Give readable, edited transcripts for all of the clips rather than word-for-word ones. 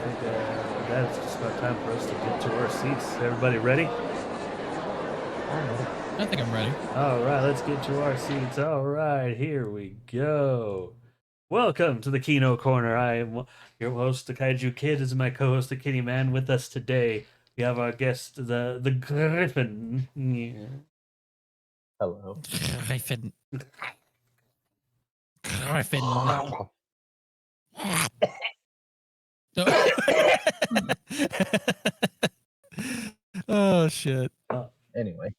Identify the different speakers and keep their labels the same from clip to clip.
Speaker 1: think that's just about time for us to get to our seats. Everybody ready?
Speaker 2: I think I'm ready.
Speaker 1: All right, let's get to our seats. All right, here we go. Welcome to the Kino Corner. I am your host, the Kaiju Kid. This is my co-host, the Kitty Man. With us today, we have our guest, the Griffin. Yeah.
Speaker 3: Hello.
Speaker 2: Griffin. Griffin. Oh shit.
Speaker 3: Anyway,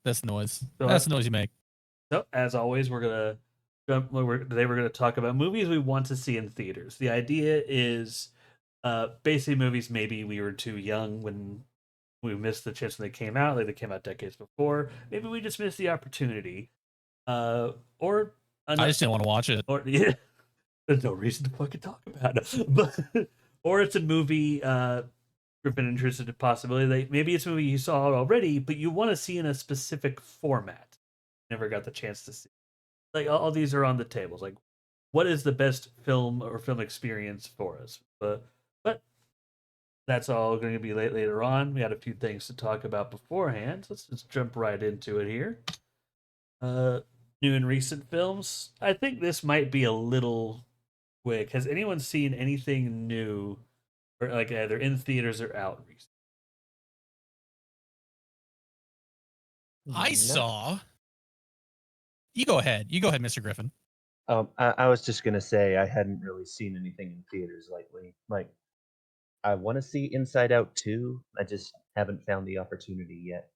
Speaker 2: That's noise.
Speaker 1: So,
Speaker 2: That's the noise you make.
Speaker 1: So, as always, today we're gonna talk about movies we want to see in theaters. The idea is, basically movies maybe we were too young when we missed the chance when they came out, like they came out decades before. Maybe we just missed the opportunity, or
Speaker 2: I just didn't want to watch it.
Speaker 1: or yeah, there's no reason to fucking talk about it. But or it's a movie. We've been interested in the possibility that maybe it's a movie you saw already, but you want to see in a specific format. Never got the chance to see. Like all these are on the tables. Like, what is the best film or film experience for us? But that's all going to be later on. We had a few things to talk about beforehand. Let's just jump right into it here. New and recent films. I think this might be a little quick. Has anyone seen anything new, or like either in theaters or out recently?
Speaker 2: I saw. You go ahead. You go ahead, Mr. Griffin.
Speaker 3: I was just gonna say I hadn't really seen anything in theaters lately. Like, I want to see Inside Out 2. I just haven't found the opportunity yet.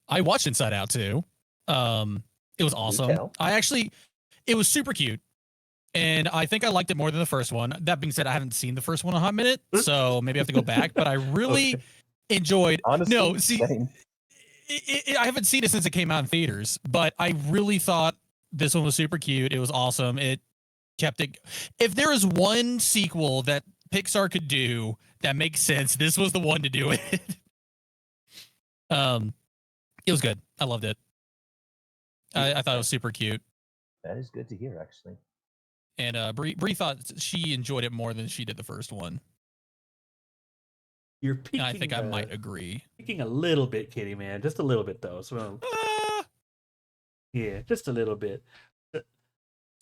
Speaker 2: I watched Inside Out too. It was awesome. It was super cute. And I think I liked it more than the first one. That being said, I haven't seen the first one in a hot minute, so maybe I have to go back. But I really enjoyed.
Speaker 3: Honestly,
Speaker 2: No, see,
Speaker 3: same.
Speaker 2: I haven't seen it since it came out in theaters, but I really thought this one was super cute. It was awesome. It kept it. If there is one sequel that Pixar could do that makes sense, this was the one to do it. It was good. I loved it. I thought it was super cute.
Speaker 3: That is good to hear, actually.
Speaker 2: And Bree thought she enjoyed it more than she did the first one.
Speaker 1: You're peeking.
Speaker 2: And I think I might agree.
Speaker 1: Peeking a little bit, Kitty Man, just a little bit though. So yeah, just a little bit.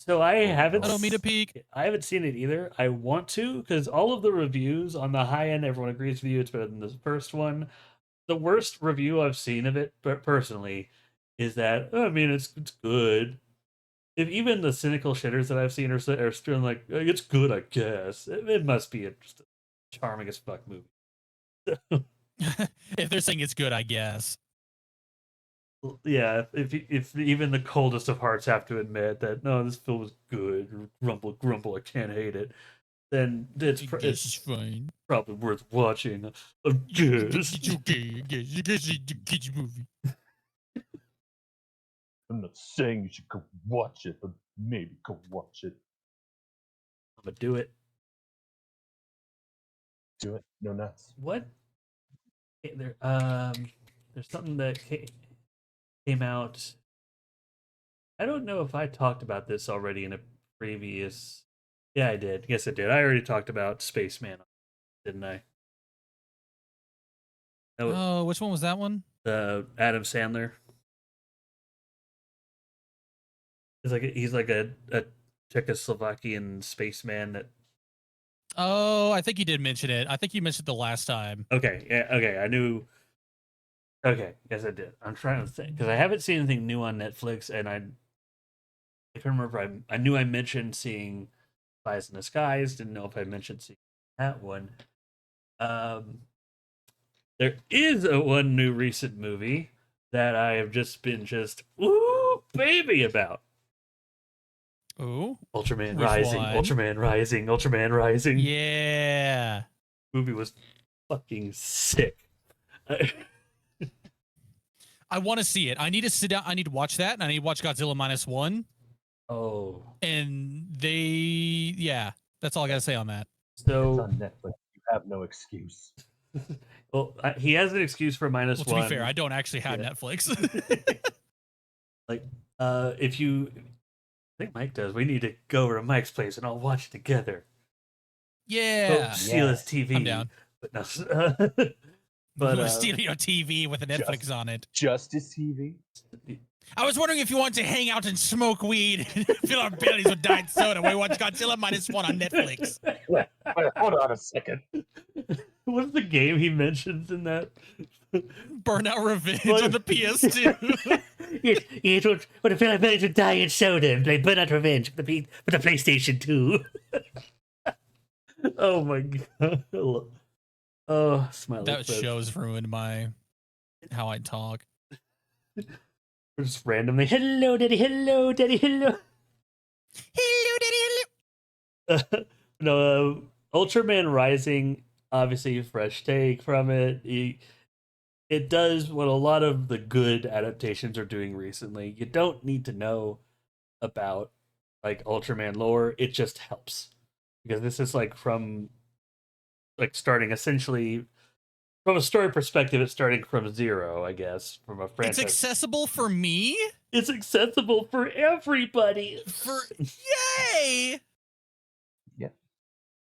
Speaker 1: So I haven't.
Speaker 2: I don't mean to peek.
Speaker 1: I haven't seen it either. I want to because all of the reviews on the high end, everyone agrees with you. It's better than the first one. The worst review I've seen of it, personally, is that I mean it's good. If even the cynical shitters that I've seen are still like it's good, I guess it must be just a charming as fuck movie.
Speaker 2: If they're saying it's good, I guess.
Speaker 1: Yeah, if even the coldest of hearts have to admit that no, this film was good, or grumble, I can't hate it, then it's
Speaker 2: fine.
Speaker 1: probably worth watching. I guess.
Speaker 2: It's okay. I guess it's a kids movie.
Speaker 3: I'm not saying you should go watch it, but maybe go watch it.
Speaker 1: I'm gonna do it.
Speaker 3: Do it. No nuts.
Speaker 1: What? There's something that came out. I don't know if I talked about this already in a previous. Yeah, I did. Yes, I did. I already talked about Spaceman, didn't I?
Speaker 2: Oh, which one was that one?
Speaker 1: The Adam Sandler. He's like a Czechoslovakian spaceman that.
Speaker 2: Oh, I think you did mention it. I think you mentioned it the last time.
Speaker 1: Okay, yeah, okay, I knew. Okay, yes, I did. I'm trying to think because I haven't seen anything new on Netflix, and I can't remember. I knew I mentioned seeing Flies in the Skies. Didn't know if I mentioned seeing that one. There is one new recent movie that I have just been ooh baby about.
Speaker 2: Ooh,
Speaker 1: Ultraman
Speaker 2: which
Speaker 1: Rising,
Speaker 2: one?
Speaker 1: Ultraman Rising, Ultraman Rising.
Speaker 2: Yeah.
Speaker 1: Movie was fucking sick.
Speaker 2: I want to see it. I need to sit down. I need to watch that, and I need to watch Godzilla -1.
Speaker 1: Oh.
Speaker 2: And yeah, that's all I gotta say on that.
Speaker 1: So
Speaker 3: it's on Netflix. You have no excuse.
Speaker 1: Well, he has an excuse for -1.
Speaker 2: To be fair, I don't actually have Netflix.
Speaker 1: Like, if you, I think Mike does. We need to go over to Mike's place and I'll watch it together.
Speaker 2: Yeah.
Speaker 1: steal his
Speaker 3: Yes.
Speaker 1: TV.
Speaker 2: I'm down.
Speaker 1: But no, but
Speaker 2: Stealing your TV with a Netflix on it.
Speaker 3: Justice TV.
Speaker 2: I was wondering if you wanted to hang out and smoke weed and fill our bellies with diet soda while we watch Godzilla -1 on Netflix.
Speaker 3: Wait, hold on a second.
Speaker 1: What's the game he mentions in that?
Speaker 2: Burnout Revenge on the PS2.
Speaker 1: Yes, what if I managed to die in soda and play Burnout Revenge for the PlayStation 2? Oh my god. Oh, smiley
Speaker 2: That
Speaker 1: face.
Speaker 2: show's ruined how I talk.
Speaker 1: Just randomly, hello, daddy, hello, daddy, hello.
Speaker 2: Hello, daddy, hello.
Speaker 1: No, Ultraman Rising, obviously a fresh take from it. It does what a lot of the good adaptations are doing recently. You don't need to know about like Ultraman lore. It just helps. Because this is from starting essentially from a story perspective, it's starting from zero, I guess, from a franchise.
Speaker 2: It's accessible for me?
Speaker 1: It's accessible for everybody.
Speaker 2: Yay!
Speaker 3: Yeah.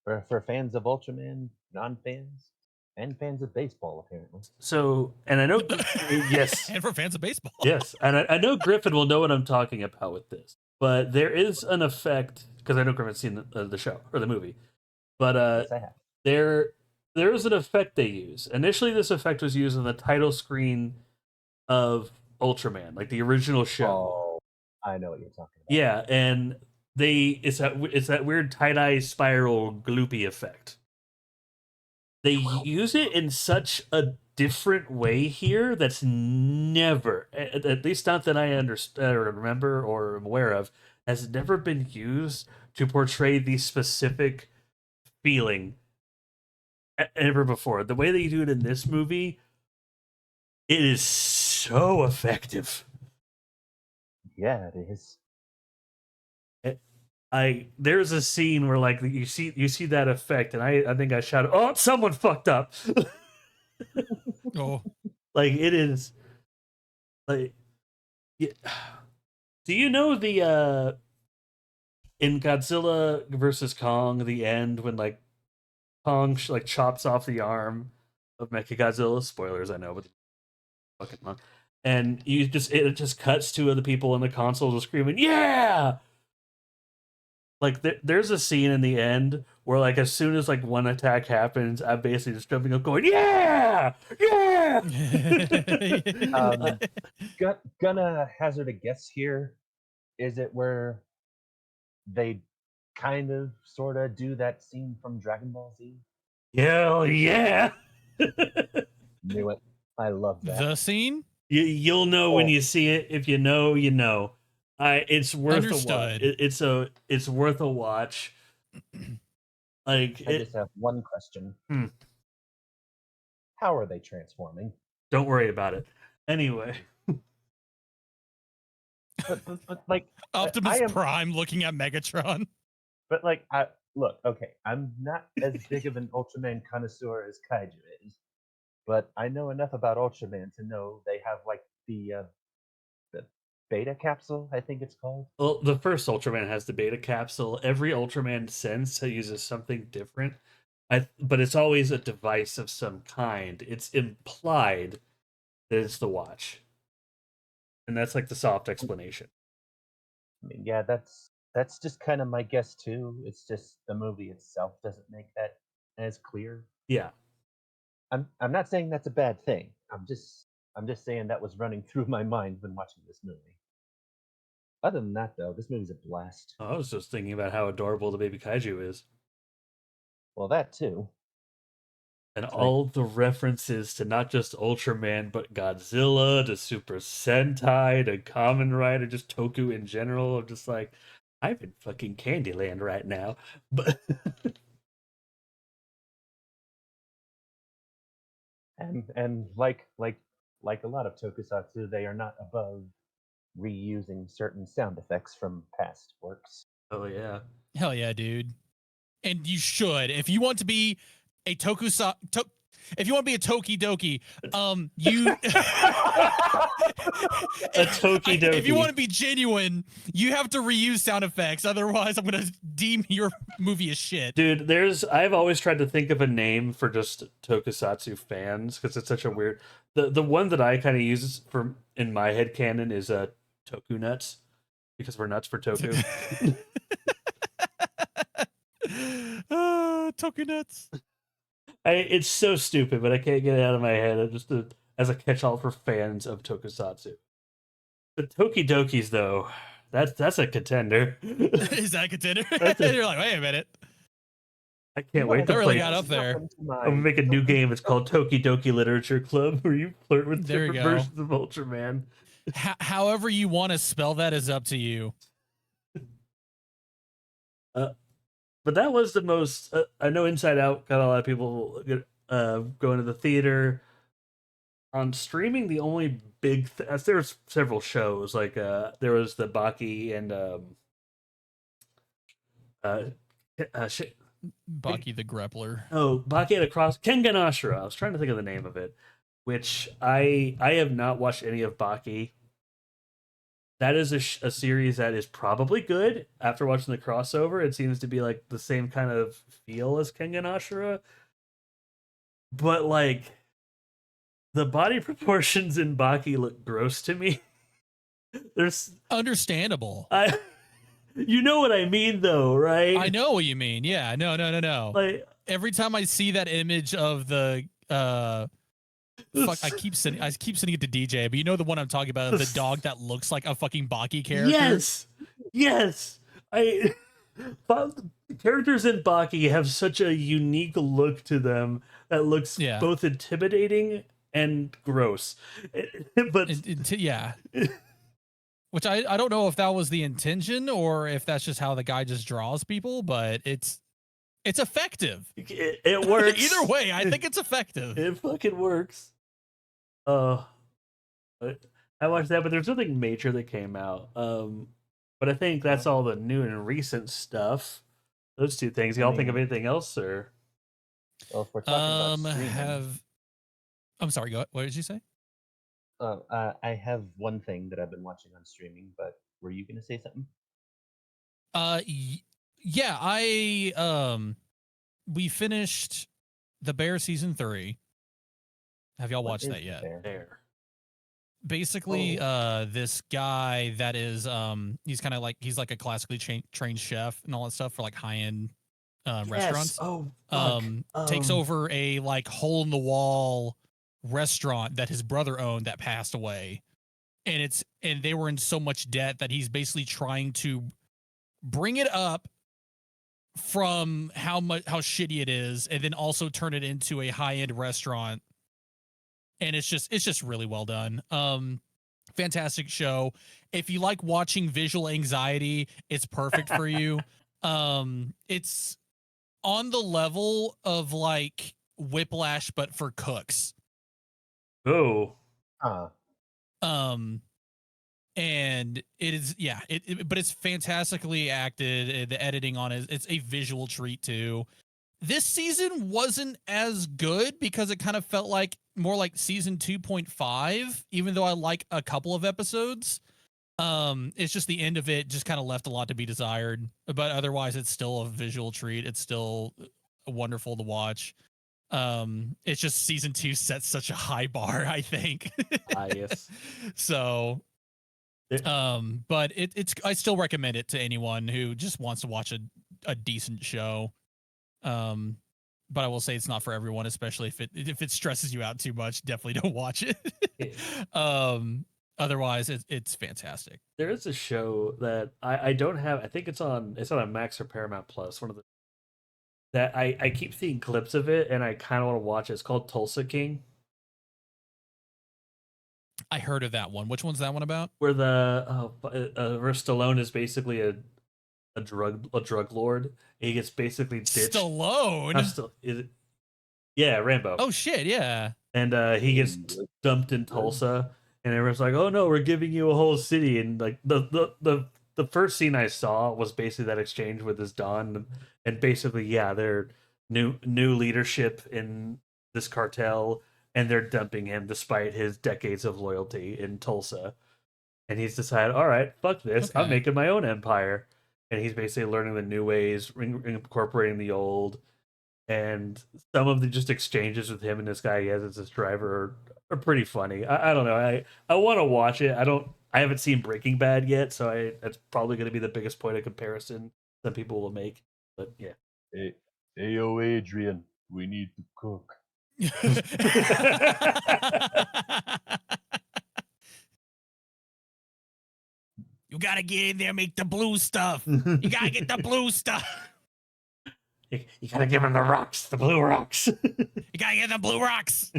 Speaker 3: For fans of Ultraman, non-fans, and fans of baseball, apparently.
Speaker 1: So, and I know, yes.
Speaker 2: And for fans of baseball.
Speaker 1: Yes, and I know Griffin will know what I'm talking about with this. But there is an effect, because I know Griffin's seen the show, or the movie. But
Speaker 3: Yes, I have.
Speaker 1: there is an effect they use. Initially, this effect was used in the title screen of Ultraman, like the original show.
Speaker 3: Oh, I know what you're talking about.
Speaker 1: Yeah, and it's that weird tie-dye spiral gloopy effect. They use it in such a different way here that's never, at least not that I understand or remember or am aware of, has never been used to portray the specific feeling ever before. The way they do it in this movie, it is so effective.
Speaker 3: Yeah, it is.
Speaker 1: There's a scene where like you see that effect, and I think I shouted, "Oh, someone fucked up!"
Speaker 2: Oh,
Speaker 1: Like it is, like, yeah. Do you know the in Godzilla versus Kong, the end when like Kong like chops off the arm of Mechagodzilla? Spoilers, I know, but fucking long. And it just cuts to the people in the console just screaming, "Yeah!" Like there's a scene in the end where like as soon as like one attack happens, I'm basically just jumping up, going, "Yeah, yeah!"
Speaker 3: Gonna hazard a guess here. Is it where they kind of sort of do that scene from Dragon Ball Z?
Speaker 1: Hell yeah!
Speaker 3: Knew it. I love that.
Speaker 2: the scene?
Speaker 1: You'll know when you see it. If you know, you know. It's worth a watch.
Speaker 2: Understood.
Speaker 1: It's worth a watch. Like
Speaker 3: I just have one question. How are they transforming?
Speaker 1: Don't worry about it. Anyway.
Speaker 3: But like
Speaker 2: Optimus Prime looking at Megatron.
Speaker 3: But like, look, okay, I'm not as big of an Ultraman connoisseur as Kaiju is, but I know enough about Ultraman to know they have like the beta capsule, I think it's called.
Speaker 1: Well, the first Ultraman has the beta capsule. Every Ultraman since uses something different. But it's always a device of some kind. It's implied that it's the watch. And that's like the soft explanation.
Speaker 3: I mean, yeah, that's just kind of my guess too. It's just the movie itself doesn't make that as clear.
Speaker 1: Yeah.
Speaker 3: I'm not saying that's a bad thing. I'm just saying that was running through my mind when watching this movie. Other than that, though, this movie's a blast.
Speaker 1: I was just thinking about how adorable the baby kaiju is.
Speaker 3: Well, that too.
Speaker 1: And all the references to not just Ultraman, but Godzilla, to Super Sentai, to Kamen Rider, just Toku in general. I'm just like, I'm in fucking Candyland right now. But
Speaker 3: and like a lot of Tokusatsu, they are not above reusing certain sound effects from past works.
Speaker 1: oh yeah.
Speaker 2: Hell yeah, dude. And you should. If you want to be a If you want to be a Tokidoki, you
Speaker 1: A Tokidoki.
Speaker 2: if you want to be genuine, you have to reuse sound effects. Otherwise, I'm gonna deem your movie as shit.
Speaker 1: Dude, I've always tried to think of a name for just Tokusatsu fans because it's such a weird. The one that I kind of use for in my head canon is Toku Nuts because we're nuts for Toku.
Speaker 2: Toku nuts.
Speaker 1: It's so stupid, but I can't get it out of my head. Just as a catch-all for fans of Tokusatsu. The Tokidokis, though, that's a contender.
Speaker 2: Is that a contender? You're like, wait a minute.
Speaker 1: I can't wait to
Speaker 2: really
Speaker 1: play.
Speaker 2: got up there.
Speaker 1: I'm gonna make a new game. It's called Tokidoki Literature Club, where you flirt with different versions of Ultraman.
Speaker 2: However you want to spell that is up to you.
Speaker 1: But that was the most. I know Inside Out got a lot of people going to the theater. On streaming, the only big there was several shows like there was the Baki and
Speaker 2: Baki the Grappler.
Speaker 1: Oh, Baki and Across Kengan Ashura. I was trying to think of the name of it, which I have not watched any of Baki. That is a series that is probably good. After watching the crossover, it seems to be like the same kind of feel as Kengan Ashura. But like the body proportions in Baki look gross to me. There's
Speaker 2: understandable.
Speaker 1: You know what I mean though, right?
Speaker 2: I know what you mean. Yeah, no.
Speaker 1: Like
Speaker 2: every time I see that image of the fuck, I keep sending it to DJ, but you know the one I'm talking about, the dog that looks like a fucking Baki character.
Speaker 1: Yes. Characters in Baki have such a unique look to them that looks both intimidating and gross. But
Speaker 2: yeah. Which I don't know if that was the intention or if that's just how the guy just draws people, but it's effective.
Speaker 1: It works.
Speaker 2: Either way, I think it's effective.
Speaker 1: It fucking works. I watched that, but there's nothing major that came out. But I think that's all the new and recent stuff. Those two things. Y'all think of anything else, or?
Speaker 3: Well, if we're talking about streaming,
Speaker 2: I'm sorry. What did you say?
Speaker 3: I have one thing that I've been watching on streaming, but were you going to say something?
Speaker 2: Yeah, we finished The Bear season 3. Have y'all watched that yet?
Speaker 1: Bear.
Speaker 2: Basically, this guy that is he's kind of like he's like a classically trained chef and all that stuff for like high-end restaurants. Takes over a like hole in the wall restaurant that his brother owned that passed away, and they were in so much debt that he's basically trying to bring it up from how shitty it is, and then also turn it into a high-end restaurant. And it's just really well done. Fantastic show. If you like watching visual anxiety, it's perfect for you. It's on the level of like Whiplash, but for cooks.
Speaker 1: Oh.
Speaker 2: And it is, but it's fantastically acted. The editing on it's a visual treat too. This season wasn't as good because it kind of felt like more like season 2.5, even though I like a couple of episodes. It's just the end of it just kind of left a lot to be desired, but otherwise it's still a visual treat. It's still wonderful to watch. It's just season 2 sets such a high bar, I think.
Speaker 1: Yes.
Speaker 2: So, but it's I still recommend it to anyone who just wants to watch a decent show. But I will say it's not for everyone, especially if it stresses you out too much. Definitely don't watch it. Otherwise, it's fantastic.
Speaker 1: There is a show that I don't have. I think it's on a Max or Paramount Plus. One of the that I keep seeing clips of it, and I kind of want to watch it. It's called Tulsa King.
Speaker 2: I heard of that one. Which one's that one about?
Speaker 1: Where where Stallone is basically a drug lord. He gets basically ditched.
Speaker 2: Stallone.
Speaker 1: Yeah, Rambo.
Speaker 2: Oh shit, yeah.
Speaker 1: And he gets dumped in Tulsa, and everyone's like, "Oh no, we're giving you a whole city." And like the first scene I saw was basically that exchange with his Don, and basically, they're new leadership in this cartel, and they're dumping him despite his decades of loyalty in Tulsa. And he's decided, all right, fuck this, I'm
Speaker 2: Okay.
Speaker 1: making my own empire. And he's basically learning the new ways, incorporating the old. And some of the just exchanges with him and this guy he has as his driver are pretty funny. I don't know. I want to watch it. I haven't seen Breaking Bad yet, so that's probably going to be the biggest point of comparison some people will make. But yeah.
Speaker 3: Hey, yo, Adrian, we need to cook.
Speaker 2: You gotta get in there, make the blue stuff. You gotta get the blue stuff.
Speaker 1: You gotta give him the rocks, the blue rocks.
Speaker 2: You gotta get the blue rocks.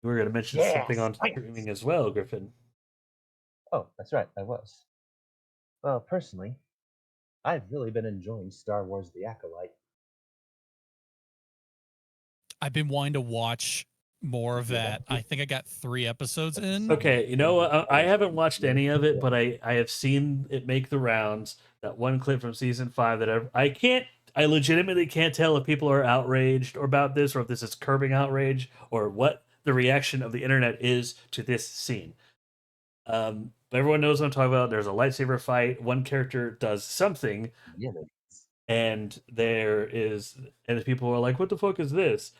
Speaker 1: We were going to mention something on streaming as well, Griffin.
Speaker 3: Oh, that's right, I was. Well, personally, I've really been enjoying Star Wars The Acolyte.
Speaker 2: I've been wanting to watch more of that. I think I got 3 episodes in.
Speaker 1: Okay, you know, I haven't watched any of it, but I have seen it make the rounds. That one clip from season 5 that I legitimately can't tell if people are outraged or about this, or if this is curbing outrage, or what the reaction of the internet is to this scene. Everyone knows what I'm talking about. There's a lightsaber fight. One character does something, and the people are like, "What the fuck is this?"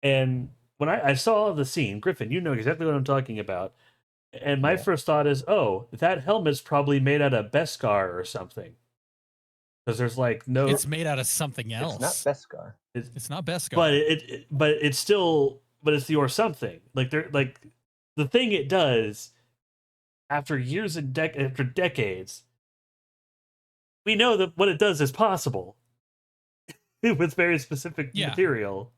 Speaker 1: And when I saw the scene, Griffin, you know exactly what I'm talking about. And my first thought is, oh, that helmet's probably made out of Beskar or something. Because there's like no.
Speaker 2: It's made out of something else.
Speaker 3: It's not Beskar.
Speaker 2: It's not Beskar.
Speaker 1: But it's still, but it's the or something. Like the thing it does after years and after decades, we know that what it does is possible with very specific material.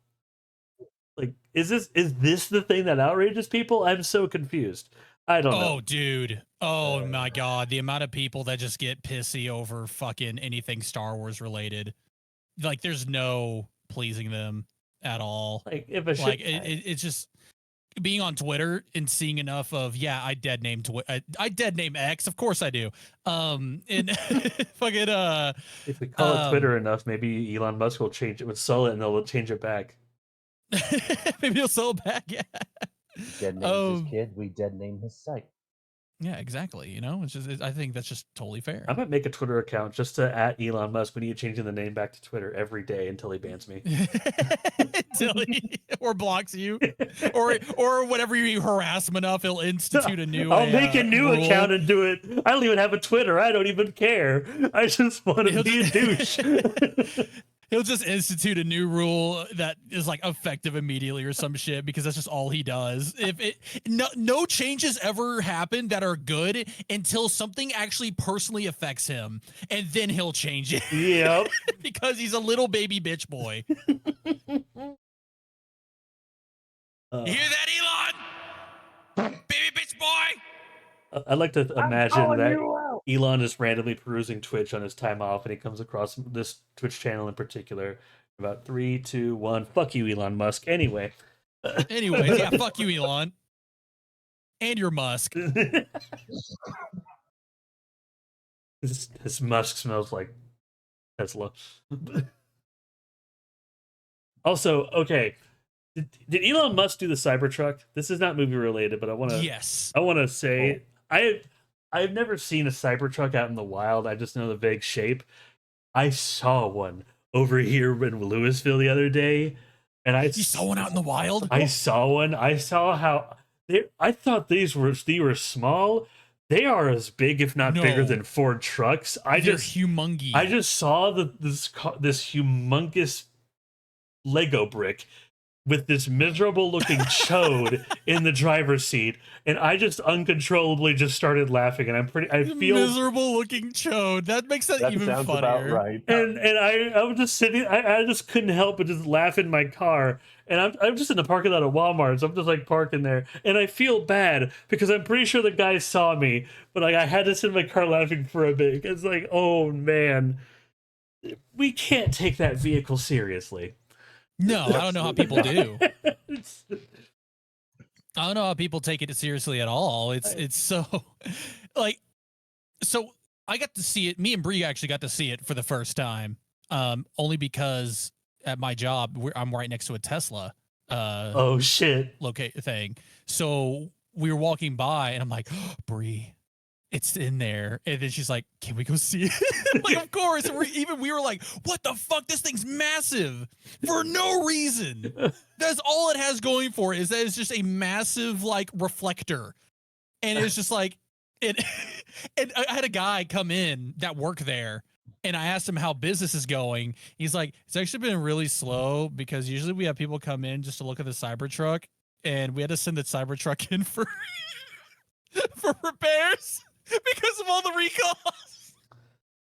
Speaker 1: Like, is this the thing that outrages people? I'm so confused. I don't know.
Speaker 2: Oh, dude. Oh, my God. The amount of people that just get pissy over fucking anything Star Wars related. Like, there's no pleasing them at all.
Speaker 1: Like,
Speaker 2: it's just being on Twitter and seeing enough of, I dead name X. Of course I do. And fucking,
Speaker 1: if we call it Twitter enough, maybe Elon Musk will change it, would sell it, and they'll change it back.
Speaker 2: Maybe he'll sell it back. Yeah.
Speaker 3: Dead names his kid. We dead name his site.
Speaker 2: Yeah, exactly. You know, I think that's just totally fair.
Speaker 1: I might make a Twitter account just to @ Elon Musk. We need changing the name back to Twitter every day until he bans me.
Speaker 2: Or blocks you, or whatever you harass him enough, he'll institute a new.
Speaker 1: I'll make a new account and do it. I don't even have a Twitter. I don't even care. I just want to be a douche.
Speaker 2: He'll just institute a new rule that is like effective immediately or some shit, because that's just all he does. No changes ever happen that are good until something actually personally affects him, and then he'll change it.
Speaker 1: Yep.
Speaker 2: Because he's a little baby bitch boy. You hear that, Elon? Baby bitch boy.
Speaker 1: I'd like to imagine that Elon is randomly perusing Twitch on his time off, and he comes across this Twitch channel in particular. About 3, 2, 1. Fuck you, Elon Musk. Anyways,
Speaker 2: fuck you, Elon. And your Musk.
Speaker 1: This Musk smells like Tesla. Also, okay. Did Elon Musk do the Cybertruck? This is not movie related, but I want to.
Speaker 2: Yes.
Speaker 1: I want to say I've never seen a Cybertruck out in the wild. I just know the vague shape. I saw one over here in Louisville the other day, and you
Speaker 2: saw one out in the wild.
Speaker 1: I saw one. I saw how I thought they were small. They are as big, if not bigger, than Ford trucks.
Speaker 2: They're humongous.
Speaker 1: I just saw this humongous Lego brick with this miserable looking chode in the driver's seat, and I just uncontrollably just started laughing, and I feel
Speaker 2: miserable looking chode. That makes that even
Speaker 3: sounds
Speaker 2: funnier.
Speaker 3: About right.
Speaker 1: And I was just sitting, I just couldn't help but just laugh in my car, and I'm just in the parking lot of Walmart, so I'm just like parking there, and I feel bad because I'm pretty sure the guy saw me, but like I had to sit in my car laughing for a bit. It's like, oh man, we can't take that vehicle seriously.
Speaker 2: No, I don't know how people do. I don't know how people take it seriously at all. It's so like, so I got to see it. Me and Bree actually got to see it for the first time. Only because at my job, I'm right next to a Tesla.
Speaker 1: Oh shit!
Speaker 2: Locate thing. So we were walking by, and I'm like, oh, Bree, it's in there. And then she's like, can we go see it? Like, of course. And we were like, what the fuck? This thing's massive for no reason. That's all it has going for it, is that it's just a massive like reflector. And it's just like it. And I had a guy come in that worked there, and I asked him how business is going. He's like, it's actually been really slow because usually we have people come in just to look at the Cybertruck, and we had to send the Cybertruck in for repairs because of all the recalls.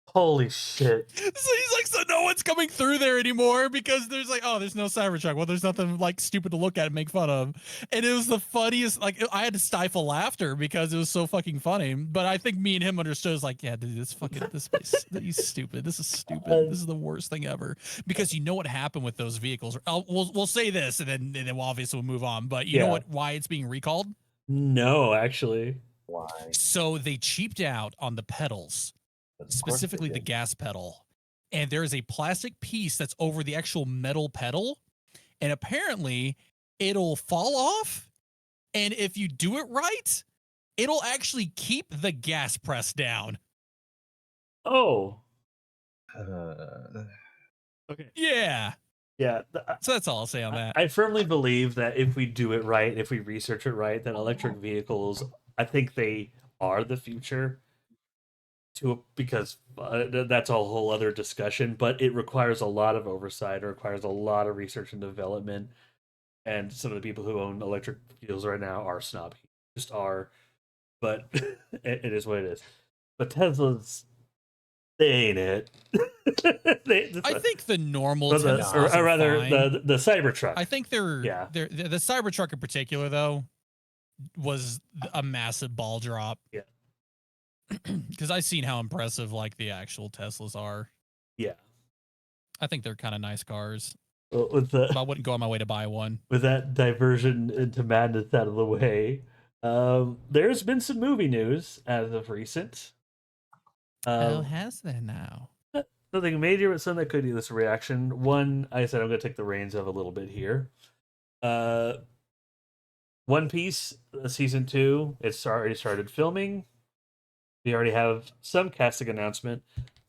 Speaker 1: Holy shit!
Speaker 2: So he's like, so no one's coming through there anymore because there's like, oh, there's no Cybertruck. Well, there's nothing like stupid to look at and make fun of. And it was the funniest. Like, I had to stifle laughter because it was so fucking funny. But I think me and him understood. It's like, yeah, dude, he's stupid. This is stupid. This is the worst thing ever. Because you know what happened with those vehicles. We'll say this, and then we'll obviously move on. But you know why it's being recalled?
Speaker 1: No, actually.
Speaker 3: Why?
Speaker 2: So they cheaped out on the pedals. Specifically the gas pedal, and there is a plastic piece that's over the actual metal pedal, and apparently it'll fall off, and if you do it right, it'll actually keep the gas press down.
Speaker 1: Oh.
Speaker 3: Okay.
Speaker 2: Yeah. So that's all I'll say on that.
Speaker 1: I firmly believe that if we do it right, if we research it right, that electric vehicles, I think they are the future. Because that's a whole other discussion, but it requires a lot of oversight. It requires a lot of research and development, and some of the people who own electric vehicles right now are snobby, just are. But it is what it is. But Tesla's, they ain't it.
Speaker 2: I think the normal Teslas,
Speaker 1: or rather the Cybertruck.
Speaker 2: I think the Cybertruck in particular though was a massive ball drop.
Speaker 1: Yeah.
Speaker 2: Because I've seen how impressive like the actual Teslas are.
Speaker 1: Yeah,
Speaker 2: I think they're kind of nice cars.
Speaker 1: Well,
Speaker 2: but I wouldn't go on my way to buy one.
Speaker 1: With that diversion into madness out of the way, there's been some movie news as of recent.
Speaker 2: Has there now?
Speaker 1: Nothing major, but some that could use this reaction. One, I said I'm going to take the reins of a little bit here. One Piece season 2, it's already started filming. We already have some casting announcement.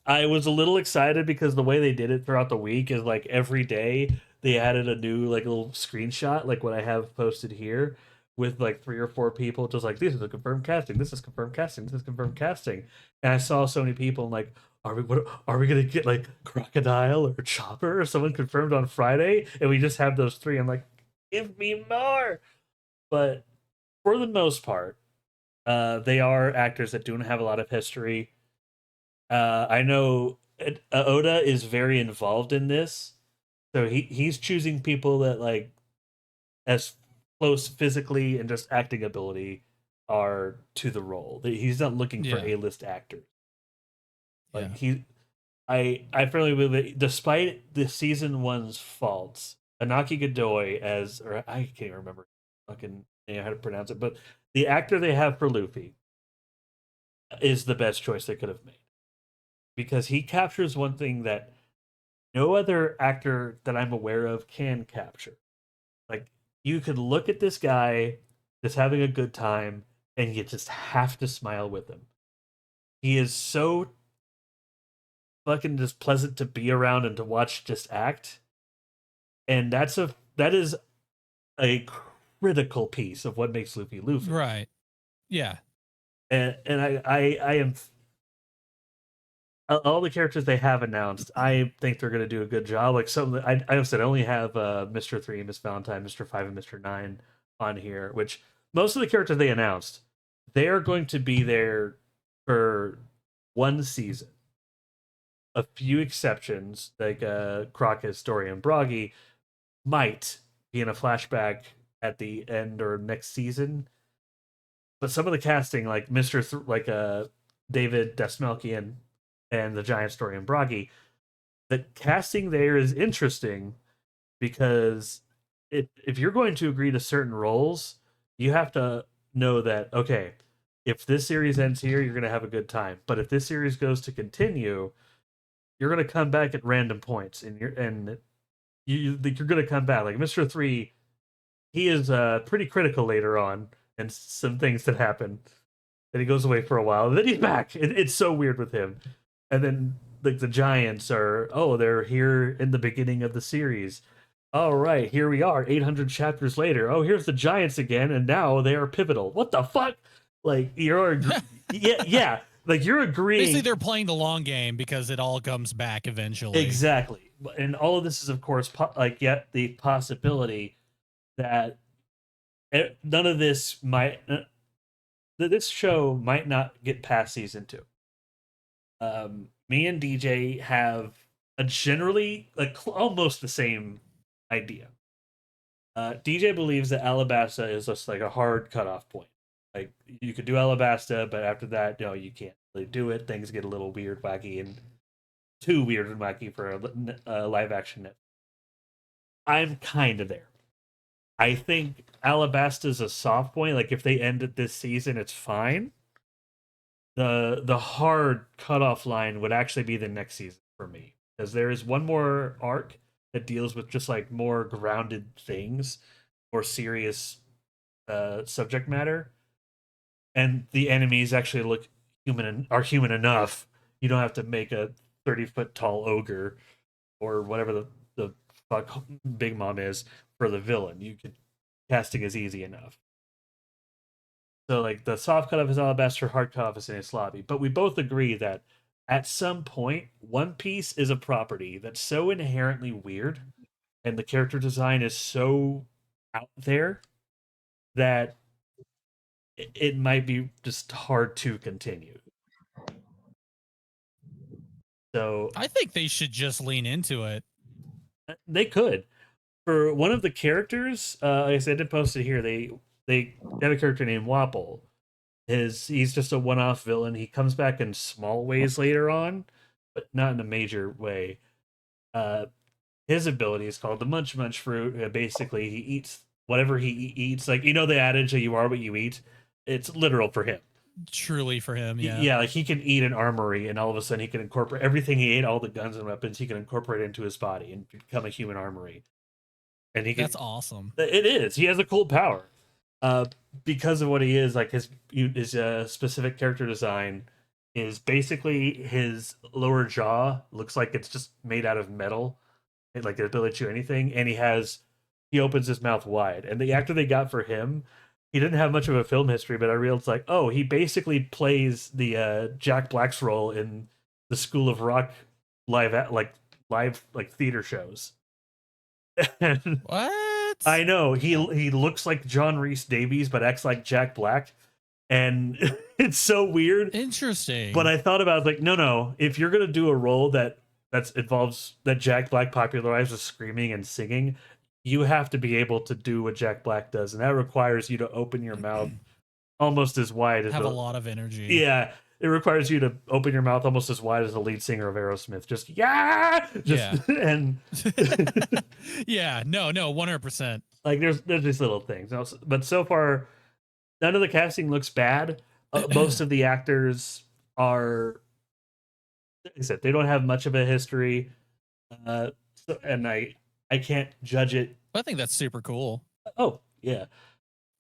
Speaker 1: I was a little excited because the way they did it throughout the week is like every day they added a new like little screenshot, like what I have posted here, with like 3 or 4 people just like, this is a confirmed casting, this is confirmed casting, this is confirmed casting. And I saw so many people like, are we gonna get like Crocodile or Chopper or someone confirmed on Friday? And we just have those 3. I'm like, give me more. But for the most part, they are actors that don't have a lot of history. I know Oda is very involved in this, so he's choosing people that like as close physically and just acting ability are to the role. He's not looking for A-list actors. Like I firmly believe that despite the season 1's faults, Anaki Godoy or I can't even remember fucking how to pronounce it, but the actor they have for Luffy is the best choice they could have made. Because he captures one thing that no other actor that I'm aware of can capture. Like, you could look at this guy just having a good time, and you just have to smile with him. He is so fucking just pleasant to be around and to watch just act. And that is a critical piece of what makes Luffy Luffy.
Speaker 2: Right. Yeah.
Speaker 1: And I am all the characters they have announced, I think they're going to do a good job. Like I said, I only have Mr. 3, Miss Valentine, Mr. 5, and Mr. 9 on here, which most of the characters they announced, they are going to be there for one season. A few exceptions, like Crocus, Dory, and Broggy, might be in a flashback at the end or next season. But some of the casting, like David Desmelkian and the Giant Story and Broggy, the casting there is interesting because if you're going to agree to certain roles, you have to know that, okay, if this series ends here, you're going to have a good time. But if this series goes to continue, you're going to come back at random points, and you're gonna come back. Like Mr. Three, he is pretty critical later on, and some things that happen. And he goes away for a while, and then he's back. It's so weird with him. And then like the Giants are, oh, they're here in the beginning of the series. All right, here we are, 800 chapters later. Oh, here's the Giants again, and now they are pivotal. What the fuck? Like yeah. Like you're agreeing.
Speaker 2: Basically, they're playing the long game because it all comes back eventually.
Speaker 1: Exactly, and all of this is, of course, yet the possibility that none of this might this show might not get past season 2. Me and DJ have a generally like almost the same idea. DJ believes that Alabasta is just like a hard cutoff point. Like you could do Alabasta, but after that, no, you can't really do it. Things get a little weird, wacky, and too weird and wacky for a live action net. I'm kind of there. I think Alabasta's a soft point. Like if they end it this season, it's fine. The hard cutoff line would actually be the next season for me, because there is one more arc that deals with just like more grounded things, more serious subject matter, and the enemies actually look are human enough. You don't have to make a 30-foot tall ogre or whatever the fuck Big Mom is for the villain. You could casting is easy enough. So like the soft cutoff is Alabaster, hard cutoff is Enies Lobby. But we both agree that at some point, One Piece is a property that's so inherently weird, and the character design is so out there that it might be just hard to continue. So
Speaker 2: I think they should just lean into it.
Speaker 1: They could. For one of the characters, like I said, I did post it here. They have a character named Wapple. He's just a one-off villain. He comes back in small ways later on, but not in a major way. His ability is called the Munch Munch Fruit. Basically, he eats whatever he eats. Like, you know the adage that you are what you eat? It's literal for him.
Speaker 2: Truly for him, yeah.
Speaker 1: Yeah, like he can eat an armory, and all of a sudden he can incorporate everything he ate, all the guns and weapons, he can incorporate into his body and become a human armory. And
Speaker 2: that's awesome.
Speaker 1: It is. He has a cool power. Because of what he is, like his specific character design is basically his lower jaw looks like it's just made out of metal, and like the ability to chew anything, and he opens his mouth wide. And the actor they got for him, he didn't have much of a film history, but I realized like, oh, he basically plays the Jack Black's role in the School of Rock live theater shows.
Speaker 2: What?
Speaker 1: I know he looks like John Rhys Davies but acts like Jack Black, and it's so weird.
Speaker 2: Interesting.
Speaker 1: But I thought about it, like, no, if you're gonna do a role that involves that Jack Black popularizes screaming and singing, you have to be able to do what Jack Black does, and that requires you to open your mouth almost as wide as
Speaker 2: have a lot of energy.
Speaker 1: Yeah. It requires you to open your mouth almost as wide as the lead singer of Aerosmith. Just and
Speaker 2: yeah, no, 100%.
Speaker 1: Like there's these little things, but so far none of the casting looks bad. Most of the actors are, like I said, they don't have much of a history, and I can't judge it.
Speaker 2: I think that's super cool.
Speaker 1: Oh yeah,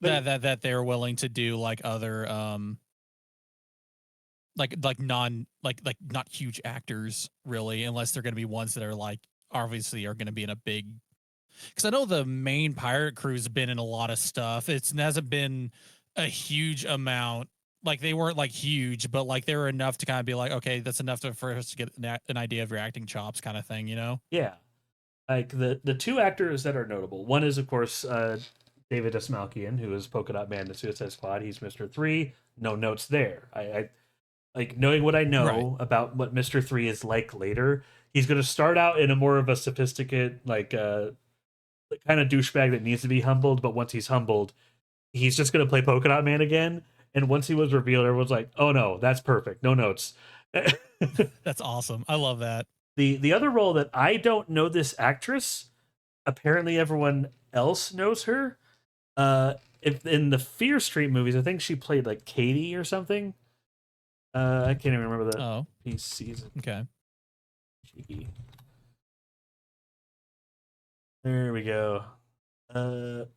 Speaker 2: that they're willing to do like other like not huge actors really, unless they're going to be ones that are like obviously are going to be in a big, because I know the main pirate crew's been in a lot of stuff. It hasn't been a huge amount. Like they weren't like huge, but like they were enough to kind of be like, okay, that's enough for us to get an idea of your acting chops, kind of thing, you know?
Speaker 1: Yeah, like the two actors that are notable. One is of course David Esmalkian, who is Polka Dot Man in Suicide Squad. He's Mr. 3. No notes there. I like knowing what I know about what Mr. 3 is like later. He's going to start out in a more of a sophisticated, like kind of douchebag that needs to be humbled. But once he's humbled, he's just going to play Polka Dot Man again. And once he was revealed, everyone's like, "Oh no, that's perfect. No notes."
Speaker 2: That's awesome. I love that.
Speaker 1: The other role that I don't know this actress. Apparently, everyone else knows her. If in the Fear Street movies, I think she played like Katie or something. I can't even remember the piece season.
Speaker 2: Okay.
Speaker 1: There we go. Nope.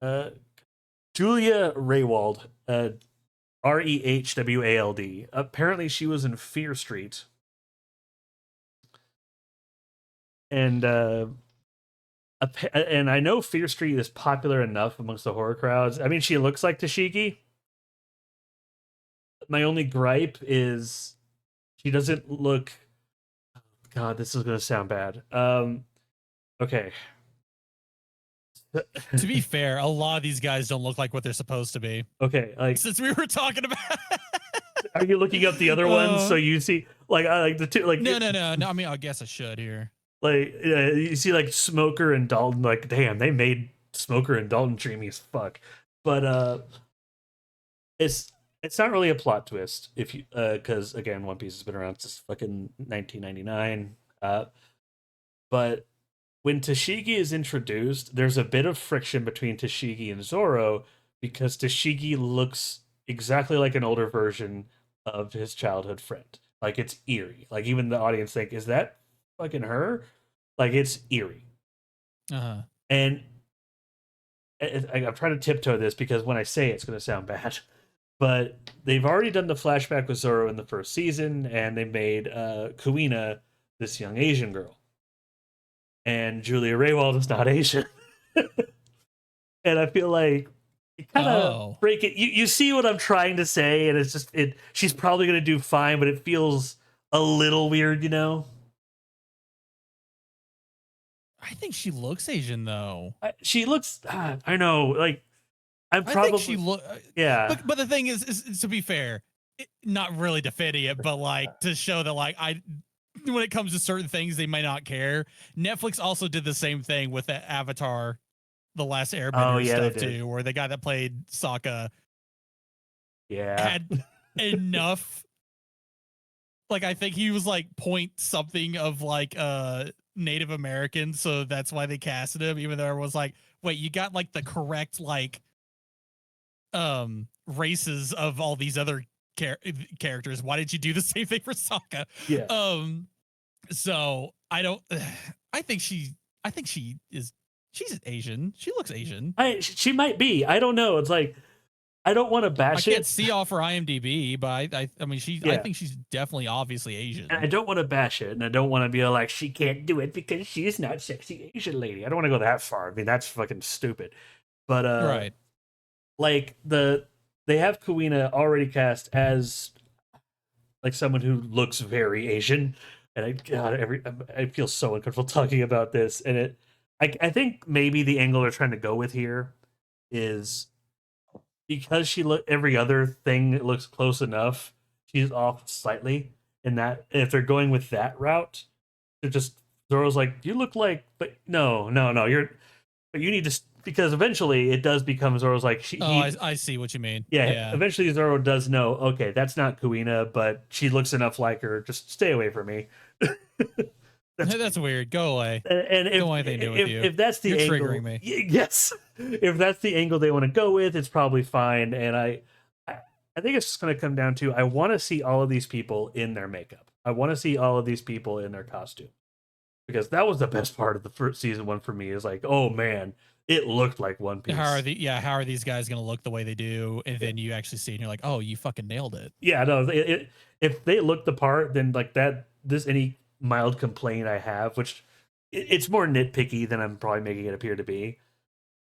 Speaker 1: Uh, Julia Raywald. Rehwald. Apparently, she was in Fear Street, and and I know Fear Street is popular enough amongst the horror crowds. I mean, she looks like Tashigi. My only gripe is she doesn't look. God, this is gonna sound bad. Okay.
Speaker 2: To be fair, a lot of these guys don't look like what they're supposed to be.
Speaker 1: Okay, like
Speaker 2: Since we were talking about,
Speaker 1: are you looking up the other ones so you see like I like the two like
Speaker 2: no. I mean, I guess I should here.
Speaker 1: like you see like Smoker and Dalton, like damn, they made Smoker and Dalton dreamy as fuck. But it's not really a plot twist if you because again, One Piece has been around since fucking 1999. But when Tashigi is introduced, there's a bit of friction between Tashigi and Zoro because Tashigi looks exactly like an older version of his childhood friend. Like it's eerie. Like even the audience think, is that fucking her? Like it's eerie. And I'm trying to tiptoe this because when I say it's going to sound bad. But they've already done the flashback with Zoro in the first season, and they made Kuina this young Asian girl. And Julia Raywald is not Asian. And I feel like you kind of break it. You see what I'm trying to say, and it's just she's probably gonna do fine, but it feels a little weird, you know?
Speaker 2: I think she looks Asian though.
Speaker 1: She looks I know, like I'm probably
Speaker 2: I think she look
Speaker 1: yeah.
Speaker 2: But the thing is to be fair, not really defending it, but like to show that like when it comes to certain things, they might not care. Netflix also did the same thing with the Avatar, The Last Airbender stuff too, where the guy that played Sokka had enough. Like, I think he was like point something of like Native American, so that's why they casted him, even though everyone's like, wait, you got like the correct like races of all these other characters. Why did you do the same thing for Sokka?
Speaker 1: Yeah.
Speaker 2: So I think she's Asian. She looks Asian.
Speaker 1: She might be. I don't know. It's like I don't want to bash it.
Speaker 2: I can't see off her IMDb, but I mean I think she's definitely obviously Asian.
Speaker 1: And I don't want to bash it, and I don't want to be like she can't do it because she's not sexy Asian lady. I don't want to go that far. I mean that's fucking stupid. But
Speaker 2: right.
Speaker 1: Like they have Kuina already cast as like someone who looks very Asian. And I feel so uncomfortable talking about this. And I think maybe the angle they're trying to go with here is because every other thing looks close enough, she's off slightly. And that if they're going with that route, they're just Zoro's like, you look like, but no, but you need to, because eventually it does become Zoro's like
Speaker 2: I see what you mean.
Speaker 1: Yeah. Eventually Zoro does know, okay, that's not Kuina, but she looks enough like her. Just stay away from me.
Speaker 2: That's weird. Go away.
Speaker 1: And if that's the angle,
Speaker 2: triggering me.
Speaker 1: Yes. If that's the angle they want to go with, it's probably fine. And I think it's just going to come down to I want to see all of these people in their makeup. I want to see all of these people in their costume. Because that was the best part of the first season one for me is like, oh man, it looked like One Piece.
Speaker 2: How are these guys going to look the way they do? And then you actually see it and you're like, oh, you fucking nailed it.
Speaker 1: Yeah, no, if they look the part, then like any mild complaint I have, which it's more nitpicky than I'm probably making it appear to be,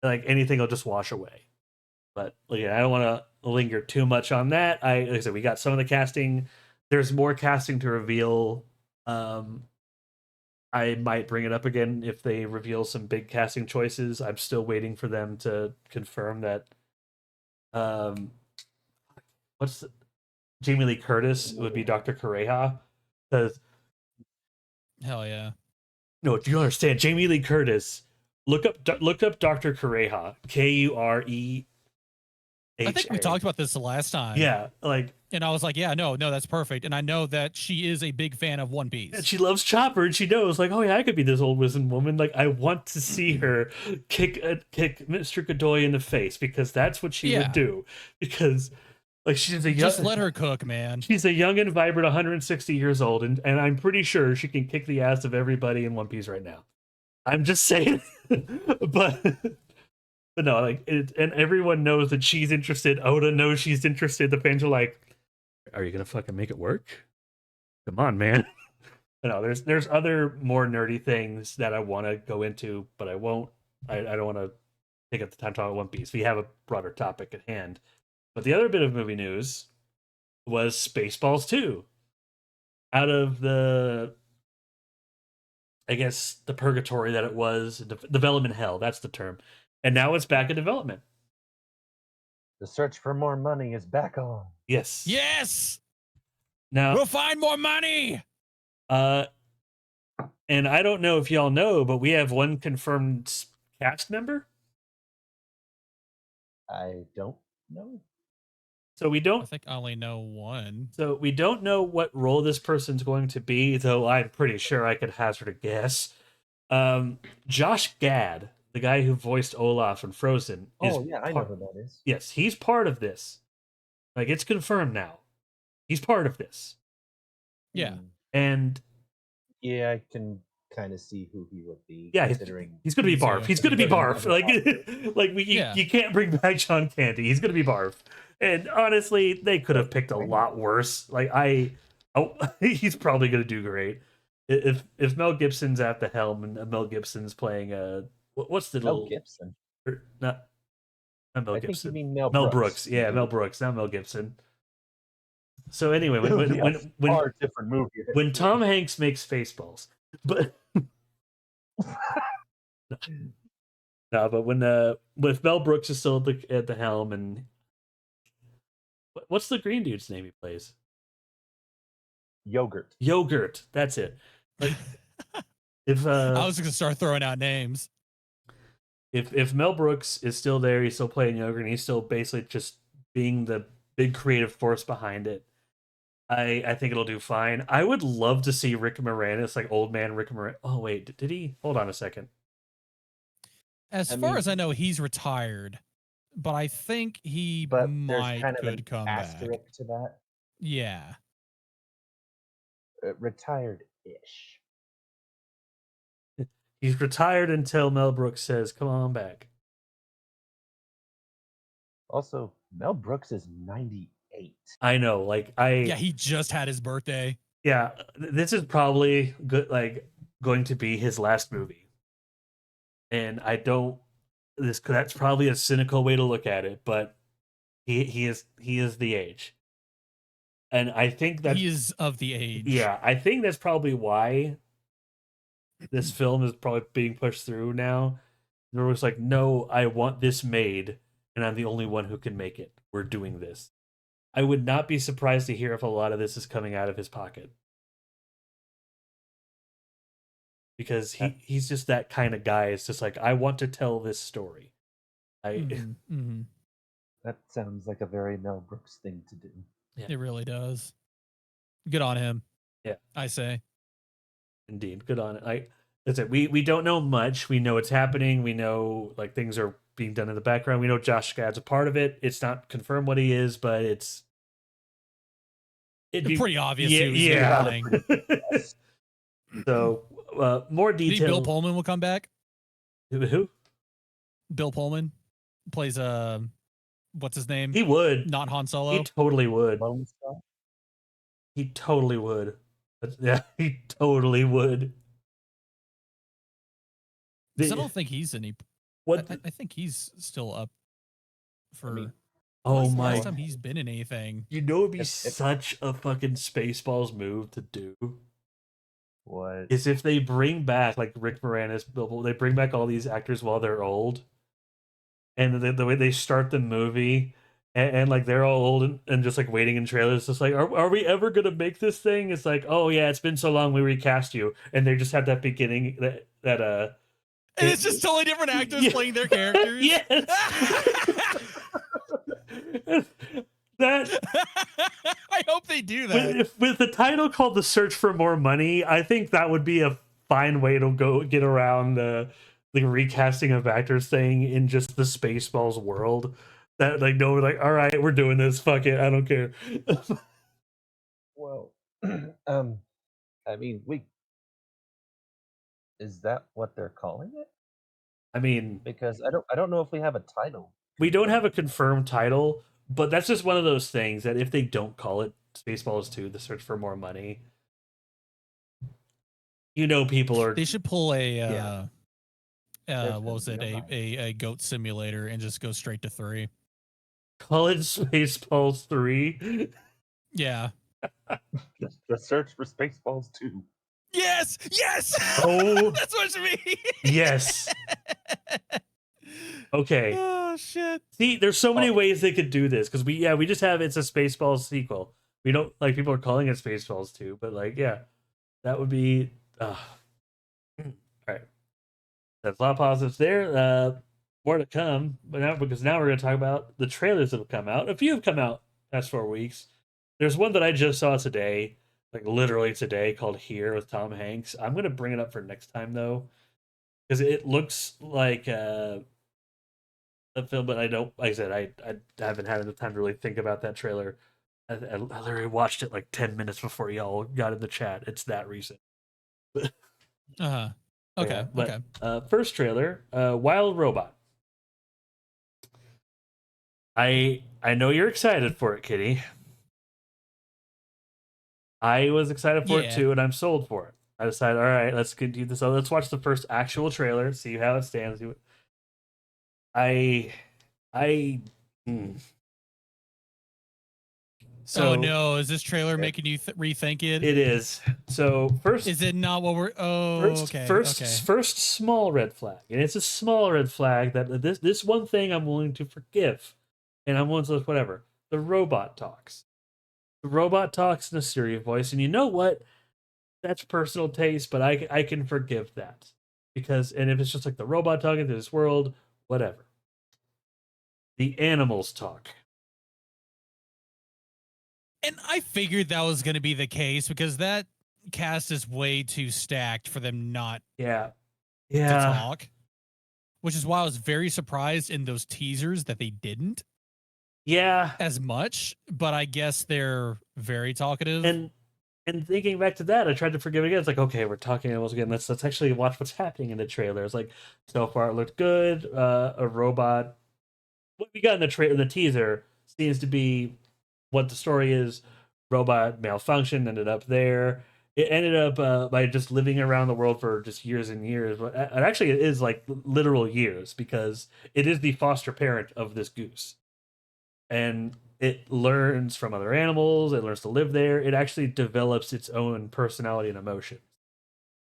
Speaker 1: like anything will just wash away. But yeah, I don't want to linger too much on that. Like I said, we got some of the casting. There's more casting to reveal. I might bring it up again if they reveal some big casting choices. I'm still waiting for them to confirm that. Jamie Lee Curtis would be Dr. Kureha? Because
Speaker 2: hell yeah.
Speaker 1: No, do you understand? Jamie Lee Curtis. Look up Dr. Kureha. Kureha.
Speaker 2: I think we talked about this the last time.
Speaker 1: Yeah, like,
Speaker 2: and I was like, yeah, no, that's perfect. And I know that she is a big fan of One Piece.
Speaker 1: And she loves Chopper, and she knows, like, oh yeah, I could be this old wizened woman. Like, I want to see her kick Mr. Godoy in the face because that's what she would do. Because, Like she's a young,
Speaker 2: Just let her cook, man.
Speaker 1: she's a young and vibrant 160 years old, and I'm pretty sure she can kick the ass of everybody in One Piece right now. I'm just saying. but no, like and everyone knows that she's interested. Oda knows she's interested. The fans are like, are you gonna fucking make it work? Come on, man. No, there's other more nerdy things that I want to go into, but I won't. I don't want to take up the time talking about One Piece. We have a broader topic at hand. But the other bit of movie news was Spaceballs 2. Out of the, I guess, the purgatory that it was, development hell, that's the term. And now it's back in development.
Speaker 3: The search for more money is back on.
Speaker 1: Yes.
Speaker 2: Yes!
Speaker 1: Now,
Speaker 2: we'll find more money!
Speaker 1: and I don't know if y'all know, but we have one confirmed cast member.
Speaker 3: I don't know.
Speaker 1: So we don't.
Speaker 2: I think I only know one.
Speaker 1: So we don't know what role this person's going to be, though I'm pretty sure I could hazard a guess. Josh Gad, the guy who voiced Olaf in Frozen.
Speaker 3: Oh yeah, I know who that is.
Speaker 1: Yes, he's part of this. Like it's confirmed now. He's part of this.
Speaker 2: Yeah.
Speaker 1: And
Speaker 3: yeah, I can kind of see who he would be.
Speaker 1: Yeah,
Speaker 3: considering
Speaker 1: he's going to be Barf. He's going to be Barf. Like you can't bring back John Candy. He's going to be Barf. And honestly, they could have picked a lot worse. Like he's probably going to do great. If Mel Gibson's at the helm and Mel Gibson's playing what's the
Speaker 3: Mel Gibson?
Speaker 1: Not Mel
Speaker 3: I
Speaker 1: Gibson.
Speaker 3: Think you mean Mel
Speaker 1: Brooks. Yeah, Mel Brooks, not Mel Gibson. So anyway, when
Speaker 3: different movie.
Speaker 1: When Tom Hanks makes Spaceballs, but no, but when with Mel Brooks is still at the helm, and what's the green dude's name he plays? Yogurt. That's it. Like, if
Speaker 2: I was gonna start throwing out names.
Speaker 1: If Mel Brooks is still there, he's still playing Yogurt, and he's still basically just being the big creative force behind it. I think it'll do fine. I would love to see Rick Moranis, like old man Rick Moranis. Oh wait, did he? Hold on a second.
Speaker 2: As far as I know, he's retired, but I think he might could come back.
Speaker 3: To that.
Speaker 2: Yeah.
Speaker 3: Retired-ish.
Speaker 1: He's retired until Mel Brooks says, "Come on back."
Speaker 3: Also, Mel Brooks is 98.
Speaker 1: I know,
Speaker 2: yeah, he just had his birthday.
Speaker 1: Yeah, this is probably good, going to be his last movie, and I don't. That's probably a cynical way to look at it, but he is the age, and I think that
Speaker 2: he is of the age.
Speaker 1: Yeah, I think that's probably why this film is probably being pushed through now. There was like, no, I want this made, and I'm the only one who can make it. We're doing this. I would not be surprised to hear if a lot of this is coming out of his pocket. Because he's just that kind of guy. It's just like, I want to tell this story.
Speaker 2: Mm-hmm.
Speaker 3: That sounds like a very Mel Brooks thing to do.
Speaker 2: Yeah. It really does. Good on him.
Speaker 1: Yeah.
Speaker 2: I say.
Speaker 1: Indeed. Good on it. That's it. We don't know much. We know it's happening. We know things are being done in the background. We know Josh Gad's a part of it. It's not confirmed what he is, but it'd be
Speaker 2: pretty obvious.
Speaker 1: Yeah. So more details.
Speaker 2: Bill Pullman will come back.
Speaker 1: Who?
Speaker 2: Bill Pullman plays what's his name?
Speaker 1: He would.
Speaker 2: Not Han Solo.
Speaker 1: He totally would. He totally would. Yeah, he totally would.
Speaker 2: I don't think he's any. What? I think he's still up for. Last time he's been in anything.
Speaker 1: You know, it'd be such a fucking Spaceballs move to do.
Speaker 3: What?
Speaker 1: Is if they bring back like Rick Moranis, they bring back all these actors while they're old, and the way they start the movie, and like they're all old and just like waiting in trailers, just like, are we ever gonna make this thing? It's like, oh yeah, it's been so long, we recast you, and they just have that beginning that
Speaker 2: and it's just totally different actors playing their characters.
Speaker 1: Yes. That
Speaker 2: I hope they do that.
Speaker 1: With the title called "The Search for More Money," I think that would be a fine way to go get around the recasting of actors thing in just the Spaceballs world. That like no, we're like, all right, we're doing this. Fuck it, I don't care.
Speaker 3: Well, I mean, is that what they're calling it?
Speaker 1: I mean,
Speaker 3: Because I don't know if we have a title.
Speaker 1: we don't have a
Speaker 3: confirmed.
Speaker 1: confirmed title, but that's just one of those things that if they don't call it Spaceballs 2, The Search for More Money, people are
Speaker 2: They should pull a
Speaker 3: Yeah.
Speaker 2: what was it? A goat simulator and just go straight to 3.
Speaker 1: call it Spaceballs 3.
Speaker 2: Yeah.
Speaker 3: The search for Spaceballs 2.
Speaker 2: Yes. Yes.
Speaker 1: Oh,
Speaker 2: That's what it means.
Speaker 1: yes. Okay.
Speaker 2: Oh shit.
Speaker 1: See, there's so many ways they could do this because we just have it's a Spaceballs sequel. We don't like people are calling it Spaceballs 2, but like that would be all right. That's a lot of positives there. More to come, but now we're going to talk about the trailers that have come out. A few have come out past 4 weeks. There's one that I just saw today, like literally today, called Here with Tom Hanks. I'm going to bring it up for next time though, because it looks like a film, but I don't. Like I said, I haven't had enough time to really think about that trailer. I literally watched it like 10 minutes before y'all got in the chat. It's that recent.
Speaker 2: Uh-huh. Okay.
Speaker 1: Yeah, but,
Speaker 2: okay.
Speaker 1: First trailer, Wild Robot. I know you're excited for it, Kitty. I was excited for it too, and I'm sold for it. I decided, all right, let's continue this. So let's watch the first actual trailer, see how it stands. So
Speaker 2: oh no, is this trailer making you rethink it?
Speaker 1: It is. So first,
Speaker 2: is it not what we're? Oh, okay.
Speaker 1: First small red flag, and it's a small red flag that this one thing I'm willing to forgive, and I'm willing to whatever. The robot talks. The robot talks in a Siri voice, and you know what? That's personal taste, but I can forgive that because if it's just like the robot talking to this world, whatever. The animals talk.
Speaker 2: And I figured that was going to be the case because that cast is way too stacked for them not
Speaker 1: to
Speaker 2: talk. Which is why I was very surprised in those teasers that they didn't.
Speaker 1: Yeah.
Speaker 2: As much, but I guess they're very talkative.
Speaker 1: And thinking back to that, I tried to forgive it again. It's like, okay, we're talking animals again. Let's actually watch what's happening in the trailer. It's like, so far it looked good. A robot. What we got in the teaser seems to be what the story is. Robot malfunction ended up there. It ended up by just living around the world for just years and years. But actually, it is like literal years because it is the foster parent of this goose. And it learns from other animals. It learns to live there. It actually develops its own personality and emotions,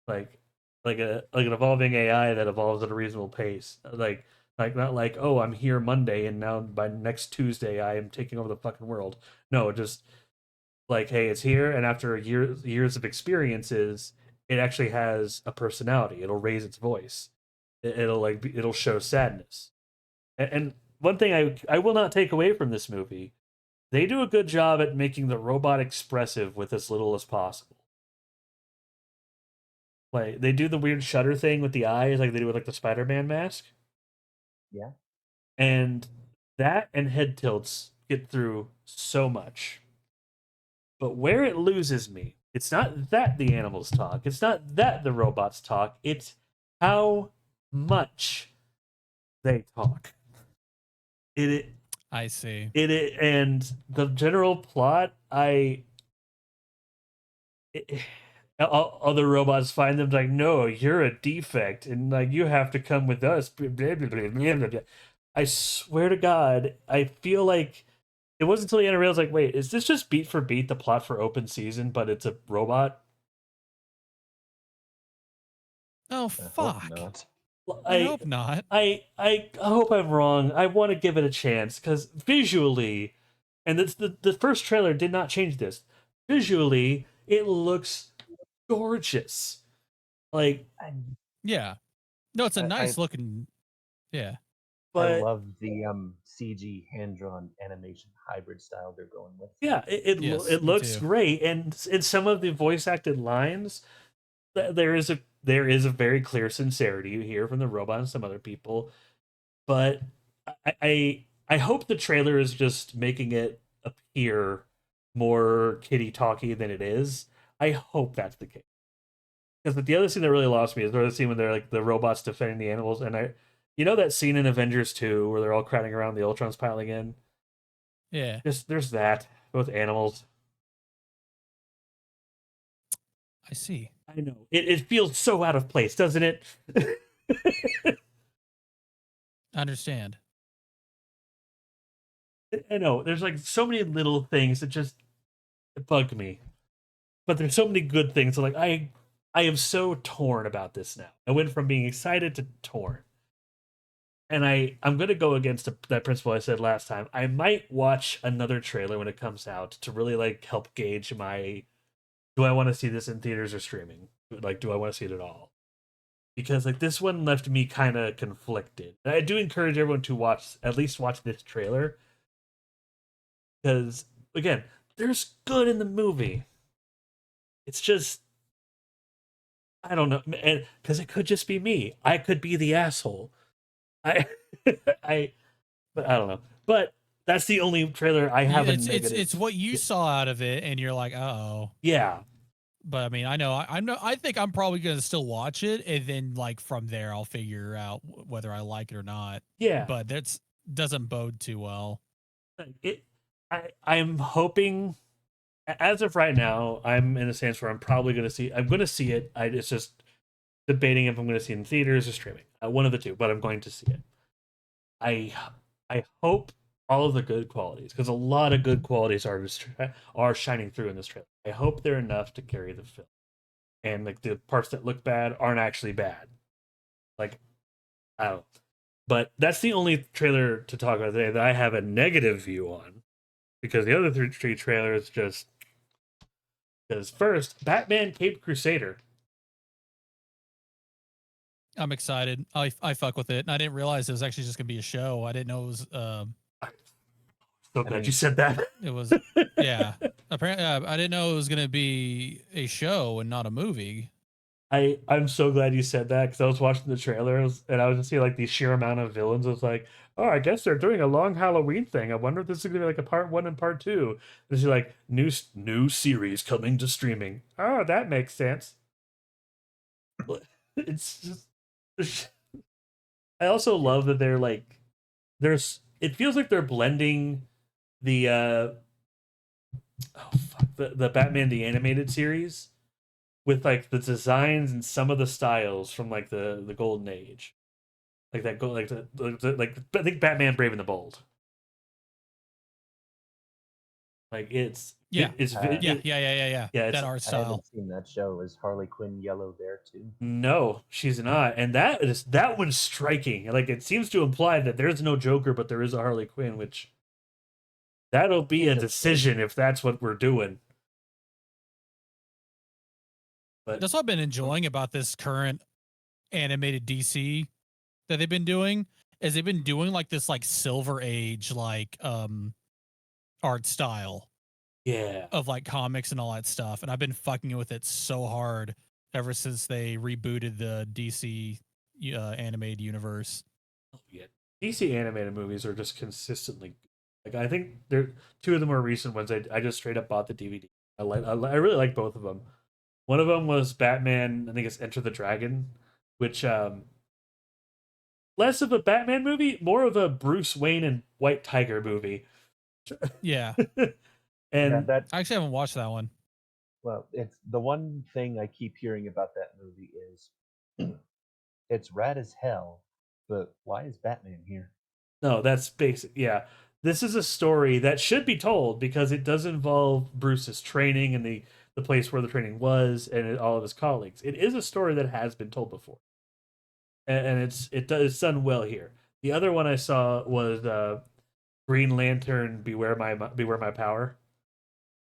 Speaker 1: like an evolving AI that evolves at a reasonable pace. Like not like, oh, I'm here Monday and now by next Tuesday I am taking over the fucking world. No, just like, hey, it's here, and after years of experiences, it actually has a personality. It'll raise its voice. It'll show sadness. And one thing I will not take away from this movie, they do a good job at making the robot expressive with as little as possible. Like they do the weird shutter thing with the eyes, like they do with like the Spider-Man mask.
Speaker 3: Yeah.
Speaker 1: And that and head tilts get through so much. But where it loses me, it's not that the animals talk, it's not that the robots talk, it's how much they talk.
Speaker 2: I see.
Speaker 1: And the general plot, other robots find them like, no, you're a defect, and like you have to come with us. Blah, blah, blah, blah, blah. I swear to God, I feel like it wasn't until the end I realized, like, wait, is this just beat for beat the plot for Open Season, but it's a robot?
Speaker 2: Oh fuck!
Speaker 1: I
Speaker 2: hope not.
Speaker 1: I hope I'm wrong. I want to give it a chance because visually, and the first trailer did not change this. Visually, it looks gorgeous. Like,
Speaker 2: yeah, no, it's a nice looking. Yeah,
Speaker 1: but
Speaker 3: I love the CG hand drawn animation hybrid style they're going with.
Speaker 1: Yeah, it looks great, and in some of the voice acted lines, there is a very clear sincerity you hear from the robot and some other people, but I hope the trailer is just making it appear more kitty talky than it is. I hope that's the case. Because the other scene that really lost me is the scene when they're like the robots defending the animals, and you know that scene in Avengers 2 where they're all crowding around the Ultrons piling in.
Speaker 2: Yeah,
Speaker 1: Just there's that with animals.
Speaker 2: I see.
Speaker 1: I know it feels so out of place, doesn't it?
Speaker 2: I understand.
Speaker 1: I know there's like so many little things that just bug me, but there's so many good things. So like I am so torn about this now. I went from being excited to torn. And I'm gonna go against that principle I said last time. I might watch another trailer when it comes out to really like help gauge my do I want to see this in theaters or streaming? Like, do I want to see it at all? Because like this one left me kind of conflicted. And I do encourage everyone to at least watch this trailer because again, there's good in the movie. It's just I don't know, and because it could just be me. I could be the asshole. I I but I don't know. But that's the only trailer I have a negative.
Speaker 2: It's what you saw out of it, and you're like, oh.
Speaker 1: Yeah.
Speaker 2: But I mean, I think I'm probably gonna still watch it, and then like from there, I'll figure out whether I like it or not.
Speaker 1: Yeah.
Speaker 2: But that's doesn't bode too well.
Speaker 1: I'm hoping as of right now, I'm in a stance where I'm going to see it. It's just debating if I'm going to see it in theaters or streaming. One of the two, but I'm going to see it. I I hope all of the good qualities, because a lot of good qualities are shining through in this trailer. I hope they're enough to carry the film, and like the parts that look bad aren't actually bad. Like I don't. But that's the only trailer to talk about today that I have a negative view on, because the other three trailers just because first Batman Cape Crusader.
Speaker 2: I'm excited. I fuck with it, and I didn't realize it was actually just gonna be a show. I didn't know it was.
Speaker 1: So glad you said that.
Speaker 2: It was, yeah. Apparently, I didn't know it was gonna be a show and not a movie.
Speaker 1: I'm so glad you said that because I was watching the trailers and I was just seeing like the sheer amount of villains. I was like, oh, I guess they're doing a long Halloween thing. I wonder if this is gonna be like a part 1 and part 2. This is like new series coming to streaming. Oh, that makes sense. It's just I also love that they're like there's it feels like they're blending the the Batman the animated series with like the designs and some of the styles from like the golden age, like that go like like I think Batman Brave and the Bold. Like
Speaker 2: Yeah,
Speaker 1: yeah.
Speaker 2: Yeah, that art
Speaker 3: I
Speaker 2: style.
Speaker 3: haven't seen that show. Is Harley Quinn yellow there too?
Speaker 1: No, she's not, and that one's striking. Like it seems to imply that there's no Joker, but there is a Harley Quinn, which that'll be a decision if that's what we're doing. But
Speaker 2: that's what I've been enjoying about this current animated DC that they've been doing is they've been doing like this like Silver Age like art style
Speaker 1: yeah,
Speaker 2: of like comics and all that stuff, and I've been fucking with it so hard ever since they rebooted the DC animated universe.
Speaker 1: oh, yeah. DC animated movies are just consistently like I think they're two of the more recent ones. I just straight up bought the DVD. I really like both of them. One of them was Batman. I think it's Enter the Dragon, which less of a Batman movie, more of a Bruce Wayne and White Tiger movie.
Speaker 2: Yeah.
Speaker 1: And
Speaker 3: that
Speaker 2: I actually haven't watched that one.
Speaker 3: well, it's the one thing I keep hearing about that movie is it's rad as hell, but why is Batman here?
Speaker 1: no, that's basic. Yeah, this is a story that should be told because it does involve Bruce's training and the place where the training was and all of his colleagues. It is a story that has been told before, and it's done well here. The other one I saw was Green Lantern Beware My Power,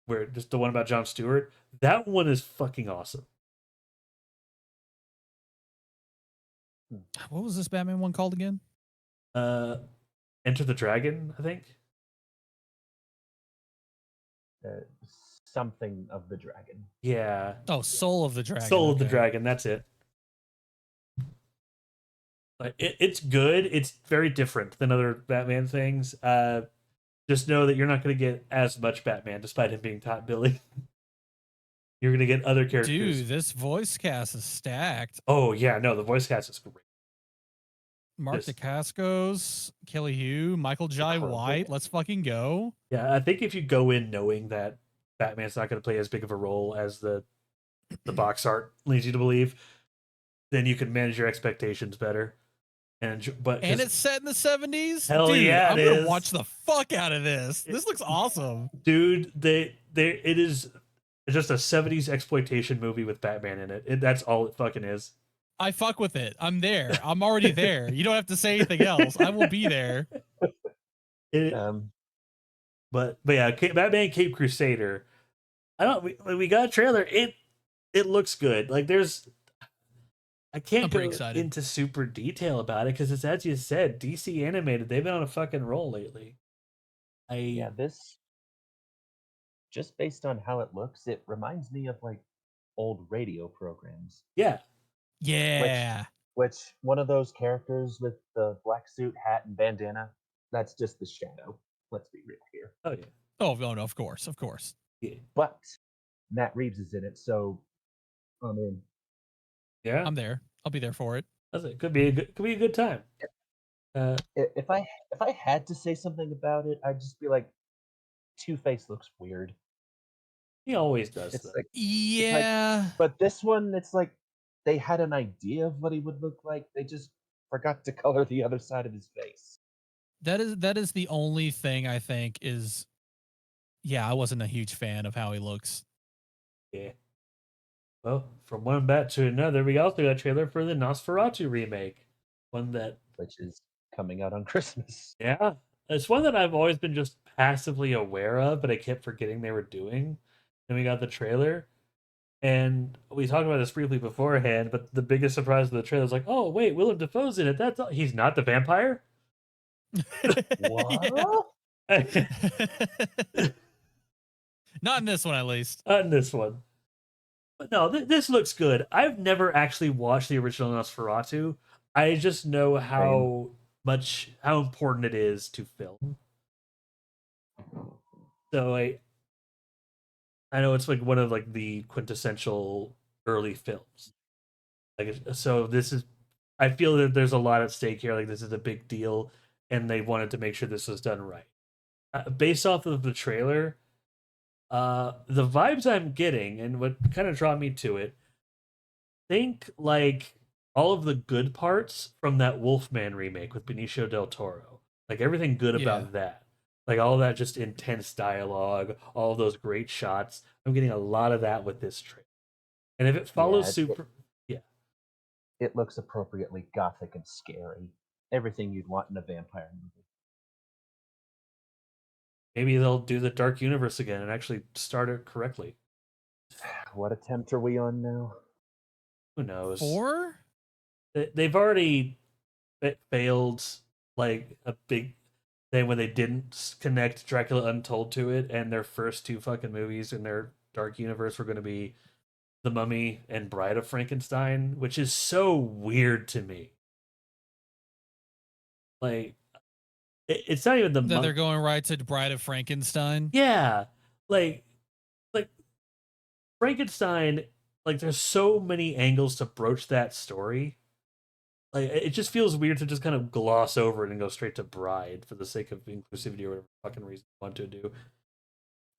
Speaker 1: where just the one about John Stewart. That one is fucking awesome.
Speaker 2: What was this Batman one called again?
Speaker 1: Uh, Enter the Dragon, I think.
Speaker 3: Uh, Something of the dragon.
Speaker 1: Yeah.
Speaker 2: Oh, Soul of the Dragon.
Speaker 1: Soul of the
Speaker 2: okay.
Speaker 1: Dragon. That's it. Like it's good. It's very different than other Batman things. Just know that you're not going to get as much Batman, despite him being top billing. You're going to get other characters.
Speaker 2: Dude, this voice cast is stacked.
Speaker 1: Oh yeah, no, the voice cast is great.
Speaker 2: Mark
Speaker 1: Yes.
Speaker 2: Dacascos, Kelly Hu, Michael Jai White. Let's fucking go.
Speaker 1: Yeah, I think if you go in knowing that Batman's not going to play as big of a role as the box art leads you to believe, then you can manage your expectations better. And
Speaker 2: it's set in the 70s.
Speaker 1: Hell
Speaker 2: dude,
Speaker 1: yeah,
Speaker 2: I'm gonna watch the fuck out of this. This looks awesome,
Speaker 1: dude. It is just a 70s exploitation movie with Batman in it. That's all it fucking is.
Speaker 2: I fuck with it. I'm there. I'm already there. You don't have to say anything else. I will be there.
Speaker 1: But yeah, Batman Cape Crusader. We got a trailer. It looks good. Like I can't go into super detail about it because it's, as you said, DC animated. They've been on a fucking roll lately.
Speaker 3: This, just based on how it looks, it reminds me of like old radio programs.
Speaker 1: Yeah.
Speaker 3: Which one of those characters with the black suit, hat, and bandana? That's just the Shadow. Let's be real here.
Speaker 1: Oh yeah.
Speaker 2: Oh no, of course.
Speaker 1: Yeah.
Speaker 3: But Matt Reeves is in it, so I'm in.
Speaker 1: Yeah,
Speaker 2: I'm there. I'll be there for it.
Speaker 1: That's it. Could be a good time.
Speaker 3: If I had to say something about it, I'd just be like, Two-Face looks weird.
Speaker 1: He always does.
Speaker 3: It's
Speaker 1: though.
Speaker 3: like,
Speaker 2: yeah,
Speaker 3: but this one, it's like they had an idea of what he would look like. They just forgot to color the other side of his face.
Speaker 2: That is the only thing I think is. Yeah, I wasn't a huge fan of how he looks.
Speaker 1: Yeah. Well, from one bat to another, we also got a trailer for the Nosferatu remake.
Speaker 3: Which is coming out on Christmas.
Speaker 1: Yeah. It's one that I've always been just passively aware of, but I kept forgetting they were doing. Then we got the trailer. And we talked about this briefly beforehand, but the biggest surprise of the trailer is like, oh wait, Willem Dafoe's in it. That's all. He's not the vampire?
Speaker 3: What?
Speaker 2: Not in this one, at least.
Speaker 1: Not in this one. But no, this looks good. I've never actually watched the original Nosferatu. I just know how important it is to film. So I know it's like one of like the quintessential early films. Like so, this is. I feel that there's a lot at stake here. Like this is a big deal, and they wanted to make sure this was done right. Based off of the trailer, the vibes I'm getting and what kind of draw me to it, think like all of the good parts from that Wolfman remake with Benicio del Toro. Like everything good about that. Like all that just intense dialogue, all of those great shots. I'm getting a lot of that with this trailer. And if it follows
Speaker 3: it looks appropriately gothic and scary. Everything you'd want in a vampire movie.
Speaker 1: Maybe they'll do the Dark Universe again and actually start it correctly.
Speaker 3: What attempt are we on now?
Speaker 1: Who knows?
Speaker 2: 4?
Speaker 1: They've already failed like a big thing when they didn't connect Dracula Untold to it, and their first 2 fucking movies in their Dark Universe were going to be The Mummy and Bride of Frankenstein, which is so weird to me. Like, it's not even
Speaker 2: that they're going right to Bride of Frankenstein.
Speaker 1: Yeah, like Frankenstein. Like, there's so many angles to broach that story. Like, it just feels weird to just kind of gloss over it and go straight to Bride for the sake of inclusivity or whatever fucking reason you want to do.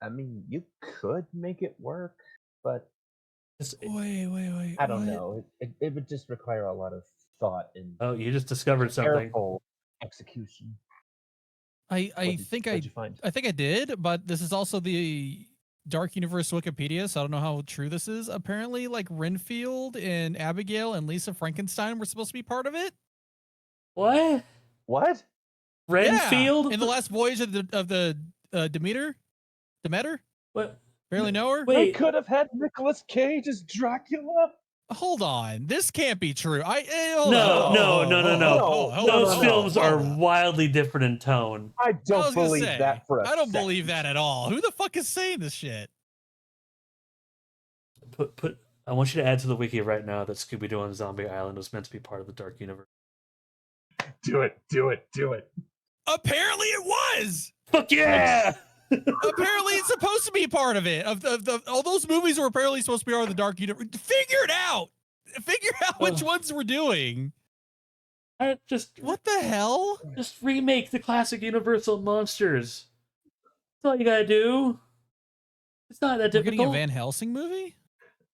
Speaker 3: I mean, you could make it work, but
Speaker 2: wait.
Speaker 3: I don't know. It would just require a lot of thought and.
Speaker 1: Oh, you just discovered something.
Speaker 3: Execution.
Speaker 2: I think I did, but this is also the Dark Universe Wikipedia, so I don't know how true this is. Apparently, like Renfield and Abigail and Lisa Frankenstein were supposed to be part of it.
Speaker 1: What? Renfield?
Speaker 2: Yeah, in the last voyage of the Demeter?
Speaker 1: What?
Speaker 2: Barely know her?
Speaker 3: Wait. They could have had Nicolas Cage as Dracula?
Speaker 2: Hold on. This can't be true.
Speaker 1: No. Those films are wildly different in tone.
Speaker 3: I don't believe that for a
Speaker 2: I don't believe that at all. Who the fuck is saying this shit?
Speaker 1: I want you to add to the wiki right now that Scooby-Doo on Zombie Island was meant to be part of the Dark Universe.
Speaker 3: Do it.
Speaker 2: Apparently it was.
Speaker 1: Fuck yeah!
Speaker 2: Apparently it's supposed to be part of it. Of all those movies were apparently supposed to be part of the Dark Universe. Figure it out. Figure out which ones we're doing. What the hell?
Speaker 1: Just remake the classic Universal monsters. That's all you gotta do. It's not that difficult.
Speaker 2: We're getting a Van Helsing movie?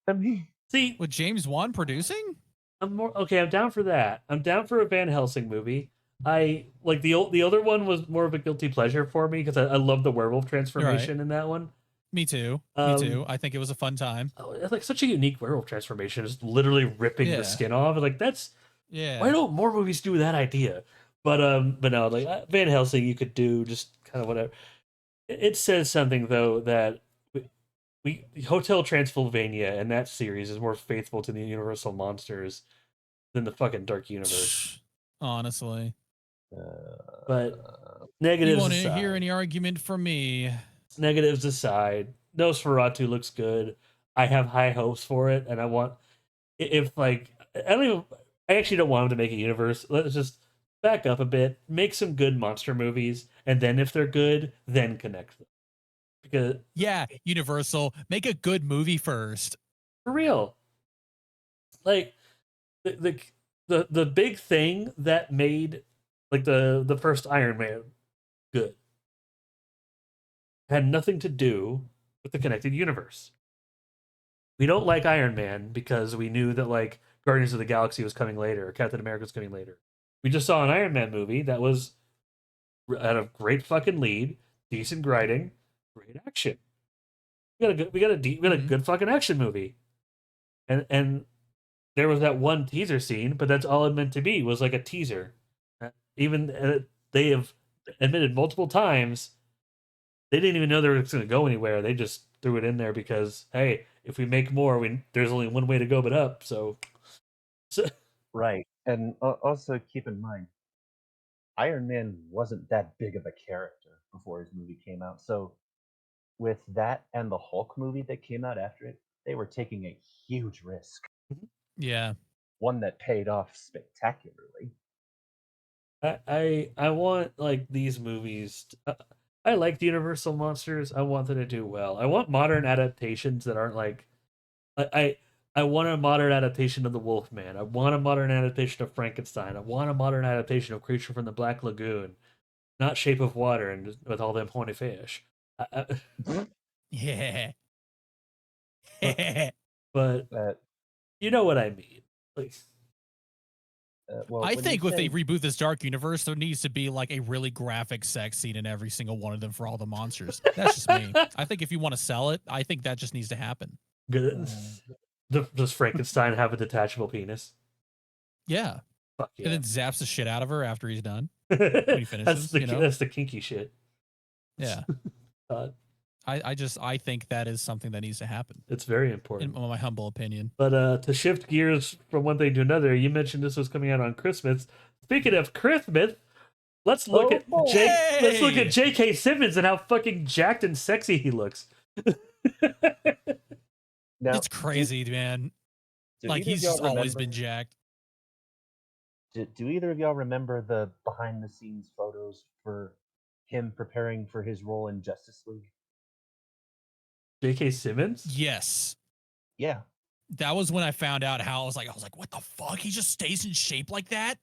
Speaker 3: I mean,
Speaker 1: see,
Speaker 2: with James Wan producing?
Speaker 1: I'm down for that. I'm down for a Van Helsing movie. I like the other one was more of a guilty pleasure for me because I love the werewolf transformation in that one.
Speaker 2: Me too. Me too. I think it was a fun time.
Speaker 1: It's like such a unique werewolf transformation, just literally ripping the skin off. Like that's why don't more movies do that idea? But no, like Van Helsing, you could do just kind of whatever. It says something though that we Hotel Transylvania and that series is more faithful to the Universal monsters than the fucking Dark Universe.
Speaker 2: Honestly.
Speaker 1: But negatives
Speaker 2: you want
Speaker 1: aside,
Speaker 2: to hear any argument from me?
Speaker 1: Negatives aside, Nosferatu looks good. I have high hopes for it, and I want if like I actually don't want them to make a universe. Let's just back up a bit, make some good monster movies, and then if they're good, then connect them. Because
Speaker 2: Universal, make a good movie first.
Speaker 1: For real. Like the big thing that made like the first Iron Man good had nothing to do with the connected universe. We don't like Iron Man because we knew that like Guardians of the Galaxy was coming later, or Captain America was coming later. We just saw an Iron Man movie that was had a great fucking lead, decent writing, great action. We got a good fucking action movie, and there was that one teaser scene, but that's all it meant to be, was like a teaser. Even they have admitted multiple times they didn't even know they were going to go anywhere. They just threw it in there because, hey, if we make more, there's only one way to go but up. So.
Speaker 3: Right, and also keep in mind, Iron Man wasn't that big of a character before his movie came out. So with that and the Hulk movie that came out after it, they were taking a huge risk.
Speaker 2: Yeah.
Speaker 3: One that paid off spectacularly.
Speaker 1: I want like these movies. I like the Universal monsters. I want them to do well. I want modern adaptations that aren't like I want a modern adaptation of the Wolfman. I want a modern adaptation of Frankenstein. I want a modern adaptation of Creature from the Black Lagoon, not Shape of Water and with all them horny fish.
Speaker 2: Yeah.
Speaker 1: But you know what I mean. Like,
Speaker 2: I think if they reboot this Dark Universe, there needs to be like a really graphic sex scene in every single one of them for all the monsters. That's just me. I think if you want to sell it, I think that just needs to happen.
Speaker 1: Good. Does Frankenstein have a detachable penis?
Speaker 2: Yeah.
Speaker 1: Fuck yeah.
Speaker 2: And then zaps the shit out of her after he's done. When he finishes.
Speaker 1: That's the kinky shit.
Speaker 2: Yeah. I think that is something that needs to happen.
Speaker 1: It's very important,
Speaker 2: in my humble opinion.
Speaker 1: But to shift gears from one thing to another, you mentioned this was coming out on Christmas. Speaking of Christmas, let's look at J.K. Simmons and how fucking jacked and sexy he looks.
Speaker 3: Now,
Speaker 2: it's crazy, man. Like he's just always been jacked.
Speaker 3: Do either of y'all remember the behind the scenes photos for him preparing for his role in Justice League?
Speaker 1: J.K. Simmons?
Speaker 2: Yes.
Speaker 3: Yeah.
Speaker 2: That was when I found out how I was like, what the fuck? He just stays in shape like that?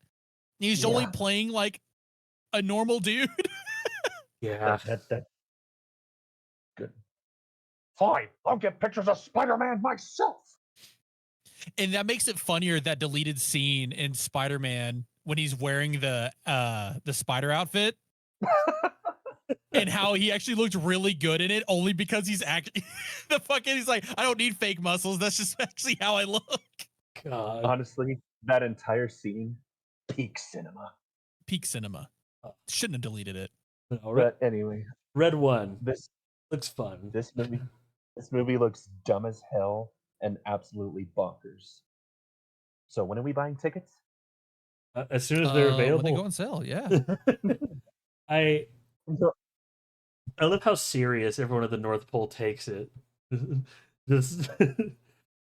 Speaker 2: He's only playing like a normal dude.
Speaker 1: Yeah.
Speaker 3: That good. Fine, I'll get pictures of Spider-Man myself.
Speaker 2: And that makes it funnier, that deleted scene in Spider-Man when he's wearing the spider outfit. And how he actually looked really good in it, only because he's actually he's like, I don't need fake muscles. That's just actually how I look.
Speaker 1: God.
Speaker 3: Honestly, that entire scene, peak cinema.
Speaker 2: Peak cinema. Shouldn't have deleted it.
Speaker 1: No,
Speaker 3: but anyway,
Speaker 1: Red One.
Speaker 3: This
Speaker 1: looks fun.
Speaker 3: This movie looks dumb as hell and absolutely bonkers. So when are we buying tickets?
Speaker 1: As soon as they're available.
Speaker 2: When they go on sale, yeah.
Speaker 1: I love how serious everyone at the North Pole takes it. Just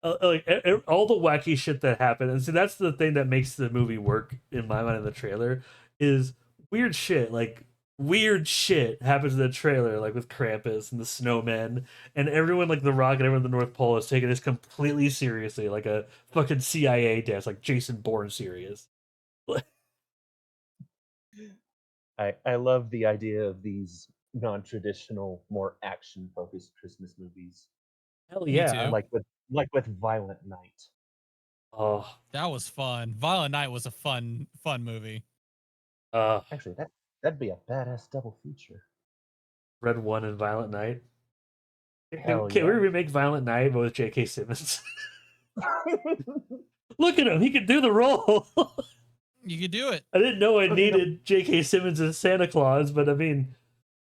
Speaker 1: all the wacky shit that happened, and so that's the thing that makes the movie work in my mind in the trailer is weird shit. Like weird shit happens in the trailer, like with Krampus and the snowmen, and everyone like the Rock and everyone in the North Pole is taking this completely seriously, like a fucking CIA desk, like Jason Bourne serious.
Speaker 3: I love the idea of these non-traditional, more action-focused Christmas movies,
Speaker 1: Hell
Speaker 2: Me
Speaker 1: yeah!
Speaker 2: too.
Speaker 3: like with Violent Night.
Speaker 1: Oh,
Speaker 2: That was fun. Violent Night was a fun movie.
Speaker 1: uh,
Speaker 3: Actually, that'd be a badass double feature.
Speaker 1: Red One and Violent Night.
Speaker 3: Hell
Speaker 1: Can we
Speaker 3: yeah.
Speaker 1: remake Violent Night but with J.K. Simmons? Look at him; he can do the role.
Speaker 2: You could do it.
Speaker 1: I didn't know I
Speaker 3: Okay, no,
Speaker 1: needed J.K. Simmons as Santa Claus, but I mean,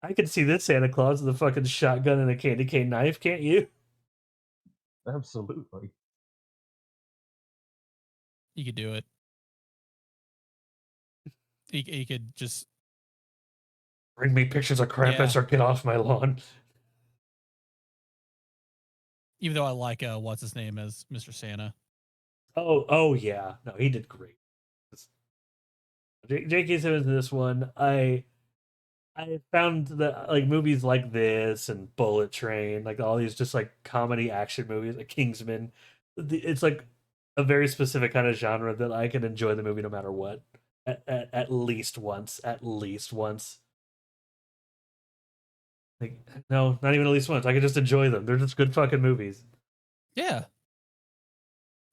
Speaker 1: I can see this Santa Claus with a fucking shotgun and a candy cane knife, can't you?
Speaker 3: absolutely.
Speaker 2: You could do it. You could just
Speaker 1: Bring me pictures of
Speaker 2: yeah.
Speaker 1: Krampus or get off my lawn.
Speaker 2: Even though I like what's his name as Mr. Santa.
Speaker 1: Oh yeah, no, he did great. J.K. Simmons in this one, I found that like movies like this and Bullet Train, like all these just like comedy action movies, like Kingsman, it's like a very specific kind of genre that I can enjoy the movie no matter what. At least once. At least once. Like no, not even at least once. I can just enjoy them. They're just good fucking movies.
Speaker 2: Yeah.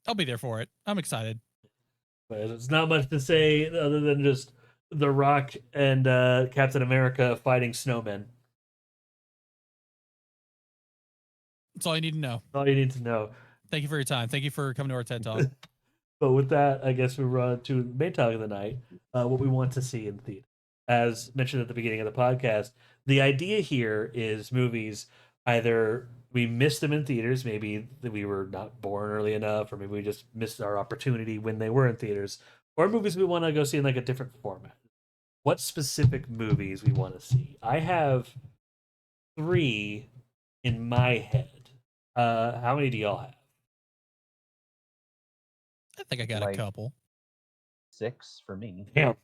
Speaker 2: I'll be there for it. I'm excited.
Speaker 1: But it's not much to say other than just The Rock and Captain America fighting snowmen.
Speaker 2: That's all you need to know.
Speaker 1: All you need to know.
Speaker 2: Thank you for your time. Thank you for coming to our TED Talk.
Speaker 1: But with that, I guess we run to the main topic of the night, what we want to see in theater. As mentioned at the beginning of the podcast, the idea here is movies either we missed them in theaters, maybe that we were not born early enough, or maybe we just missed our opportunity when they were in theaters, or movies we want to go see in like a different format. What specific movies we want to see? I have three in my head. How many do y'all have?
Speaker 2: I think I got a
Speaker 3: Like
Speaker 2: couple.
Speaker 3: 6 for me.
Speaker 1: Damn.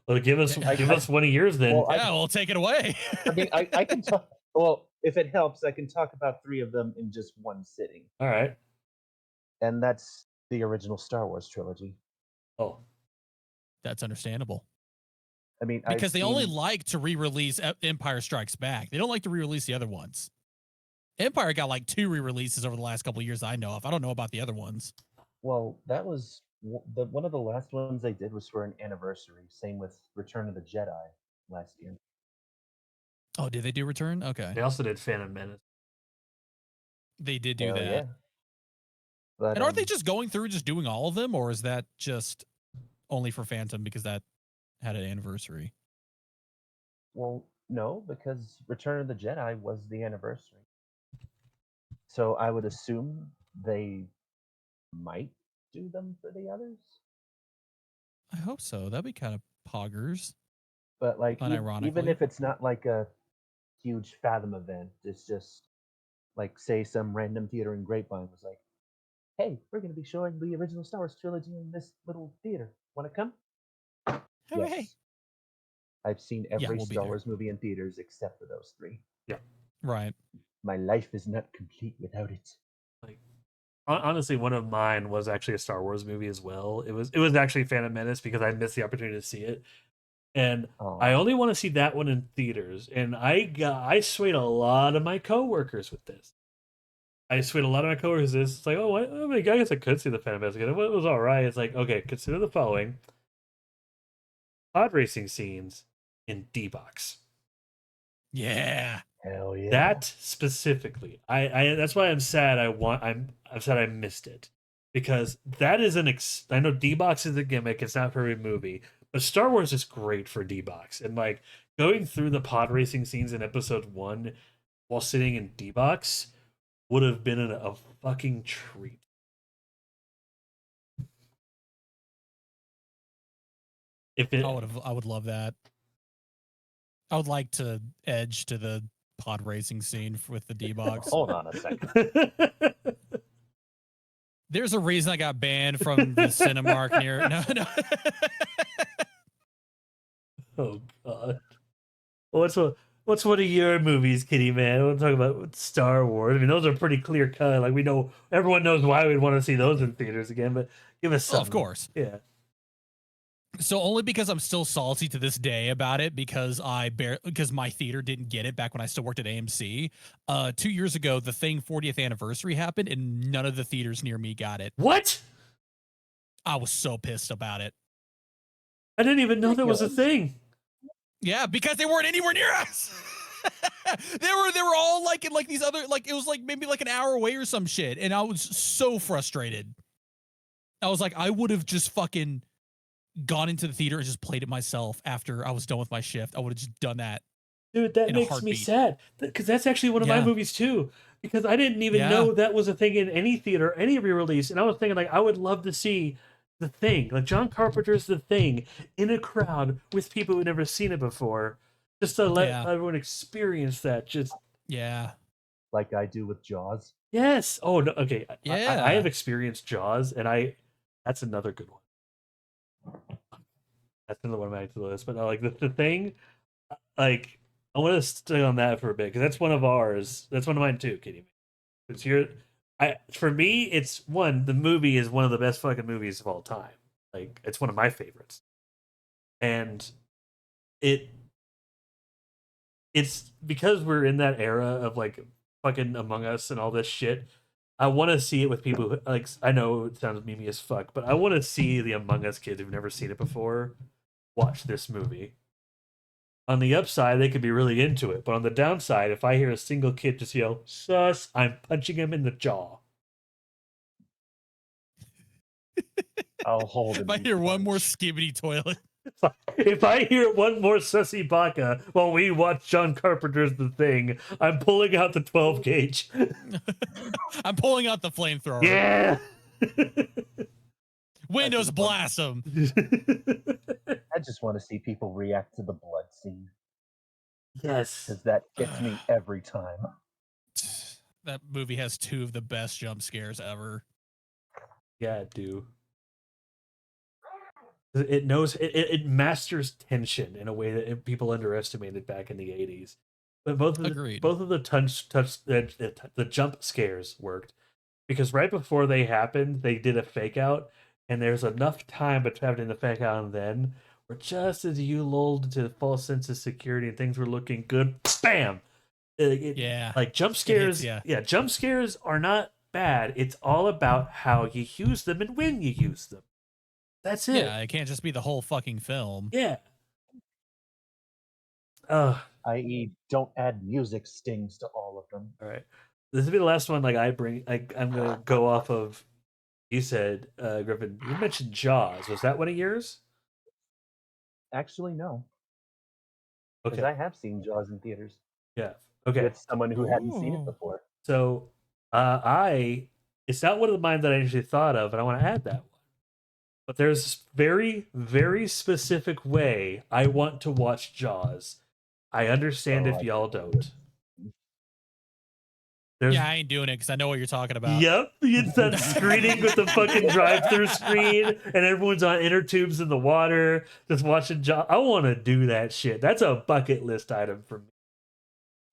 Speaker 1: Well, give us
Speaker 2: I-
Speaker 1: one of yours then.
Speaker 3: Well,
Speaker 2: Yeah, we'll take it away.
Speaker 3: I mean, I can talk. Well, if it helps, I can talk about 3 of them in just one sitting,
Speaker 1: All right.
Speaker 3: and that's the original Star Wars trilogy.
Speaker 1: Oh,
Speaker 2: That's understandable.
Speaker 3: I mean, I've
Speaker 2: Because they only
Speaker 3: seen.
Speaker 2: like to re-release Empire Strikes Back. They don't like to re-release the other ones. Empire got like 2 re-releases over the last couple of years I know of. I don't know about the other ones.
Speaker 3: Well, that was one of the last ones they did was for an anniversary. Same with Return of the Jedi last year.
Speaker 2: Oh, did they do Return? Okay.
Speaker 1: they also did Phantom Menace.
Speaker 2: They did do
Speaker 3: Hell
Speaker 2: that.
Speaker 3: yeah! But
Speaker 2: And aren't they just going through just doing all of them, or is that just only for Phantom because that had an anniversary?
Speaker 3: well, no, because Return of the Jedi was the anniversary. So I would assume they might do them for the others.
Speaker 2: I hope so. That'd be kind of poggers.
Speaker 3: But like even
Speaker 2: Unironically.
Speaker 3: if it's not like a huge Fathom event, it's just like say some random theater in Grapevine was like, "Hey, we're going to be showing the original Star Wars trilogy in this little theater. Want to come?"
Speaker 2: Hooray.
Speaker 3: Yes. I've seen
Speaker 2: Yeah,
Speaker 3: every
Speaker 2: we'll be
Speaker 3: Star
Speaker 2: there.
Speaker 3: Wars movie in theaters except for those 3.
Speaker 1: Yeah.
Speaker 2: Right.
Speaker 3: My life is not complete without it.
Speaker 1: Like honestly, one of mine was actually a Star Wars movie as well. It was actually Phantom Menace because I missed the opportunity to see it, and I
Speaker 3: Oh,
Speaker 1: only want to see that one in theaters. And I swayed a lot of my coworkers with this. I swayed a lot of my coworkers. With this. It's like, oh, I mean, I guess I could see the Phantom Menace again. It was all right. It's like, okay, consider the following: pod racing scenes in D box.
Speaker 2: Yeah.
Speaker 3: hell yeah.
Speaker 1: That specifically, I that's why I'm sad. I'm sad I missed it because that is I know D box is a gimmick. It's not for every movie, but Star Wars is great for D box and like going through the pod racing scenes in Episode 1 while sitting in D box would have been a fucking treat. If it
Speaker 2: I would love that. I would like to edge to the pod racing scene with the D box.
Speaker 3: Hold on a second.
Speaker 2: There's a reason I got banned from the Cinemark near. No, no.
Speaker 1: Oh God. What's one of your movies, Kitty Man? We'll talk about Star Wars. I mean, those are pretty clear cut. Like we know, everyone knows why we'd want to see those in theaters again. But give us some.
Speaker 2: Oh, of course.
Speaker 1: Yeah.
Speaker 2: So only because I'm still salty to this day about it because because my theater didn't get it back when I still worked at AMC. 2 years ago, the Thing 40th anniversary happened, and none of the theaters near me got it.
Speaker 1: What?
Speaker 2: I was so pissed about it.
Speaker 1: I didn't even know that was a thing.
Speaker 2: Yeah, because they weren't anywhere near us. they were all like in like these other it was like maybe like an hour away or some shit, and I was so frustrated. I was like, I would have just fucking gone into the theater and just played it myself after I was done with my shift. I would have just done that.
Speaker 1: Dude, that makes me sad because that's actually one of my movies too. Because I didn't even know that was a thing in any theater, any re-release, and I was thinking like I would love to see The Thing, like John Carpenter's The Thing, in a crowd with people who've never seen it before, just to let everyone experience that. Just
Speaker 3: like I do with Jaws.
Speaker 1: Yes. Oh no. Okay. Yeah. I have experienced Jaws, and that's another good one. That's another one I add to the list. But no, like the Thing, like I want to stay on that for a bit because that's one of ours. That's one of mine too, Kitty. It's for me, it's the movie is one of the best fucking movies of all time. Like it's one of my favorites, and it's because we're in that era of like fucking Among Us and all this shit. I want to see it with people who, like, I know it sounds memey as fuck, but I want to see the Among Us kids who've never seen it before watch this movie. On the upside, they could be really into it, but on the downside, if I hear a single kid just yell "sus," I'm punching him in the jaw.
Speaker 3: I'll hold him.
Speaker 2: If I hear one more skibbity toilet.
Speaker 1: If I hear one more sussy baka while we watch John Carpenter's The Thing, I'm pulling out the 12 gauge.
Speaker 2: I'm pulling out the flamethrower.
Speaker 1: Yeah.
Speaker 2: Windows blast them.
Speaker 3: I just want to see people react to the blood scene.
Speaker 1: Yes.
Speaker 3: Because that gets me every time.
Speaker 2: That movie has 2 of the best jump scares ever.
Speaker 1: Yeah, it do. It knows it masters tension in a way that people underestimated back in the 80s. But both of the jump scares worked because right before they happened, they did a fake out, and there's enough time between the fake out and then where just as you lulled into a false sense of security and things were looking good, bam! Like jump scares. Jump scares are not bad. It's all about how you use them and when you use them. That's it.
Speaker 2: Yeah, it can't just be the whole fucking film.
Speaker 1: Yeah.
Speaker 3: I.e., don't add music stings to all of them.
Speaker 1: All right. This will be the last one. Like I'm gonna go off of. You said, Griffin. You mentioned Jaws. Was that one of yours?
Speaker 3: Actually, no.
Speaker 1: Okay.
Speaker 3: Because I have seen Jaws in theaters.
Speaker 1: Yeah. Okay.
Speaker 3: With someone who hadn't seen it before.
Speaker 1: So, it's not one of mine that I actually thought of, and I want to add that one. But there's this very, very specific way I want to watch Jaws. I understand if y'all don't.
Speaker 2: I ain't doing it because I know what you're talking about.
Speaker 1: Yep, it's that screening with the fucking drive-through screen, and everyone's on inner tubes in the water, just watching Jaws. I want to do that shit. That's a bucket list item for me.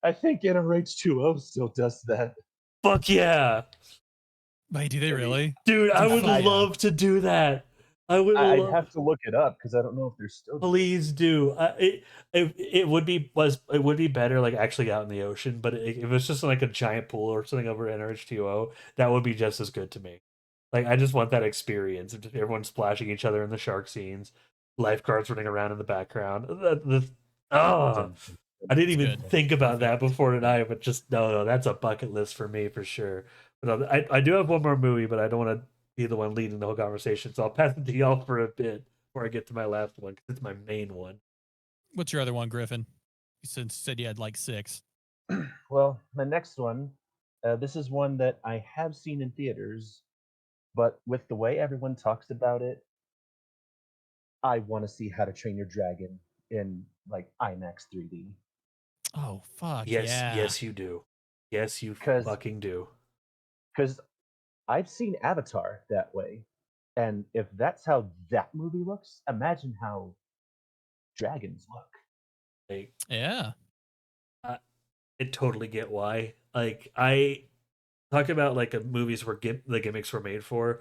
Speaker 3: I think NRH2O still does that.
Speaker 1: Fuck yeah!
Speaker 2: Wait, do they really?
Speaker 1: Dude, I would love to do that.
Speaker 3: I'd have to look it up because I don't know if they're still.
Speaker 1: Please do. It would be better like actually out in the ocean, but if it was just like a giant pool or something over NRH2O, that would be just as good to me. Like I just want that experience of just everyone splashing each other in the shark scenes, lifeguards running around in the background. I didn't even think about that before tonight, but just no, that's a bucket list for me for sure. But I do have one more movie, but I don't want to be the one leading the whole conversation, so I'll pass it to y'all for a bit before I get to my last one because it's my main one.
Speaker 2: What's your other one, Griffin? You said you had like 6.
Speaker 3: Well, my next one, this is one that I have seen in theaters, but with the way everyone talks about it, I want to see How to Train Your Dragon in like IMAX 3D.
Speaker 2: Oh fuck
Speaker 1: yes, you do. Yes, you fucking do.
Speaker 3: Because I've seen Avatar that way, and if that's how that movie looks, imagine how dragons look.
Speaker 1: Like,
Speaker 2: Yeah.
Speaker 1: I totally get why. Like, I talk about like movies where the gimmicks were made for.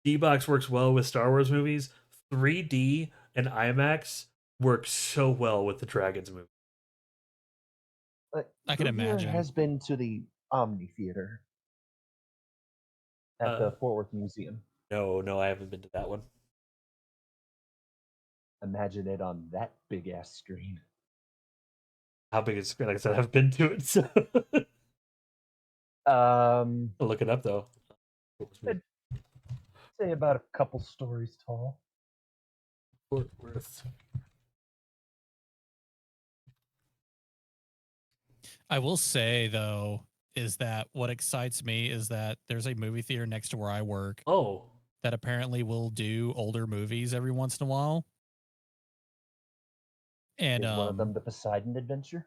Speaker 1: D-Box works well with Star Wars movies. 3D and IMAX work so well with the Dragons movie.
Speaker 2: I can
Speaker 3: Who here
Speaker 2: imagine.
Speaker 3: has been to the Omni Theater at the Fort Worth Museum?
Speaker 1: No, I haven't been to that one.
Speaker 3: Imagine it on that big ass screen.
Speaker 1: How big is the screen? Like I said, I've been to it, so
Speaker 3: I'd
Speaker 1: I'll look it up though.
Speaker 3: say about a couple stories tall.
Speaker 1: Fort Worth.
Speaker 2: I will say though, is that what excites me is that there's a movie theater next to where I work
Speaker 1: Oh,
Speaker 2: that apparently will do older movies every once in a while. And
Speaker 3: Is one of them the Poseidon Adventure?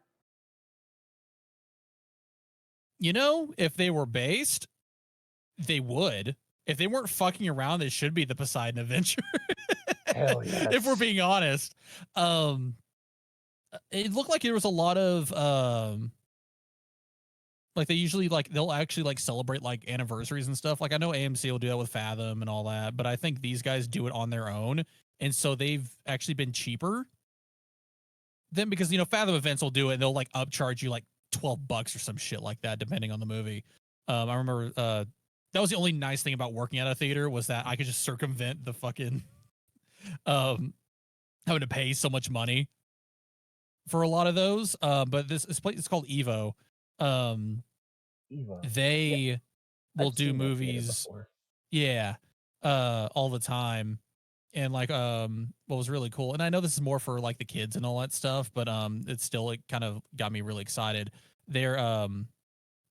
Speaker 2: you know, if they were based, they would. If they weren't fucking around, they should be the Poseidon Adventure.
Speaker 3: Hell yes.
Speaker 2: If we're being honest. It looked like there was a lot of like they usually like they'll actually like celebrate like anniversaries and stuff. Like I know AMC will do that with Fathom and all that, but I think these guys do it on their own. And so they've actually been cheaper than because you know Fathom events will do it and they'll like upcharge you like $12 or some shit like that, depending on the movie. I remember that was the only nice thing about working at a theater was that I could just circumvent the fucking having to pay so much money for a lot of those. But this place is called Evo.
Speaker 3: Evo.
Speaker 2: They will
Speaker 3: I've
Speaker 2: do
Speaker 3: seen that theater
Speaker 2: movies,
Speaker 3: before.
Speaker 2: yeah, all the time. And like what was really cool, and I know this is more for like the kids and all that stuff, but it's still it kind of got me really excited. They're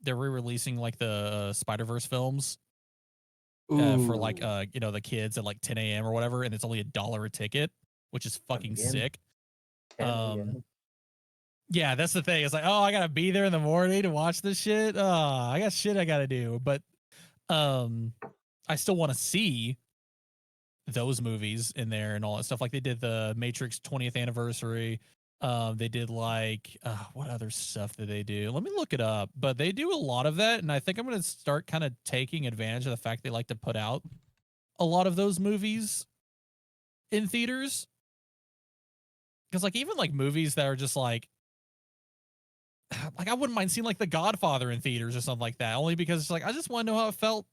Speaker 2: re-releasing like the Spider-Verse films for like you know the kids at like 10 a.m. or whatever, and it's only $1 a ticket, which is fucking
Speaker 3: Again,
Speaker 2: sick.
Speaker 3: 10 a.m.
Speaker 2: Yeah, that's the thing. It's like, oh, I gotta be there in the morning to watch this shit. Oh, I got shit I gotta do. But I still want to see those movies in there and all that stuff. Like they did the Matrix 20th anniversary. They did like what other stuff did they do? Let me look it up. But they do a lot of that, and I think I'm gonna start kind of taking advantage of the fact they like to put out a lot of those movies in theaters. Because like even like movies that are just like I wouldn't mind seeing like The Godfather in theaters or something like that, only because it's like I just want to know how it felt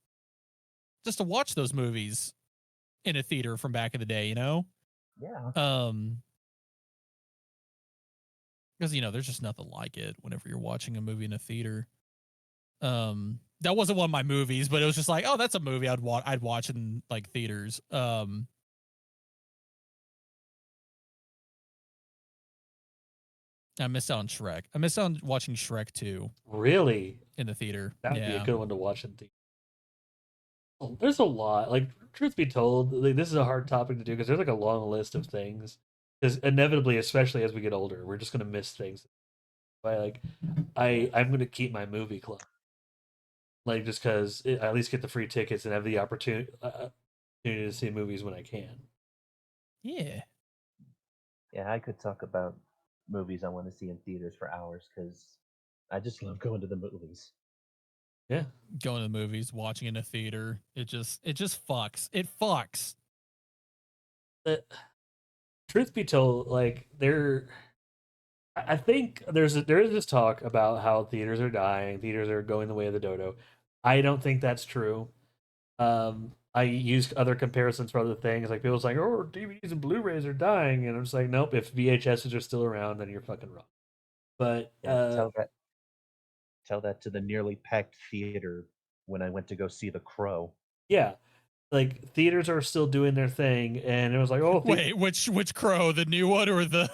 Speaker 2: just to watch those movies in a theater from back in the day, you know?
Speaker 3: Yeah.
Speaker 2: Because you know, there's just nothing like it whenever you're watching a movie in a theater. That wasn't one of my movies, but it was just like, oh, that's a movie I'd watch in like theaters. I missed out on Shrek. I missed out on watching Shrek 2.
Speaker 1: Really?
Speaker 2: In the theater.
Speaker 1: That would be a good one to watch in theater. Oh, there's a lot. Like, truth be told, like, this is a hard topic to do because there's like a long list of things. Because inevitably, especially as we get older, we're just gonna miss things. I'm gonna keep my movie club, like just because I at least get the free tickets and have the opportunity to see movies when I can.
Speaker 2: Yeah.
Speaker 3: Yeah, I could talk about movies I want to see in theaters for hours because I just love going to the movies.
Speaker 1: Yeah,
Speaker 2: going to the movies, watching in a theater, it just fucks. It fucks.
Speaker 1: Truth be told, like I think there is this talk about how theaters are dying, theaters are going the way of the dodo. I don't think that's true. I use other comparisons for other things. Like people's like, oh, DVDs and Blu-rays are dying, and I'm just like, nope. If VHSs are still around, then you're fucking wrong. But
Speaker 3: Yeah, tell that to the nearly packed theater when I went to go see The Crow.
Speaker 1: yeah, like theaters are still doing their thing, and it was like, oh,
Speaker 2: wait, which Crow, the new one or the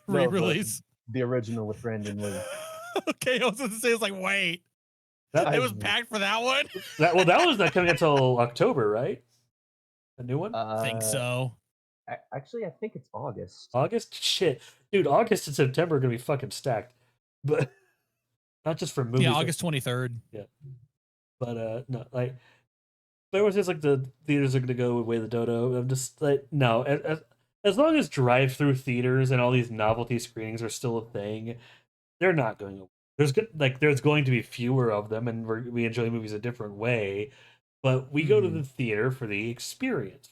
Speaker 2: re-release?
Speaker 3: The original with Brandon Lee.
Speaker 2: Okay, I was going to say, it's like, wait, it was packed for that one.
Speaker 1: That was not coming until October, right? A new one?
Speaker 2: I think so.
Speaker 3: Actually, I think it's August.
Speaker 1: August? Shit. Dude, August and September are going to be fucking stacked. But not just for movies.
Speaker 2: Yeah, August 23rd.
Speaker 1: Yeah. But no, like everyone says like the theaters are going to go away the dodo. I'm just like, no. As long as drive-through theaters and all these novelty screenings are still a thing, they're not going away. There's going to be fewer of them, and we enjoy movies a different way. But we go to the theater for the experience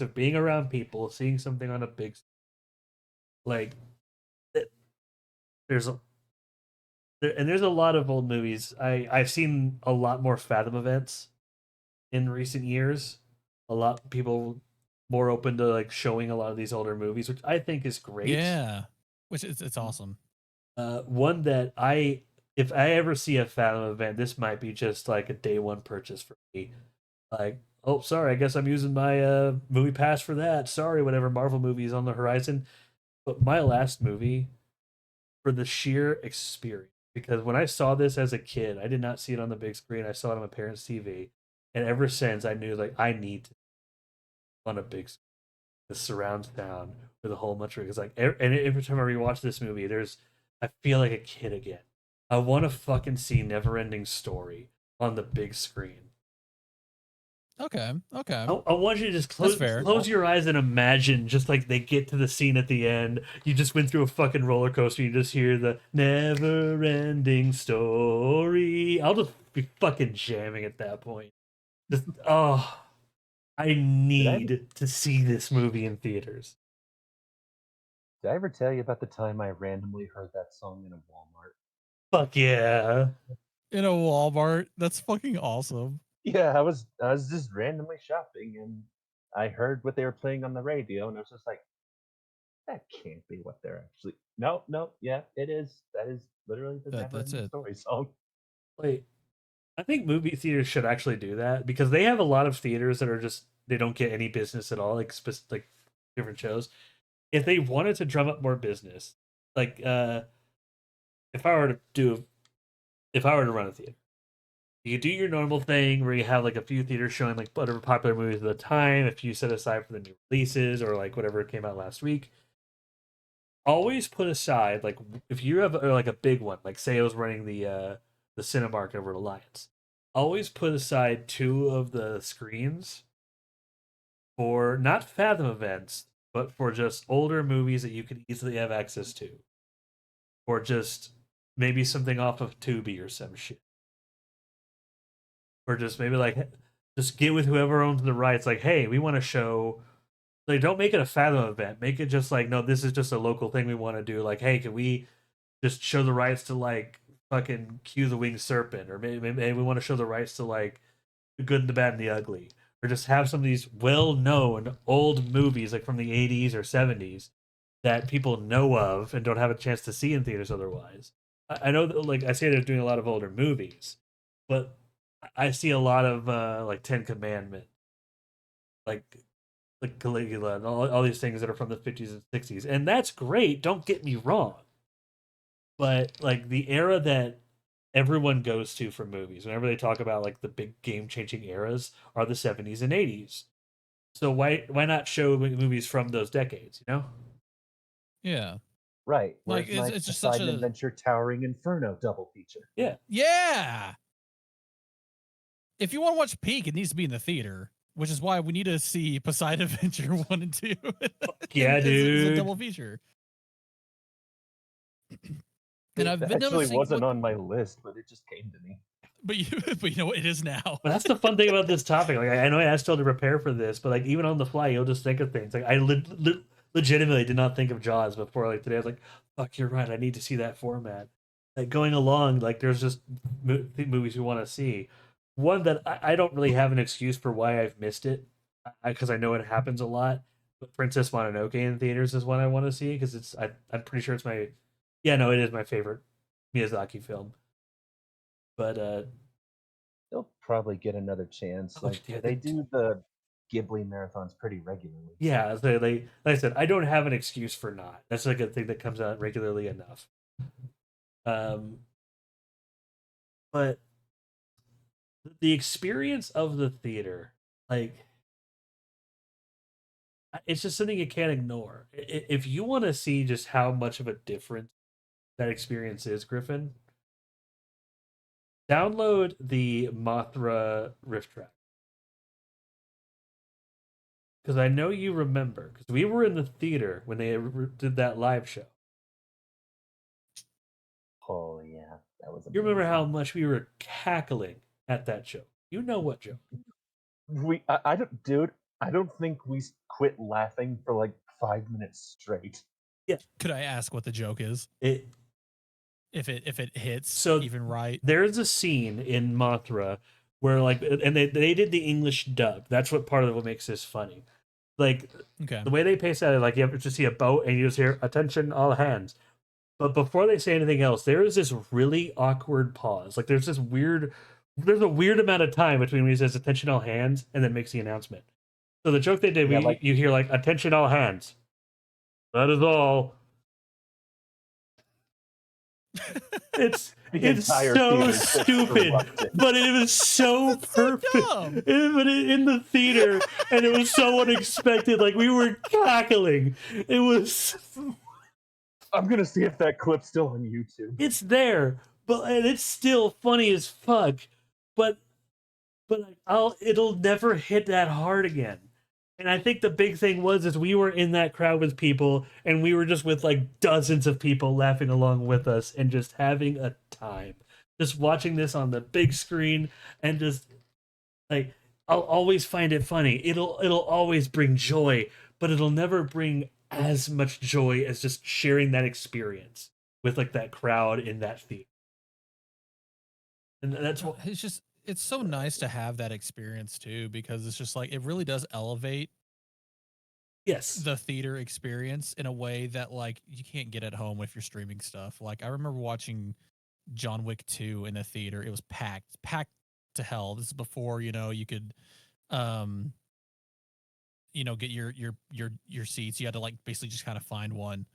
Speaker 1: of being around people, seeing something on a big, like, there's a and there's a lot of old movies. I've seen a lot more Fathom events in recent years. A lot of people more open to like showing a lot of these older movies, which I think is great.
Speaker 2: Yeah, which is it's awesome.
Speaker 1: One that if I ever see a Fathom event, this might be just like a day one purchase for me. Like, oh, sorry, I guess I'm using my movie pass for that. Sorry, whatever Marvel movie is on the horizon. But my last movie, for the sheer experience, because when I saw this as a kid, I did not see it on the big screen. I saw it on my parents' TV, and ever since I knew like I need to on a big screen, the surround sound with a whole bunch of because like and every time I rewatch this movie, I feel like a kid again. I want to fucking see Neverending Story on the big screen.
Speaker 2: Okay.
Speaker 1: I want you to just
Speaker 2: That's fair.
Speaker 1: close your eyes and imagine just like they get to the scene at the end. You just went through a fucking roller coaster. You just hear the never ending story. I'll just be fucking jamming at that point. Just, oh, I need to see this movie in theaters.
Speaker 3: Did I ever tell you about the time I randomly heard that song in a Walmart?
Speaker 1: Fuck yeah.
Speaker 2: In a Walmart, that's fucking awesome.
Speaker 3: Yeah, I was just randomly shopping and I heard what they were playing on the radio and I was just like, that can't be what they're actually. No, yeah, it is. That is literally the Never
Speaker 2: That's
Speaker 3: Ending
Speaker 2: it.
Speaker 3: Story song.
Speaker 1: Wait, I think movie theaters should actually do that because they have a lot of theaters that are just they don't get any business at all, like different shows. If they wanted to drum up more business, like if I were to do if I were to run a theater, you could do your normal thing where you have like a few theaters showing like whatever popular movies at the time, if you set aside for the new releases or like whatever came out last week. Always put aside like if you have like a big one, like say I was running the Cinemark over at Alliance. Always put aside two of the screens for not Fathom events, but for just older movies that you could easily have access to, or just maybe something off of Tubi or some shit, or just maybe like just get with whoever owns the rights. Like, hey, we want to show. Like, don't make it a Fathom event. Make it just like, no, this is just a local thing we want to do. Like, hey, can we just show the rights to like fucking Cue the Winged Serpent, or maybe we want to show the rights to like The Good, the Bad, and the Ugly, or just have some of these well-known old movies like from the 80s or 70s that people know of and don't have a chance to see in theaters otherwise. I know that like I say they're doing a lot of older movies, but I see a lot of like Ten Commandments, like Caligula, and all these things that are from the 50s and 60s, and that's great. Don't get me wrong, but like the era that everyone goes to for movies whenever they talk about like the big game-changing eras are the 70s and 80s. So why not show movies from those decades, you know?
Speaker 2: Yeah.
Speaker 3: Right.
Speaker 2: Like
Speaker 3: Where's my
Speaker 2: it's just such
Speaker 3: Poseidon
Speaker 2: a
Speaker 3: Adventure Towering Inferno double feature?
Speaker 1: Yeah.
Speaker 2: yeah. If you want to watch Peak, it needs to be in the theater, which is why we need to see Poseidon Adventure 1 and 2
Speaker 1: Yeah,
Speaker 2: as a
Speaker 1: dude.
Speaker 2: double feature. And I've
Speaker 3: That
Speaker 2: been
Speaker 3: actually
Speaker 2: noticing
Speaker 3: wasn't on my list, but it just came to me.
Speaker 2: but you know what, it is now.
Speaker 1: But that's the fun thing about this topic. Like I know I asked y'all to prepare for this, but like even on the fly, you'll just think of things. Like I legitimately did not think of Jaws before. Like today, I was like, "Fuck, you're right. I need to see that format." Like going along, like there's just movies we want to see. One that I don't really have an excuse for why I've missed it, because I know it happens a lot. But Princess Mononoke in theaters is one I want to see because I'm pretty sure it's my yeah, no, it is my favorite Miyazaki film. But
Speaker 3: They'll probably get another chance.
Speaker 1: oh,
Speaker 3: Like
Speaker 1: yeah,
Speaker 3: they do the Ghibli marathons pretty regularly.
Speaker 1: yeah, they like I said, I don't have an excuse for not. That's like a thing that comes out regularly enough. Um, but the experience of the theater, like, it's just something you can't ignore. If you want to see just how much of a difference that experience is, Griffin, download the Mothra riff track. because I know you remember, because we were in the theater when they did that live show.
Speaker 3: Oh yeah, that was
Speaker 1: You remember how
Speaker 3: amazing.
Speaker 1: much we were cackling at that show? You know what joke?
Speaker 3: I don't, dude. I don't think we quit laughing for like 5 minutes straight.
Speaker 1: Yeah.
Speaker 2: Could I ask what the joke is?
Speaker 1: It
Speaker 2: If it hits
Speaker 1: so
Speaker 2: even right?
Speaker 1: there's a scene in Mothra where like, and they did the English dub. That's what part of what makes this funny. Like
Speaker 2: Okay.
Speaker 1: the way they pace that, like you have to see a boat and you just hear "attention, all hands." But before they say anything else, there is this really awkward pause. Like there's a weird amount of time between when he says "attention, all hands" and then makes the announcement. So the joke they did,
Speaker 3: Yeah, like
Speaker 1: you hear like "attention, all hands." That is all. It's
Speaker 3: the
Speaker 1: it's
Speaker 3: entire
Speaker 1: so
Speaker 3: theater just
Speaker 1: stupid,
Speaker 3: erupted.
Speaker 1: but it was so perfect.
Speaker 2: dumb.
Speaker 1: But in the theater, and it was so unexpected. Like we were cackling. It was.
Speaker 3: I'm gonna see if that clip's still on YouTube.
Speaker 1: It's there, and it's still funny as fuck. But like, it'll never hit that hard again. And I think the big thing is we were in that crowd with people, and we were just with like dozens of people laughing along with us and just having a time. Just watching this on the big screen and just like I'll always find it funny. It'll always bring joy, but it'll never bring as much joy as just sharing that experience with like that crowd in that theater. And that's what
Speaker 2: It's so nice to have that experience too, because it's just like it really does elevate
Speaker 1: yes.
Speaker 2: the theater experience in a way that like you can't get at home if you're streaming stuff. Like I remember watching John Wick 2 in a theater. It was packed to hell. This is before, you could get your seats. You had to like basically just kind of find one.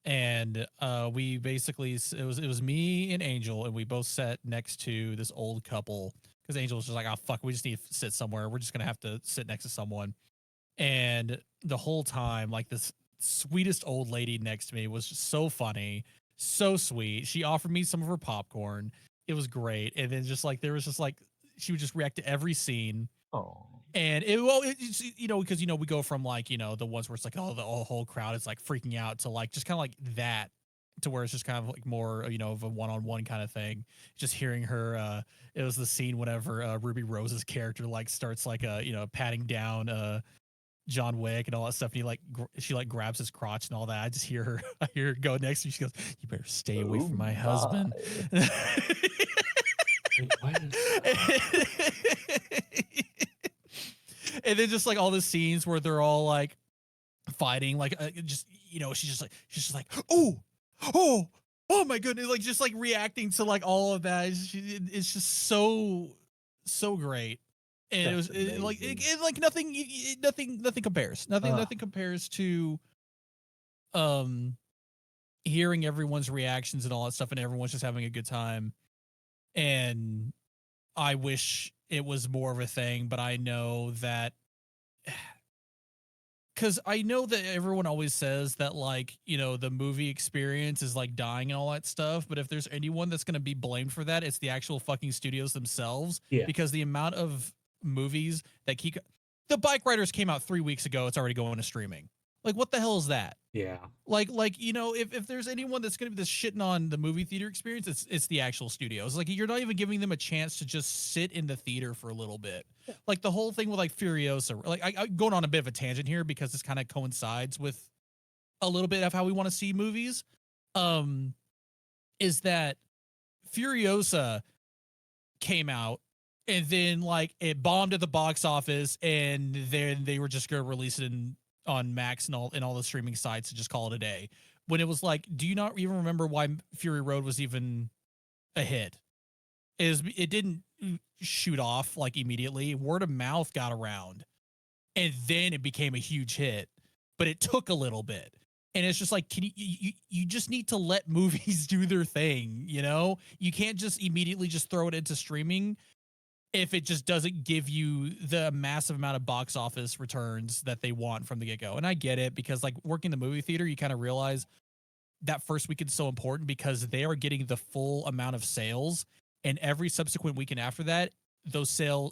Speaker 2: And we basically it was me and Angel, and we both sat next to this old couple because Angel was just like, oh fuck, we just need to sit somewhere. We're just gonna have to sit next to someone. And the whole time, like this sweetest old lady next to me was just so funny, so sweet. She offered me some of her popcorn. It was great. And then just like there was just like she would just react to every scene.
Speaker 3: Oh.
Speaker 2: And because we go from like the ones where it's like the whole crowd is like freaking out to like just kind of like that to where it's just kind of like more of a one-on-one kind of thing. Just hearing her, it was the scene whenever Ruby Rose's character like starts like patting down John Wick and all that stuff, and she grabs his crotch and all that. I just hear her, go next to me. She goes, "You better stay away from my husband." And then just like all the scenes where they're all like fighting, like she's just like oh my goodness, like just like reacting to like all of that. It's just so great. And
Speaker 3: That's
Speaker 2: nothing compares. Nothing compares to hearing everyone's reactions and all that stuff, and everyone's just having a good time. And I wish it was more of a thing, but I know that because I know that everyone always says that like the movie experience is like dying and all that stuff, but if there's anyone that's going to be blamed for that, it's the actual fucking studios themselves.
Speaker 1: Yeah.
Speaker 2: Because the amount of movies that the Bike Riders came out 3 weeks ago, it's already going to streaming. Like what the hell is that?
Speaker 1: Yeah.
Speaker 2: Like if there's anyone that's going to be just shitting on the movie theater experience, it's the actual studios. Like you're not even giving them a chance to just sit in the theater for a little bit. Yeah. Like the whole thing with like Furiosa, like I'm going on a bit of a tangent here because this kind of coincides with a little bit of how we want to see movies. Is that Furiosa came out and then like it bombed at the box office, and then they were just going to release it on Max and all the streaming sites and just call it a day. When it was like, do you not even remember why Fury Road was even a hit? It didn't shoot off like immediately. Word of mouth got around, and then it became a huge hit. But it took a little bit, and it's just like, can you just need to let movies do their thing? You can't just immediately just throw it into streaming if it just doesn't give you the massive amount of box office returns that they want from the get-go. And I get it, because like working the movie theater, you kind of realize that first weekend is so important because they are getting the full amount of sales, and every subsequent weekend after that, a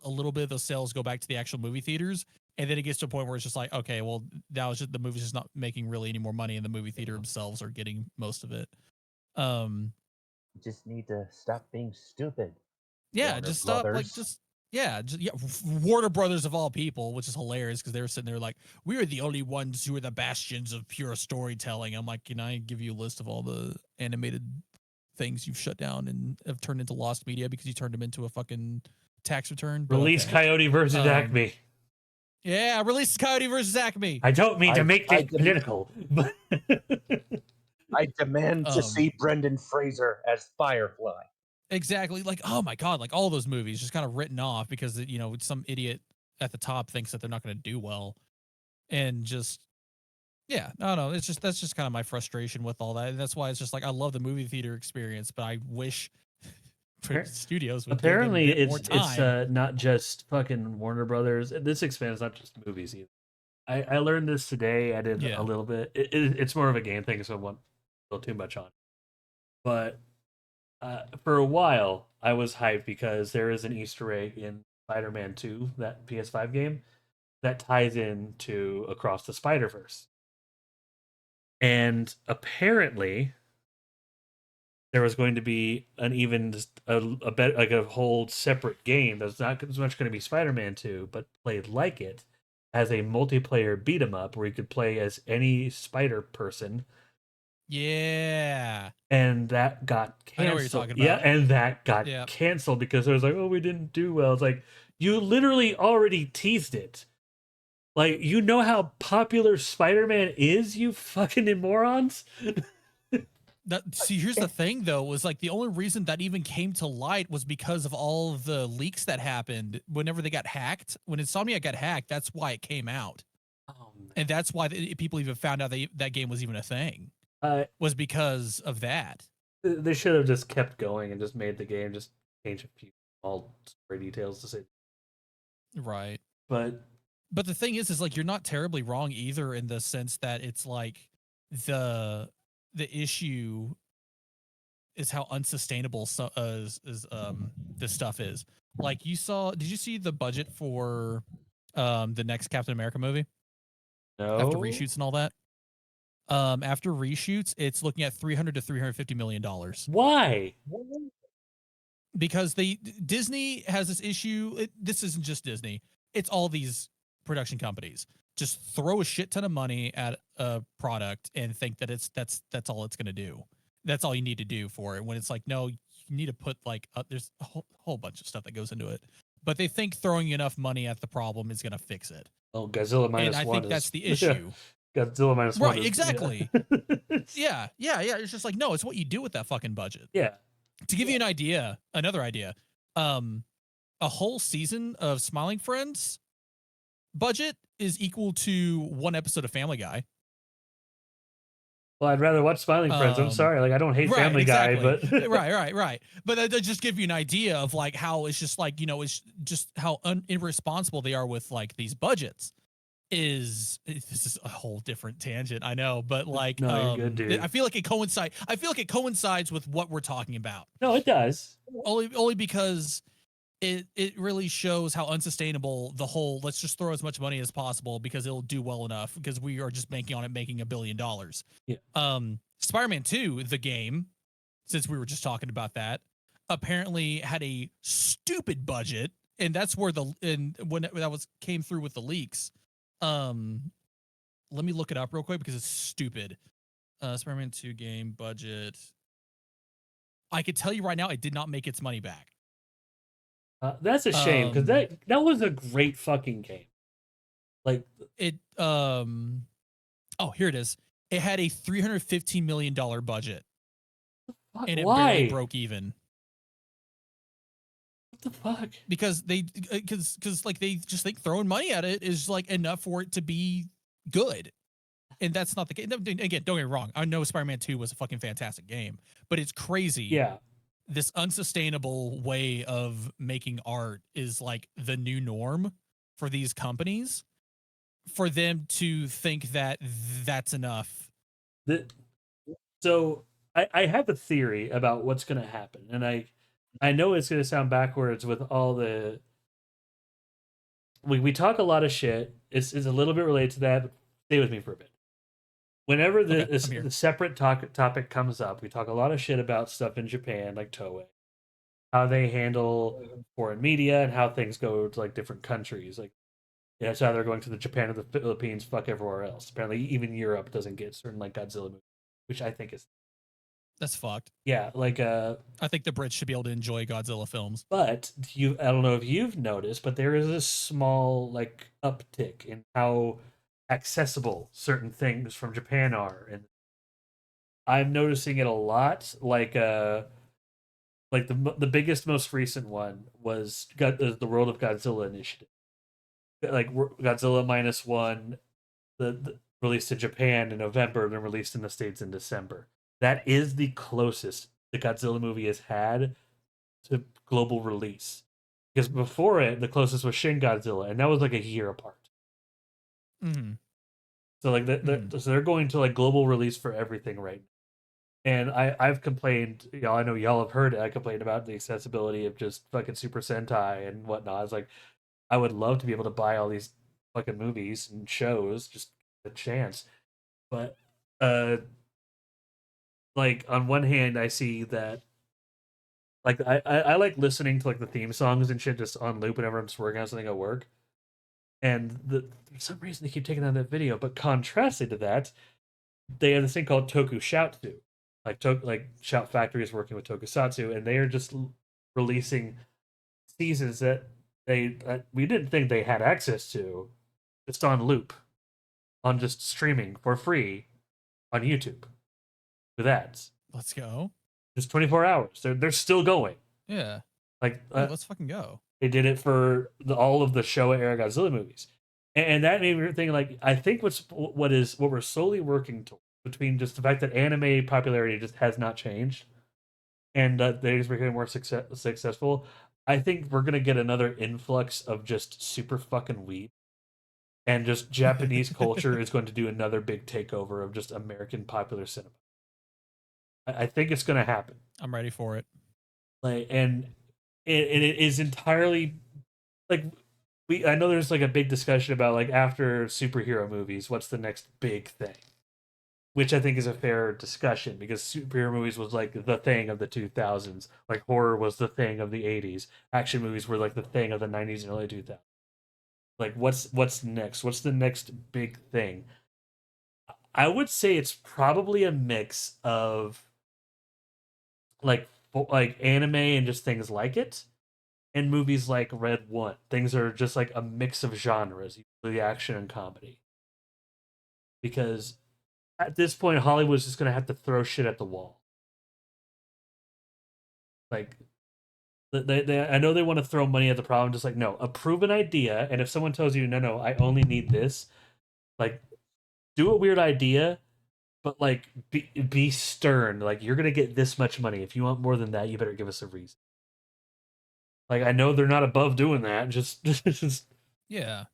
Speaker 2: little bit of those sales go back to the actual movie theaters, And then it gets to a point where it's just like, okay, well, now it's just the movie's just not making really any more money, and the movie theater themselves are getting most of it.
Speaker 3: You just need to stop being stupid.
Speaker 2: Yeah,
Speaker 3: Warner
Speaker 2: just stop.
Speaker 3: Brothers.
Speaker 2: Warner Brothers of all people, which is hilarious because they were sitting there like, we are the only ones who are the bastions of pure storytelling. I'm like, can I give you a list of all the animated things you've shut down and have turned into lost media because you turned them into a fucking tax return? But
Speaker 1: Release
Speaker 2: okay.
Speaker 1: Coyote versus Acme.
Speaker 2: Yeah, release Coyote versus Acme.
Speaker 1: I don't mean to make this political, but
Speaker 3: I demand to see Brendan Fraser as Firefly.
Speaker 2: Exactly. Like, oh my God, like all those movies just kind of written off because, you know, some idiot at the top thinks that they're not going to do well. And just, yeah, no, it's just, that's just kind of my frustration with all that. And that's why it's just like, I love the movie theater experience, but I wish studios would
Speaker 1: apparently
Speaker 2: give them a bit more time.
Speaker 1: it's not just fucking Warner Brothers. This expands not just movies either. I learned this today. I did a little bit. It's more of a game thing, so I won't go too much on it. But for a while, I was hyped because there is an Easter egg in Spider-Man 2, that PS5 game, that ties into Across the Spider-Verse. And apparently, there was going to be a whole separate game that's not as much going to be Spider-Man 2, but played like it as a multiplayer beat 'em up where you could play as any spider person.
Speaker 2: Yeah.
Speaker 1: And that got canceled.
Speaker 2: I know what you're talking about.
Speaker 1: Yeah, and that got canceled because it was like, oh, we didn't do well. It's like, you literally already teased it. Like, you know how popular Spider-Man is, you fucking morons?
Speaker 2: See, here's the thing, though, was like the only reason that even came to light was because of all of the leaks that happened whenever they got hacked. When Insomniac got hacked, that's why it came out. Oh, and that's why people even found out that game was even a thing. Was because of that.
Speaker 1: They should have just kept going and just made the game, just change a few small story details to say.
Speaker 2: Right.
Speaker 1: But
Speaker 2: the thing is like, you're not terribly wrong either in the sense that it's like the issue is how unsustainable this stuff is. Like, did you see the budget for the next Captain America movie?
Speaker 1: No.
Speaker 2: After reshoots and all that? After reshoots, it's looking at $300 to $350 million.
Speaker 1: Why?
Speaker 2: Because Disney has this issue. This isn't just Disney. It's all these production companies. Just throw a shit ton of money at a product and think that that's all it's going to do. That's all you need to do for it. When it's like, no, you need to put like, there's a whole bunch of stuff that goes into it. But they think throwing enough money at the problem is going to fix it.
Speaker 1: Oh, Godzilla minus one.
Speaker 2: And I think that's the issue.
Speaker 1: Godzilla minus one.
Speaker 2: Right, exactly. Yeah. It's just like, no, it's what you do with that fucking budget.
Speaker 1: Yeah.
Speaker 2: To give you an idea, another idea, a whole season of Smiling Friends budget is equal to one episode of Family Guy.
Speaker 1: Well, I'd rather watch Smiling Friends. I'm sorry. Like, I don't hate Family Guy, but
Speaker 2: right. But that just give you an idea of like how it's just like, you know, it's just how irresponsible they are with like these budgets. This is a whole different tangent, I know, but like,
Speaker 1: no, you're good, dude.
Speaker 2: I feel like it coincides with what we're talking about.
Speaker 1: No, it does.
Speaker 2: Only because it really shows how unsustainable the whole let's just throw as much money as possible because it'll do well enough because we are just making $1 billion.
Speaker 1: Yeah.
Speaker 2: Spider-Man 2, the game, since we were just talking about that, apparently had a stupid budget, and that's where when that came through with the leaks. Let me look it up real quick because it's stupid. Spider-Man 2 game budget. I could tell you right now, it did not make its money back.
Speaker 1: That's a shame because that was a great fucking game. Like
Speaker 2: it. Oh, here it is. It had a $315 million budget, and it barely broke even.
Speaker 1: What the fuck?
Speaker 2: Because they just think throwing money at it is like enough for it to be good. And that's not the case. Again, don't get me wrong. I know Spider-Man 2 was a fucking fantastic game, but it's crazy.
Speaker 1: Yeah.
Speaker 2: This unsustainable way of making art is like the new norm for these companies, for them to think that that's enough.
Speaker 1: So I have a theory about what's going to happen. And I know it's going to sound backwards with all the... We talk a lot of shit it's a little bit related to that. But stay with me for a bit. Whenever the separate topic comes up, we talk a lot of shit about stuff in Japan, like Toei, how they handle foreign media and how things go to like different countries. Like, yeah, it's either going to the Japan or the Philippines, fuck everywhere else. Apparently, even Europe doesn't get certain like Godzilla movies, which I think is
Speaker 2: That's fucked.
Speaker 1: yeah, like
Speaker 2: I think the Brits should be able to enjoy Godzilla films.
Speaker 1: But I don't know if you've noticed, but there is a small like uptick in how accessible certain things from Japan are, and I'm noticing it a lot. Like the biggest, most recent one was the World of Godzilla initiative. Like Godzilla minus one, the released in Japan in November, and then released in the States in December. That is the closest the Godzilla movie has had to global release. Because before it, the closest was Shin Godzilla, and that was like a year apart.
Speaker 2: Mm-hmm.
Speaker 1: So like so they're going to like global release for everything right now. And I've complained, I know y'all have heard it. I complained about the accessibility of just fucking Super Sentai and whatnot. It's like I would love to be able to buy all these fucking movies and shows, just a chance. But like on one hand, I see that like I like listening to like the theme songs and shit just on loop whenever I'm just working on something at work. And for some reason they keep taking down that video. But contrasted to that, they have this thing called Tokusatsu. Like Shout Factory is working with Tokusatsu, and they are just releasing seasons that we didn't think they had access to, just on loop, on just streaming for free on YouTube with ads.
Speaker 2: Let's go.
Speaker 1: Just 24 hours. They're still going.
Speaker 2: Yeah.
Speaker 1: Like
Speaker 2: let's fucking go.
Speaker 1: They did it for all of the Showa era Godzilla movies, and that made me think. Like, I think what we're slowly working towards, between just the fact that anime popularity just has not changed, and that they're just becoming more successful. I think we're gonna get another influx of just super fucking weeb, and just Japanese culture is going to do another big takeover of just American popular cinema. I think it's gonna happen.
Speaker 2: I'm ready for it.
Speaker 1: Like, and it is entirely like I know there's like a big discussion about like after superhero movies, what's the next big thing? Which I think is a fair discussion because superhero movies was like the thing of the 2000s, like horror was the thing of the 80s, action movies were like the thing of the 90s and early 2000s. Like what's next? What's the next big thing? I would say it's probably a mix of like anime and just things like it, and movies like Red One. Things are just like a mix of genres, usually action and comedy. Because at this point, Hollywood's just gonna have to throw shit at the wall. Like I know they want to throw money at the problem. Just like no, approve an idea, and if someone tells you no, I only need this, like do a weird idea, but like be stern. Like you're gonna get this much money. If you want more than that, you better give us a reason. Like I know they're not above doing that. Just
Speaker 2: yeah.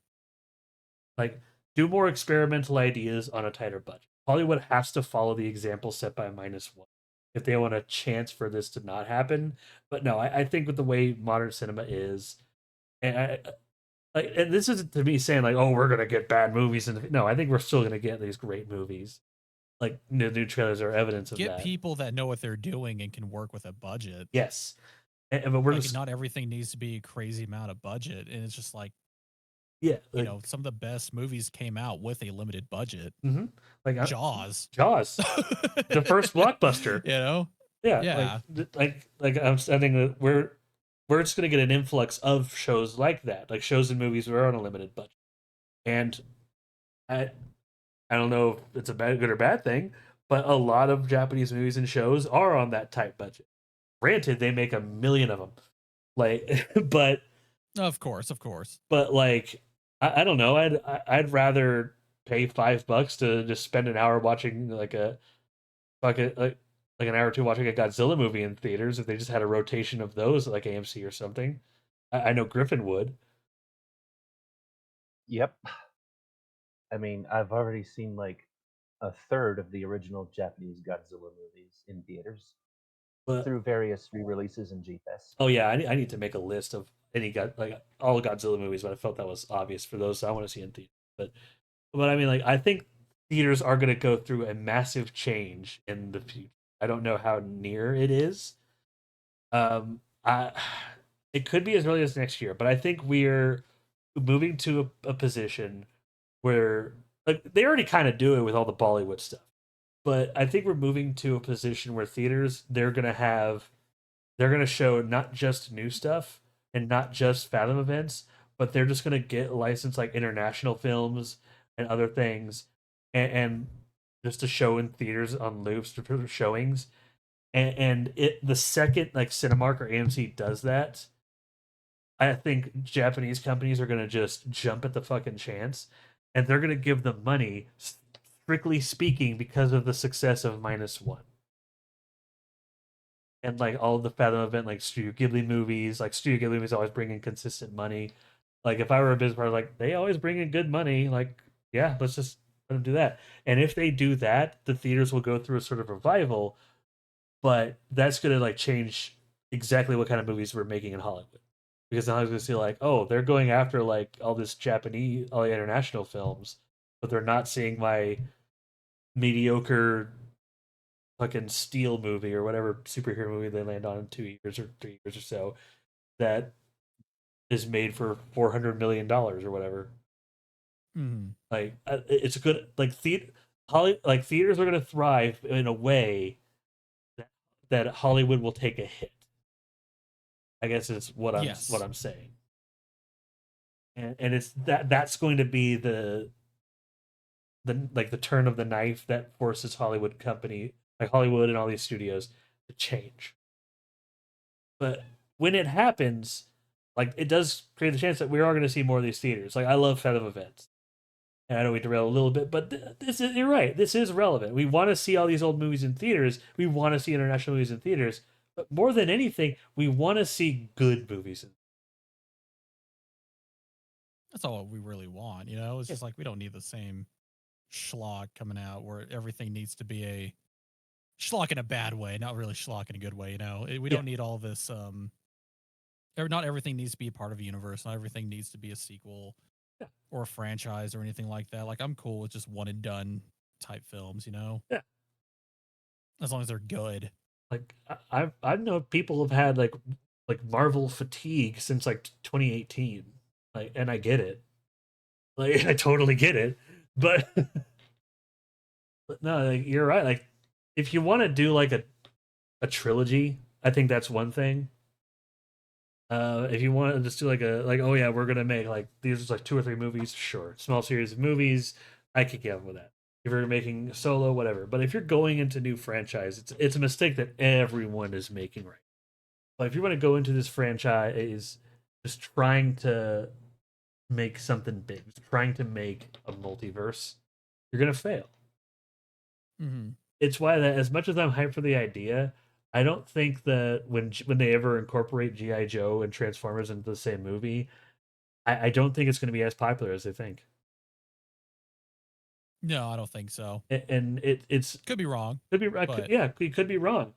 Speaker 1: Like do more experimental ideas on a tighter budget. Hollywood has to follow the example set by minus one if they want a chance for this to not happen. But no, I think with the way modern cinema is, and and this isn't to me saying like, oh, we're gonna get bad movies, and no, I think we're still gonna get these great movies. Like the new trailers are evidence of
Speaker 2: that.
Speaker 1: Get
Speaker 2: people that know what they're doing and can work with a budget.
Speaker 1: Yes, but we're
Speaker 2: like,
Speaker 1: just
Speaker 2: not everything needs to be a crazy amount of budget, and it's just like
Speaker 1: yeah,
Speaker 2: you know, some of the best movies came out with a limited budget.
Speaker 1: Mm-hmm. Like
Speaker 2: Jaws,
Speaker 1: the first blockbuster.
Speaker 2: You know,
Speaker 1: yeah. Like I think that we're just gonna get an influx of shows like that, like shows and movies that are on a limited budget, and I don't know if it's a good or bad thing, but a lot of Japanese movies and shows are on that tight budget. Granted, they make a million of them, like, but
Speaker 2: of course,
Speaker 1: but like I don't know, I'd rather pay $5 to just spend an hour watching like an hour or two watching a Godzilla movie in theaters if they just had a rotation of those like AMC or something. I know Griffin would.
Speaker 3: Yep. I mean, I've already seen like a third of the original Japanese Godzilla movies in theaters
Speaker 1: But
Speaker 3: through various re-releases and G-Fest.
Speaker 1: oh yeah, I need to make a list of like all Godzilla movies, but I felt that was obvious for those I want to see in theaters. But I mean, like, I think theaters are going to go through a massive change in the future. I don't know how near it is. I it could be as early as next year, but I think we're moving to a position where, like, they already kind of do it with all the Bollywood stuff, but I think we're moving to a position where theaters, they're gonna show not just new stuff and not just Fathom events, but they're just gonna get licensed like international films and other things, and just to show in theaters on loops for showings. And it the second like Cinemark or AMC does that, I think Japanese companies are gonna just jump at the fucking chance, and they're gonna give them money, strictly speaking, because of the success of Minus One and like all of the Fathom event, like Studio Ghibli movies. Like Studio Ghibli movies always bring in consistent money. Like if I were a business partner, like they always bring in good money. Like yeah, let's just let them do that. And if they do that, the theaters will go through a sort of revival. But that's gonna like change exactly what kind of movies we're making in Hollywood. Because now I was gonna see like, oh, they're going after like all this Japanese, all the international films, but they're not seeing my mediocre fucking Steel movie or whatever superhero movie they land on in 2 years or 3 years or so that is made for $400 million or whatever.
Speaker 2: Mhm.
Speaker 1: Like it's a good like theaters are gonna thrive in a way that, that Hollywood will take a hit. I guess is what
Speaker 2: Yes.
Speaker 1: I'm saying, and it's that's going to be the like the turn of the knife that forces Hollywood and all these studios to change. But when it happens, like it does create the chance that we are going to see more of these theaters. Like I love Fathom events, and I know we derail a little bit, but this is you're right. This is relevant. We want to see all these old movies in theaters. We want to see international movies in theaters. But more than anything, we want to see good movies.
Speaker 2: That's all we really want, you know? It's
Speaker 1: Yeah,
Speaker 2: just like we don't need the same schlock coming out where everything needs to be a schlock in a bad way, not really schlock in a good way, you know? We
Speaker 1: yeah,
Speaker 2: don't need all this not everything needs to be a part of a universe, not everything needs to be a sequel
Speaker 1: yeah,
Speaker 2: or a franchise or anything like that. Like I'm cool with just one and done type films, you know?
Speaker 1: yeah.
Speaker 2: As long as they're good.
Speaker 1: Like I know people have had like Marvel fatigue since like 2018. Like, and I get it. Like, I totally get it. But, but no, like, you're right. Like, if you want to do like a trilogy, I think that's one thing. If you want to just do like oh yeah, we're gonna make like these like 2 or 3 movies, sure, small series of movies, I could get with that. If you're making solo, whatever. But if you're going into new franchise, it's a mistake that everyone is making right. But if you want to go into this franchise, just trying to make something big, trying to make a multiverse, you're gonna fail.
Speaker 2: Mhm.
Speaker 1: It's why that as much as I'm hyped for the idea, I don't think that when they ever incorporate GI Joe and Transformers into the same movie, I don't think it's going to be as popular as they think.
Speaker 2: No, I don't think so.
Speaker 1: And it's
Speaker 2: Could be wrong,
Speaker 1: could be
Speaker 2: but
Speaker 1: yeah, it could be wrong.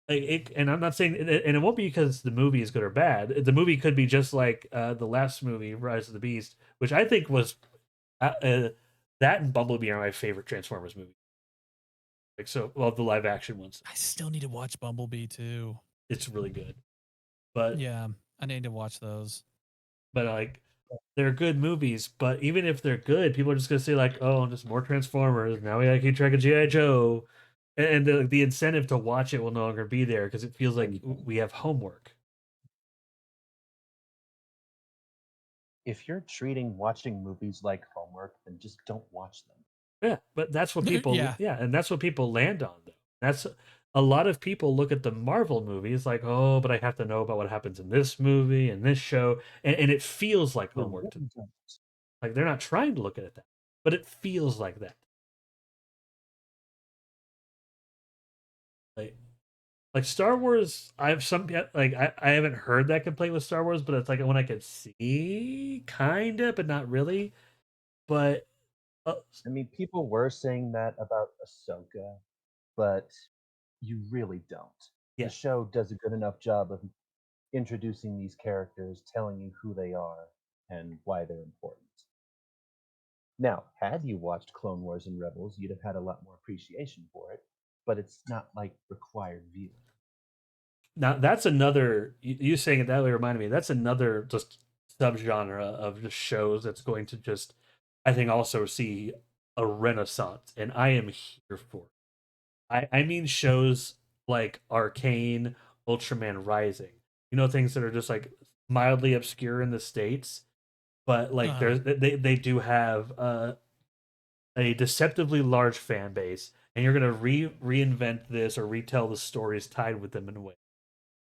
Speaker 1: Like and I'm not saying, and it won't be because the movie is good or bad. The movie could be just like the last movie, Rise of the Beast, which I think was that and Bumblebee are my favorite Transformers movie. Like so, well, the live action ones,
Speaker 2: I still need to watch Bumblebee too.
Speaker 1: it's really good. But
Speaker 2: Yeah, I need to watch those.
Speaker 1: like they're good movies. But even if they're good, people are just gonna say like, oh, just more Transformers. Now we gotta keep track of GI Joe, and the incentive to watch it will no longer be there because it feels like we have homework.
Speaker 3: If you're treating watching movies like homework, then just don't watch them.
Speaker 1: Yeah, but that's what people
Speaker 2: Yeah.
Speaker 1: yeah, and that's what people land on though. That's a lot of people look at the Marvel movies like, oh, but I have to know about what happens in this movie and this show, and it feels like
Speaker 3: You
Speaker 1: homework to them.
Speaker 3: really don't.
Speaker 1: Like they're not trying to look at it that, but it feels like that. Like like Star Wars, I have some like I haven't heard that complaint with Star Wars, but it's like one I could see, kinda, but not really. But uh,
Speaker 3: I mean, people were saying that about Ahsoka, but you really don't. The
Speaker 1: yeah,
Speaker 3: show does a good enough job of introducing these characters, telling you who they are and why they're important. Now, had you watched Clone Wars and Rebels, you'd have had a lot more appreciation for it, but it's not like required viewing.
Speaker 1: Now that's another you saying it that way reminded me. That's another just subgenre of just shows that's going to just, I think, also see a renaissance, and I am here for it. I mean shows like Arcane, Ultraman Rising. You know, things that are just like mildly obscure in the states, but like
Speaker 2: Uh-huh.
Speaker 1: they do have a deceptively large fan base, and you're gonna reinvent this or retell the stories tied with them in a way.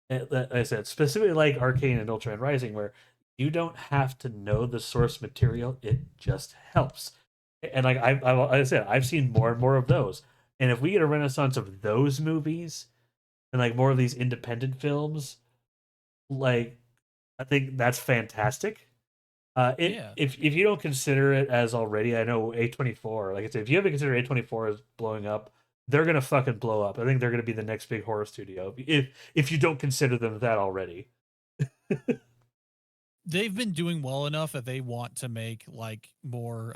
Speaker 1: Like I said, specifically like Arcane and Ultraman Rising, where you don't have to know the source material; it just helps. And like I said, I've seen more and more of those. And if we get a renaissance of those movies and like more of these independent films, like I think that's fantastic.
Speaker 2: Yeah.
Speaker 1: If you don't consider it as already, I know A24. Like I said, if you haven't considered A24 as blowing up, they're gonna fucking blow up. I think they're gonna be the next big horror studio. If you don't consider them that already.
Speaker 2: They've been doing well enough that they want to make like more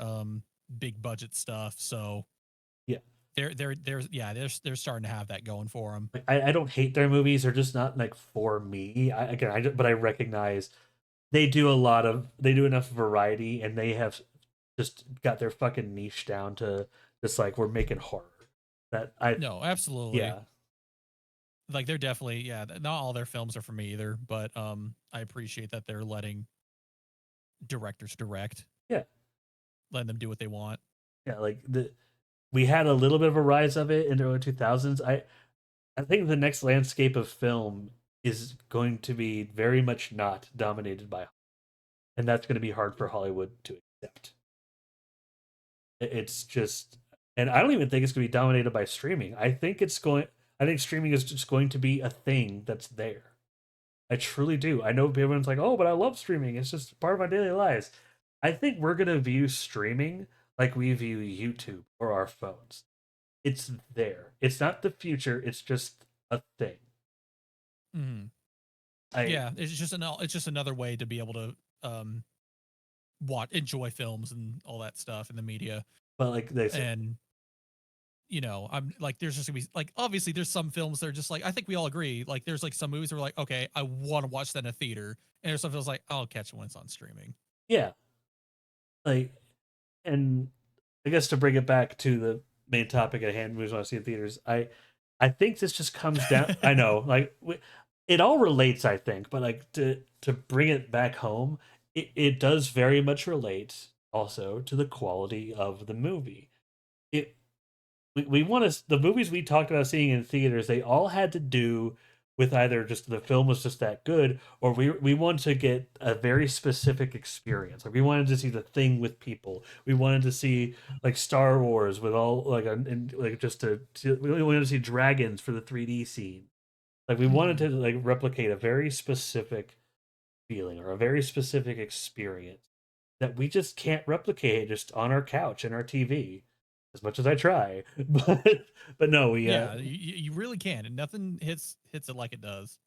Speaker 2: big budget stuff. So
Speaker 1: Yeah,
Speaker 2: they're starting to have that going for them.
Speaker 1: like, I don't hate their movies. They're just not like for me. But I recognize they do enough variety, and they have just got their fucking niche down to just like we're making horror. That I
Speaker 2: No, absolutely.
Speaker 1: Yeah.
Speaker 2: Like they're definitely not all their films are for me either, but I appreciate that they're letting directors direct,
Speaker 1: Yeah.
Speaker 2: letting them do what they want.
Speaker 1: Yeah, like we had a little bit of a rise of it in the early 2000s. I think the next landscape of film is going to be very much not dominated by, and that's going to be hard for Hollywood to accept. It's just, and I don't even think it's going to be dominated by streaming. I think streaming is just going to be a thing that's there. I truly do. I know everyone's like, "Oh, but I love streaming. It's just part of my daily lives." I think we're going to view streaming like we view YouTube or our phones. It's there. It's not the future. It's just a thing.
Speaker 2: Mm-hmm.
Speaker 1: I
Speaker 2: Yeah, it's just another way to be able to enjoy films and all that stuff in the media.
Speaker 1: But like they said,
Speaker 2: And I'm like, there's just gonna be like, obviously, there's some films that are just like, I think we all agree. Like, there's like some movies where like, okay, I want to watch that in a theater, and there's some films like, I'll catch it when it's on streaming.
Speaker 1: yeah, like, and I guess to bring it back to the main topic at hand, movies I want to see in theaters. I think this just comes down. I know, like, it all relates. I think, but like to bring it back home, it does very much relate also to the quality of the movie. It we want to, the movies we talked about seeing in theaters, they all had to do with either just the film was just that good, or we wanted to get a very specific experience. Like we wanted to see the thing with people. We wanted to see like Star Wars with all like and like we wanted to see dragons for the 3D scene. Like we wanted
Speaker 2: Mm-hmm.
Speaker 1: to like replicate a very specific feeling or a very specific experience that we just can't replicate just on our couch and our TV, as much as I try. But no, we
Speaker 2: Yeah, you really can, and nothing hits it like it does.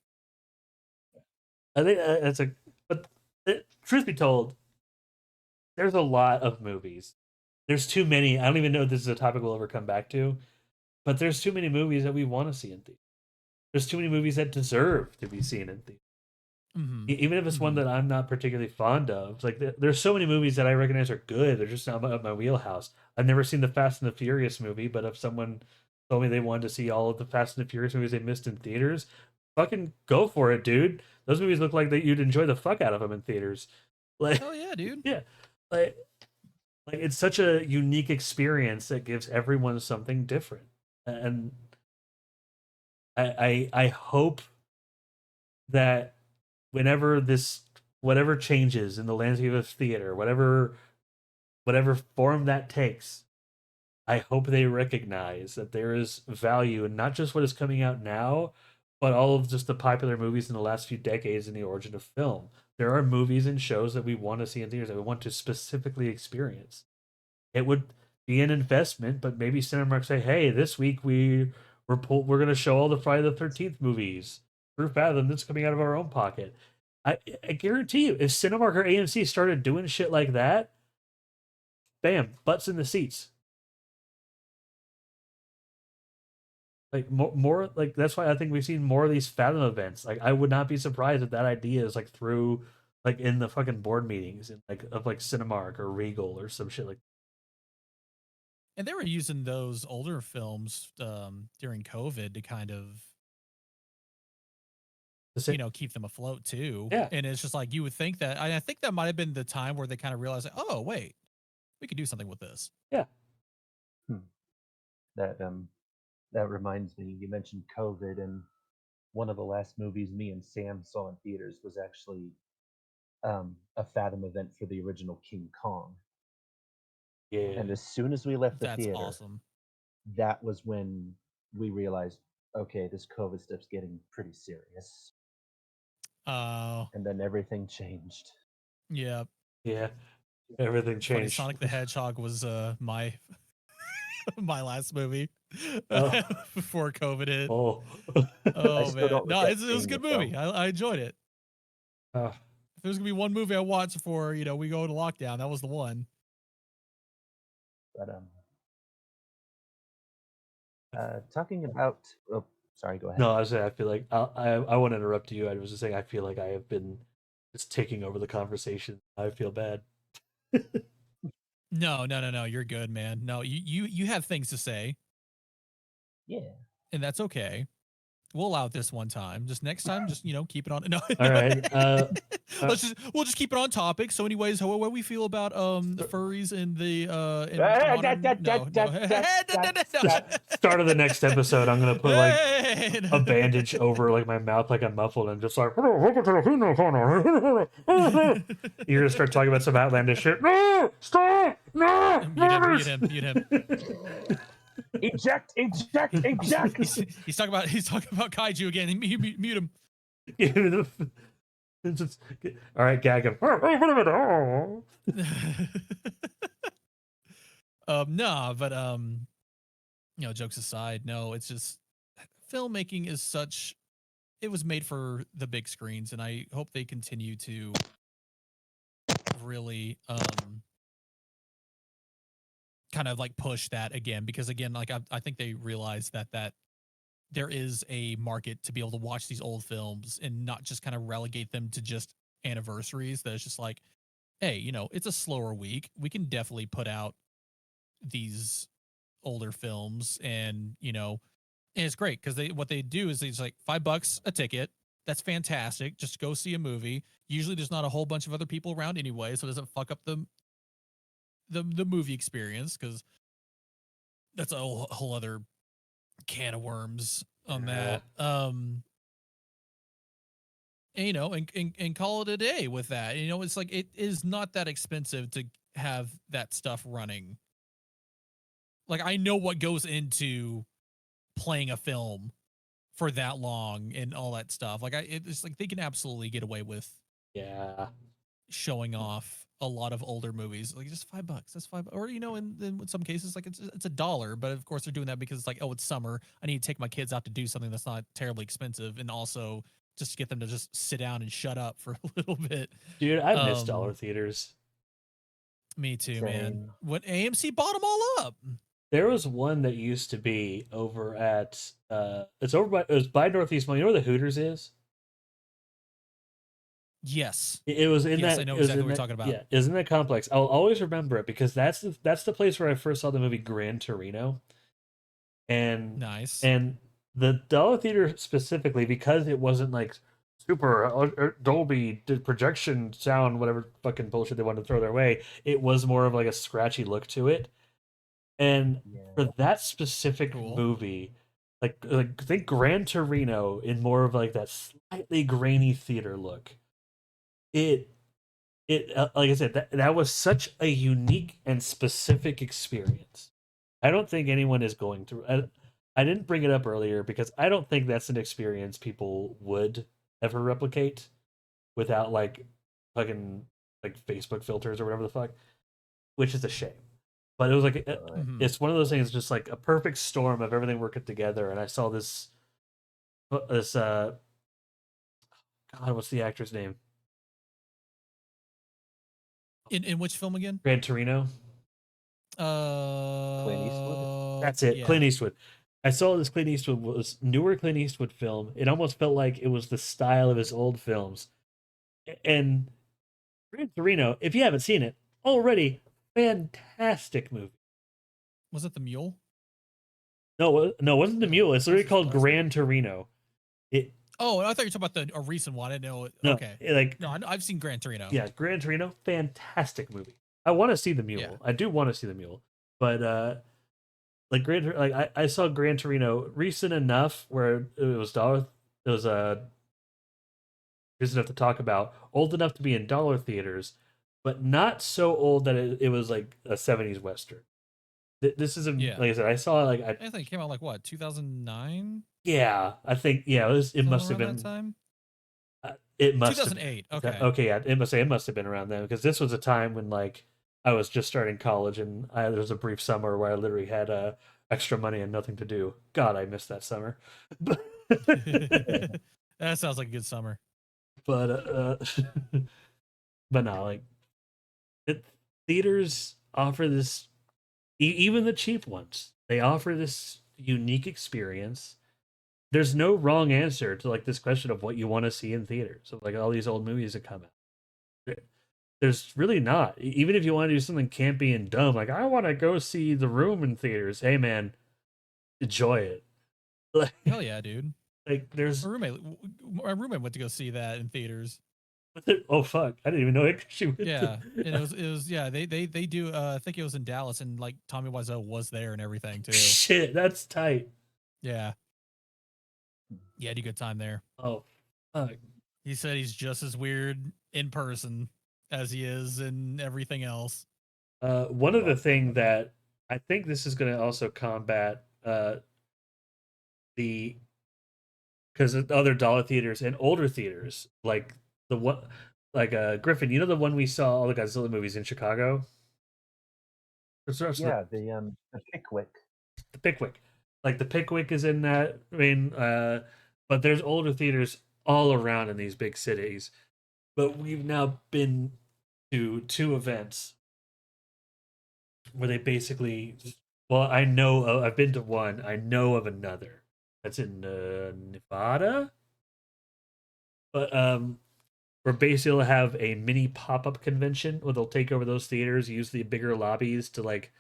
Speaker 1: I think that's a but truth be told, there's a lot of movies. There's too many. I don't even know if this is a topic we'll ever come back to, but there's too many movies that we want to see in theaters. There's too many movies that deserve to be seen in theaters.
Speaker 2: Mm-hmm.
Speaker 1: Even if it's one
Speaker 2: Mm-hmm.
Speaker 1: that I'm not particularly fond of. Like there's so many movies that I recognize are good. They're just not my wheelhouse. I've never seen the Fast and the Furious movie, but if someone told me they wanted to see all of the Fast and the Furious movies they missed in theaters, fucking go for it, dude. Those movies look like that you'd enjoy the fuck out of them in theaters. Like,
Speaker 2: Hell yeah, dude.
Speaker 1: yeah, like it's such a unique experience that gives everyone something different, and I hope that whenever this whatever changes in the landscape of theater, whatever form that takes, I hope they recognize that there is value in not just what is coming out now, but all of just the popular movies in the last few decades in the origin of film. There are movies and shows that we want to see in theaters that we want to specifically experience. It would be an investment, but maybe Cinemark say, "Hey, this week we're going to show all the Friday the 13th movies through Fathom that's coming out of our own pocket." I guarantee you, if Cinemark or AMC started doing shit like that, bam, butts in the seats. Like more like that's why I think we've seen more of these Fathom events. Like I would not be surprised if that idea is like through like in the fucking board meetings and like of like Cinemark or Regal or some shit like.
Speaker 2: And they were using those older films during COVID to kind of keep them afloat too.
Speaker 1: Yeah.
Speaker 2: And it's just like you would think that I think that might have been the time where they kind of realized, like, oh wait, we could do something with this.
Speaker 1: Yeah.
Speaker 3: That reminds me, you mentioned COVID, and one of the last movies me and Sam saw in theaters was actually a Fathom event for the original King Kong.
Speaker 1: Yeah.
Speaker 3: And as soon as we left the
Speaker 2: That's
Speaker 3: theater,
Speaker 2: awesome.
Speaker 3: that was when we realized, okay, this COVID stuff's getting pretty serious.
Speaker 2: Oh.
Speaker 3: And then everything changed.
Speaker 2: Yeah.
Speaker 1: Yeah. Everything changed.
Speaker 2: Funny, Sonic the Hedgehog was my my last movie before COVID hit.
Speaker 1: Oh,
Speaker 2: man, no, it was a good movie. I enjoyed it. If there's gonna be one movie I watch before we go into lockdown, that was the one.
Speaker 3: But talking about, oh, sorry, go ahead.
Speaker 1: No, I was saying I feel like I want to interrupt you. I was just saying I feel like I have been just taking over the conversation. I feel bad.
Speaker 2: No, you're good, man. No, you have things to say.
Speaker 3: Yeah.
Speaker 2: And that's okay. We'll allow it this one time. Just next time, just keep it on. No.
Speaker 1: All right.
Speaker 2: We'll just keep it on topic. So, anyways, what we feel about the furries and the
Speaker 1: start of the next episode, I'm gonna put like a bandage over like my mouth, like I'm muffled, and just like welcome to the Kino Corner. You're gonna start talking about some outlandish shit. No, stop, no,
Speaker 2: mute him.
Speaker 3: Eject!
Speaker 2: He's talking about kaiju again. Mute him.
Speaker 1: All right, gag him.
Speaker 2: Nah, but jokes aside, no, it's just filmmaking is such. It was made for the big screens, and I hope they continue to really kind of like push that again, because again, like I think they realize that there is a market to be able to watch these old films and not just kind of relegate them to just anniversaries. That it's just like, hey, it's a slower week. We can definitely put out these older films, and and it's great because what they do is it's like $5 a ticket. That's fantastic. Just go see a movie. Usually there's not a whole bunch of other people around anyway, so it doesn't fuck up the movie experience, because that's a whole other can of worms on that. And, and call it a day with that. It's like it is not that expensive to have that stuff running. Like, I know what goes into playing a film for that long and all that stuff. Like it's like they can absolutely get away with showing off a lot of older movies, like just $5. That's $5, or in some cases, like it's $1. But of course, they're doing that because it's like, oh, it's summer. I need to take my kids out to do something that's not terribly expensive, and also just to get them to just sit down and shut up for a little bit.
Speaker 1: Dude, I miss dollar theaters.
Speaker 2: Me too, man. When AMC bought them all up.
Speaker 1: There was one that used to be over at it was by Northeast Mall. You know where the Hooters is?
Speaker 2: Yes.
Speaker 1: It was in that.
Speaker 2: I know exactly what you're talking about.
Speaker 1: Yeah, it was in that complex. I'll always remember it because that's the place where I first saw the movie Gran Torino. And
Speaker 2: nice.
Speaker 1: And the Dollar Theater specifically, because it wasn't like super Dolby projection sound, whatever fucking bullshit they wanted to throw their way, it was more of like a scratchy look to it. And for that specific movie, like think Gran Torino in more of like that slightly grainy theater look. It like I said, that was such a unique and specific experience. I don't think anyone is going through. I didn't bring it up earlier because I don't think that's an experience people would ever replicate without like fucking like Facebook filters or whatever the fuck, which is a shame. But it was like it's one of those things, just like a perfect storm of everything working together. And I saw this God, what's the actor's name?
Speaker 2: In which film again?
Speaker 1: Gran Torino.
Speaker 3: Clint Eastwood?
Speaker 1: That's it,
Speaker 2: Yeah.
Speaker 1: Clint Eastwood. I saw this Clint Eastwood was newer Clint Eastwood film. It almost felt like it was the style of his old films. And Gran Torino, if you haven't seen it, already fantastic movie.
Speaker 2: Was it the Mule?
Speaker 1: No, it wasn't the
Speaker 2: Yeah,
Speaker 1: Mule. It's
Speaker 2: that's
Speaker 1: literally
Speaker 2: his
Speaker 1: called
Speaker 2: classic.
Speaker 1: Gran Torino. It
Speaker 2: Oh, I thought you were talking about a recent one. I didn't know.
Speaker 1: no,
Speaker 2: Okay.
Speaker 1: like
Speaker 2: No, I've seen Gran Torino.
Speaker 1: yeah, Gran Torino, fantastic movie. I want to see the
Speaker 2: Yeah.
Speaker 1: Mule. I do want to see the Mule, but I saw Gran Torino recent enough where it was recent enough to talk about, old enough to be in dollar theaters, but not so old that it was like a 70s western. This is
Speaker 2: Yeah.
Speaker 1: like I said, I saw
Speaker 2: I think it came out like what, 2009?
Speaker 1: yeah, I think yeah, it must have
Speaker 2: Around
Speaker 1: been
Speaker 2: that time.
Speaker 1: it must have
Speaker 2: 2008. Okay.
Speaker 1: okay, yeah, it must have been around then because this was a time when like I was just starting college and there was a brief summer where I literally had extra money and nothing to do. God, I missed that summer. But
Speaker 2: That sounds like a good summer.
Speaker 1: but but no, like theaters offer this even the cheap ones. They offer this unique experience. There's no wrong answer to like this question of what you want to see in theaters. Of like all these old movies that come out. There's really not. Even if you want to do something campy and dumb, like I want to go see The Room in theaters. Hey man, enjoy it. Like,
Speaker 2: Hell yeah, dude.
Speaker 1: like there's
Speaker 2: My roommate went to go see that in theaters.
Speaker 1: oh fuck, I didn't even know it. She went
Speaker 2: Yeah, and it was yeah. They do. I think it was in Dallas, and like Tommy Wiseau was there and everything too.
Speaker 1: Shit, that's tight.
Speaker 2: Yeah, he had a good time there.
Speaker 1: Oh fuck.
Speaker 2: He said he's just as weird in person as he is in everything else.
Speaker 1: One of the thing that I think this is going to also combat the because other dollar theaters and older theaters like the one like Griffin, you know the one we saw all the Godzilla movies in Chicago.
Speaker 3: Yeah, the Pickwick.
Speaker 1: The Pickwick, like the Pickwick is in that. I mean, but there's older theaters all around in these big cities. But we've now been to two events where they basically well I know I've been to one, I know of another that's in Nevada, but we're basically have a mini pop-up convention where they'll take over those theaters, use the bigger lobbies to like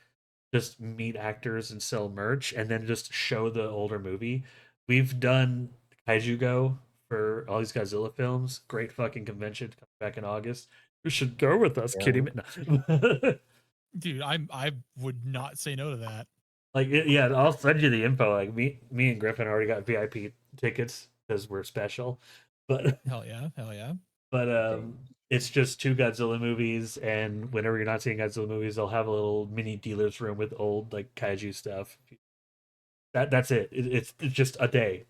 Speaker 1: just meet actors and sell merch and then just show the older movie. We've done Kaiju Go for all these Godzilla films. Great fucking convention back in August. You should go with us,
Speaker 3: Yeah.
Speaker 1: kidding me? No.
Speaker 2: Dude, I would not say no to that.
Speaker 1: Like yeah, I'll send you the info. Like me and Griffin already got VIP tickets because we're special. But
Speaker 2: Hell yeah, hell yeah.
Speaker 1: but it's just two Godzilla movies, and whenever you're not seeing Godzilla movies, they'll have a little mini dealer's room with old like kaiju stuff. That's it. It's just a day.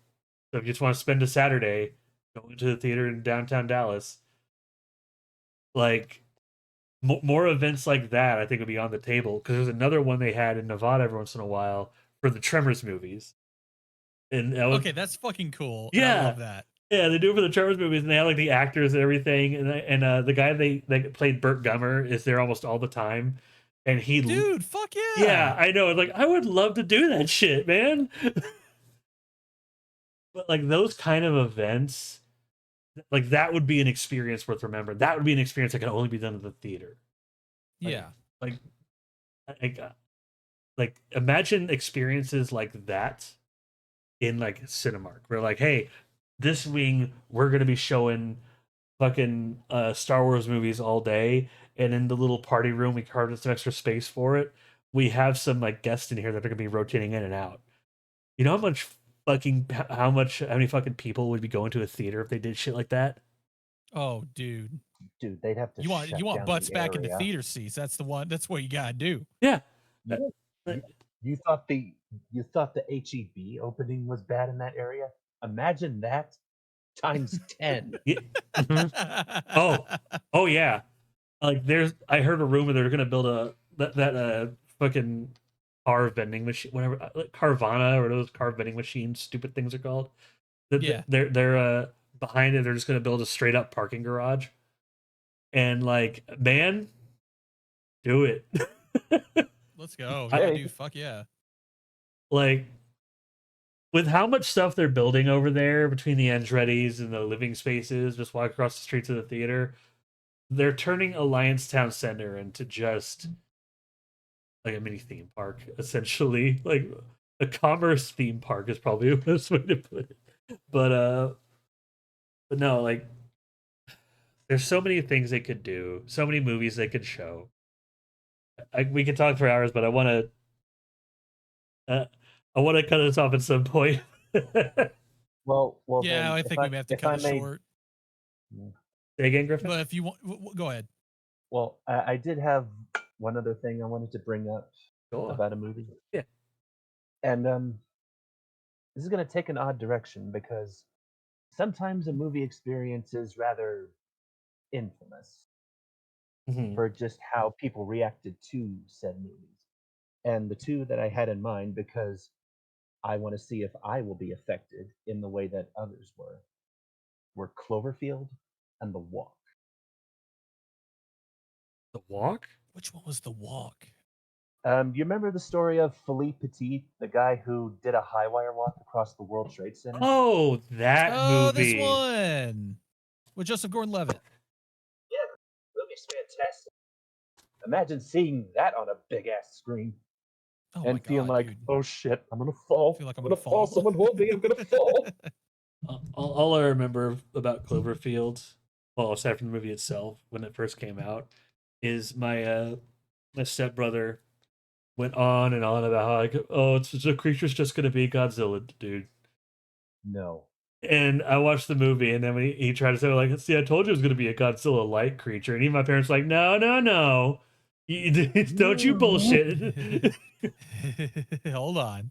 Speaker 1: So if you just want to spend a Saturday going to the theater in downtown Dallas, like more events like that, I think would be on the table because there's another one they had in Nevada every once in a while for the Tremors movies, and that was,
Speaker 2: Okay, that's fucking cool.
Speaker 1: yeah,
Speaker 2: I love that.
Speaker 1: Yeah, they do it for the Tremors movies, and they have like the actors and everything, and the guy that played Burt Gummer is there almost all the time, and
Speaker 2: Dude, fuck yeah.
Speaker 1: yeah, I know, like I would love to do that shit, man. But like those kind of events, like that would be an experience worth remembering. That would be an experience that can only be done at the theater.
Speaker 2: Yeah.
Speaker 1: Like, like, like imagine experiences like that in like Cinemark. Where like, hey, this wing we're gonna be showing fucking Star Wars movies all day, and in the little party room we carved some extra space for it. We have some like guests in here that are gonna be rotating in and out. You know how many fucking people would be going to a theater if they did shit like that?
Speaker 2: Oh, dude.
Speaker 3: Dude, they'd have to
Speaker 2: You want
Speaker 3: down
Speaker 2: butts
Speaker 3: the
Speaker 2: back in the
Speaker 3: area.
Speaker 2: theater seats. That's the one. That's what you gotta do.
Speaker 1: Yeah.
Speaker 3: You, you thought the HEB opening was bad in that area? Imagine that times 10.
Speaker 1: Yeah. Oh yeah. Like I heard a rumor they're gonna build that fucking car vending machine, whatever, like Carvana or those car vending machines, stupid things are called.
Speaker 2: Yeah.
Speaker 1: They're behind it. They're just gonna build a straight up parking garage, and like, man, do it.
Speaker 2: Let's go.
Speaker 1: I-
Speaker 2: Yeah,
Speaker 3: Hey.
Speaker 2: dude. Fuck yeah.
Speaker 1: Like, with how much stuff they're building over there between the Andretti's and the living spaces, just walk across the streets of the theater, they're turning Alliance Town Center into just like a mini theme park, essentially. Like a commerce theme park is probably the best way to put it. But no, like there's so many things they could do, so many movies they could show. We could talk for hours, but I want to cut this off at some point.
Speaker 3: Well,
Speaker 2: Yeah,
Speaker 3: then,
Speaker 2: I think we may have to cut it short.
Speaker 1: Say again, Griffin?
Speaker 2: But if you want, go ahead.
Speaker 3: Well, I did have one other thing I wanted to bring up
Speaker 1: Go on.
Speaker 3: about a movie.
Speaker 1: Yeah.
Speaker 3: And this is going to take an odd direction because sometimes a movie experience is rather infamous
Speaker 1: Mhm.
Speaker 3: for just how people reacted to said movies. And the two that I had in mind, because I want to see if I will be affected in the way that others were Cloverfield and The Walk.
Speaker 1: The Walk?
Speaker 2: Which one was The Walk?
Speaker 3: You remember the story of Philippe Petit, the guy who did a high wire walk across the World Trade Center?
Speaker 1: Oh, that
Speaker 2: Oh,
Speaker 1: movie.
Speaker 2: this one with Joseph Gordon-Levitt.
Speaker 3: Yeah, the movie's fantastic. Imagine seeing that on a big ass screen
Speaker 2: Oh my
Speaker 3: and feeling
Speaker 2: God,
Speaker 3: like,
Speaker 2: dude.
Speaker 3: oh shit, I'm gonna fall.
Speaker 2: I feel like I'm
Speaker 3: gonna fall. Someone hold me. I'm gonna fall.
Speaker 1: All I remember about Cloverfield, well, aside from the movie itself, when it first came out, is my stepbrother went on and on about how like, oh, it's the creature's just gonna be Godzilla, dude.
Speaker 3: No.
Speaker 1: And I watched the movie, and then when he tried to say like, see, I told you it was gonna be a Godzilla-like creature, and even my parents were like, no, no, no, don't you bullshit.
Speaker 2: Hold on.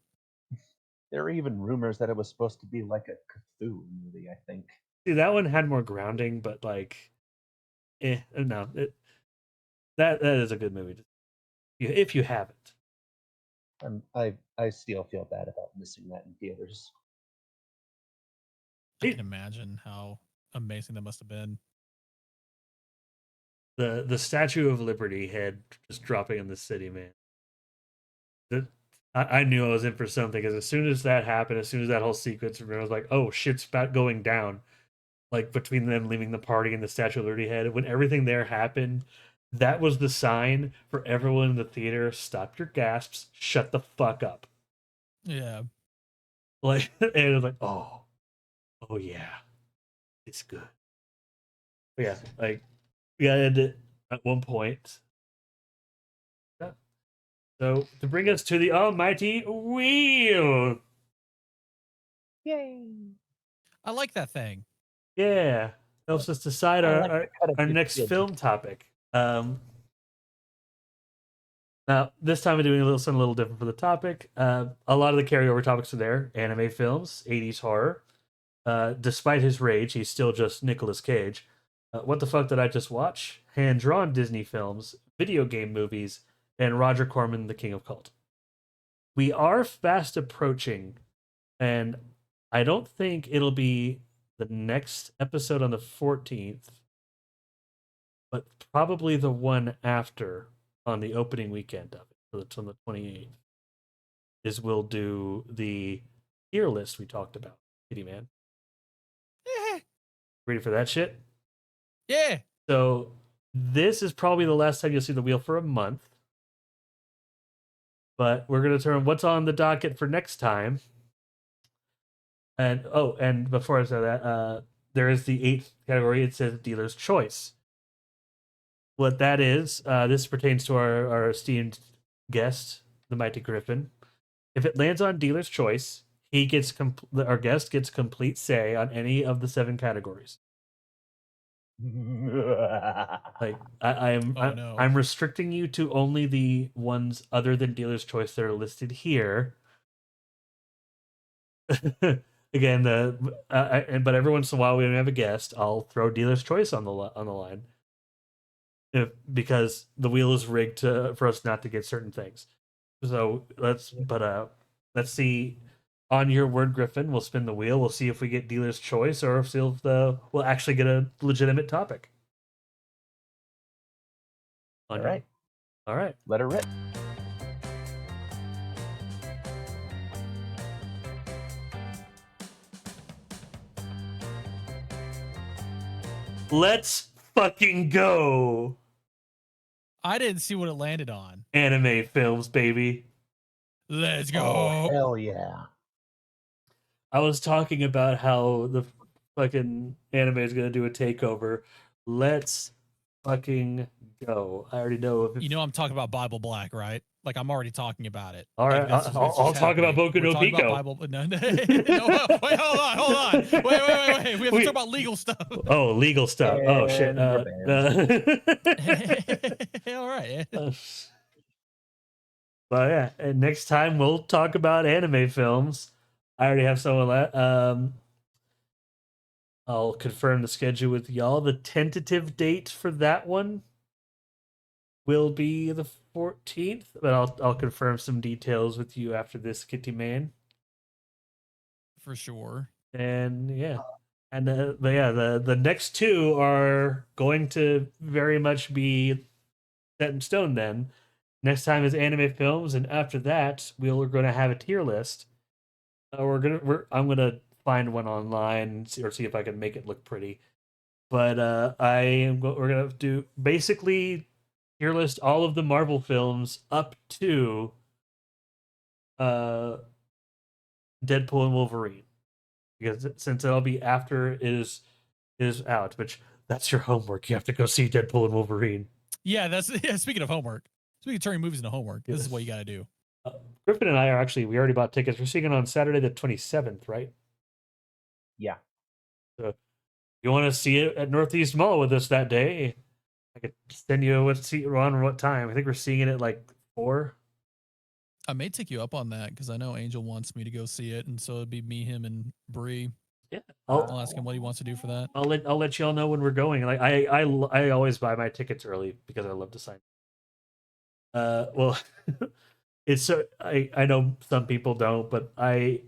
Speaker 3: There were even rumors that it was supposed to be like a Cthulhu movie, I think.
Speaker 1: See, that one had more grounding, but like, no, that is a good movie if you haven't.
Speaker 3: I still feel bad about missing that in theaters.
Speaker 2: I can imagine how amazing that must have been.
Speaker 1: The Statue of Liberty head just dropping in the city, man. I knew I was in for something because as soon as that happened, as soon as that whole sequence, I was like, "Oh, shit's about going down." Like between them leaving the party and the Statue of Liberty head, when everything there happened, that was the sign for everyone in the theater: stop your gasps, shut the fuck up.
Speaker 2: Yeah.
Speaker 1: Like, and it was like, oh yeah, it's good. But yeah, like we had it at one point. So to bring us to the almighty wheel.
Speaker 3: Yay!
Speaker 2: I like that thing.
Speaker 1: Yeah. Helps us decide
Speaker 3: I like
Speaker 1: our
Speaker 3: the cut of your
Speaker 1: next
Speaker 3: kid.
Speaker 1: film topic. Now this time we're doing something a little different for the topic. A lot of the carryover topics are there. Anime films, 80s horror. Despite his rage, he's still just Nicolas Cage. What the fuck did I just watch? Hand-drawn Disney films, video game movies, and Roger Corman, the King of Cult. We are fast approaching, and I don't think it'll be the next episode on the 14th, but probably the one after on the opening weekend of it. So it's on the 28th. Is we'll do the tier list we talked about. Kitty Man. Ready for that shit?
Speaker 2: Yeah.
Speaker 1: So this is probably the last time you'll see the wheel for a month. But we're gonna turn what's on the docket for next time. And before I say that, there is the 8th category. It says dealer's choice. What that is, this pertains to our esteemed guest, the Mighty Griffin. If it lands on dealer's choice, our guest gets complete say on any of the 7 categories. Like I'm restricting you to only the ones other than dealer's choice that are listed here. Again, but every once in a while we have a guest, I'll throw dealer's choice on the line, because the wheel is rigged for us not to get certain things. So let's see. On your word, Griffin, we'll spin the wheel. We'll see if we get dealer's choice or if we'll actually get a legitimate topic.
Speaker 3: All right.
Speaker 1: Let her rip. Let's fucking go.
Speaker 2: I didn't see what it landed on.
Speaker 1: Anime films, baby.
Speaker 2: Let's go.
Speaker 3: Oh, hell yeah.
Speaker 1: I was talking about how the fucking anime is going to do a takeover. Let's fucking go. I already know.
Speaker 2: You know I'm talking about Bible Black, right? Like I'm already talking about it.
Speaker 1: All right,
Speaker 2: like,
Speaker 1: I'll talk about Boku no
Speaker 2: talking
Speaker 1: Pico.
Speaker 2: about Bible. No, wait, hold on. Wait. We have to talk about legal stuff.
Speaker 1: Oh, legal stuff. Oh shit.
Speaker 3: And
Speaker 2: All right.
Speaker 1: But yeah, and next time we'll talk about anime films. I already have someone. I'll confirm the schedule with y'all. The tentative date for that one will be the 14th, but I'll confirm some details with you after this, Kitty Man.
Speaker 2: For sure.
Speaker 1: And yeah, and the next two are going to very much be set in stone. Then next time is anime films, and after that we're going to have a tier list. I'm gonna find one online or see if I can make it look pretty. But we're gonna do basically tier list all of the Marvel films up to Deadpool and Wolverine, because since it'll be after it is out, which that's your homework. You have to go see Deadpool and Wolverine.
Speaker 2: Yeah, speaking of homework, speaking of turning movies into homework, this is what you got to do.
Speaker 1: Griffin and I we already bought tickets. We're seeing it on Saturday the 27th, right?
Speaker 3: Yeah.
Speaker 1: So you want to see it at Northeast Mall with us that day? I could send you what seat we're on and what time. I think we're seeing it at like 4.
Speaker 2: I may take you up on that because I know Angel wants me to go see it, and so it'd be me, him, and Bree.
Speaker 1: Yeah,
Speaker 2: I'll ask him what he wants to do for that.
Speaker 1: I'll let y'all know when we're going. Like I always buy my tickets early because I love to sign. Well, it's so I know some people don't, but I'm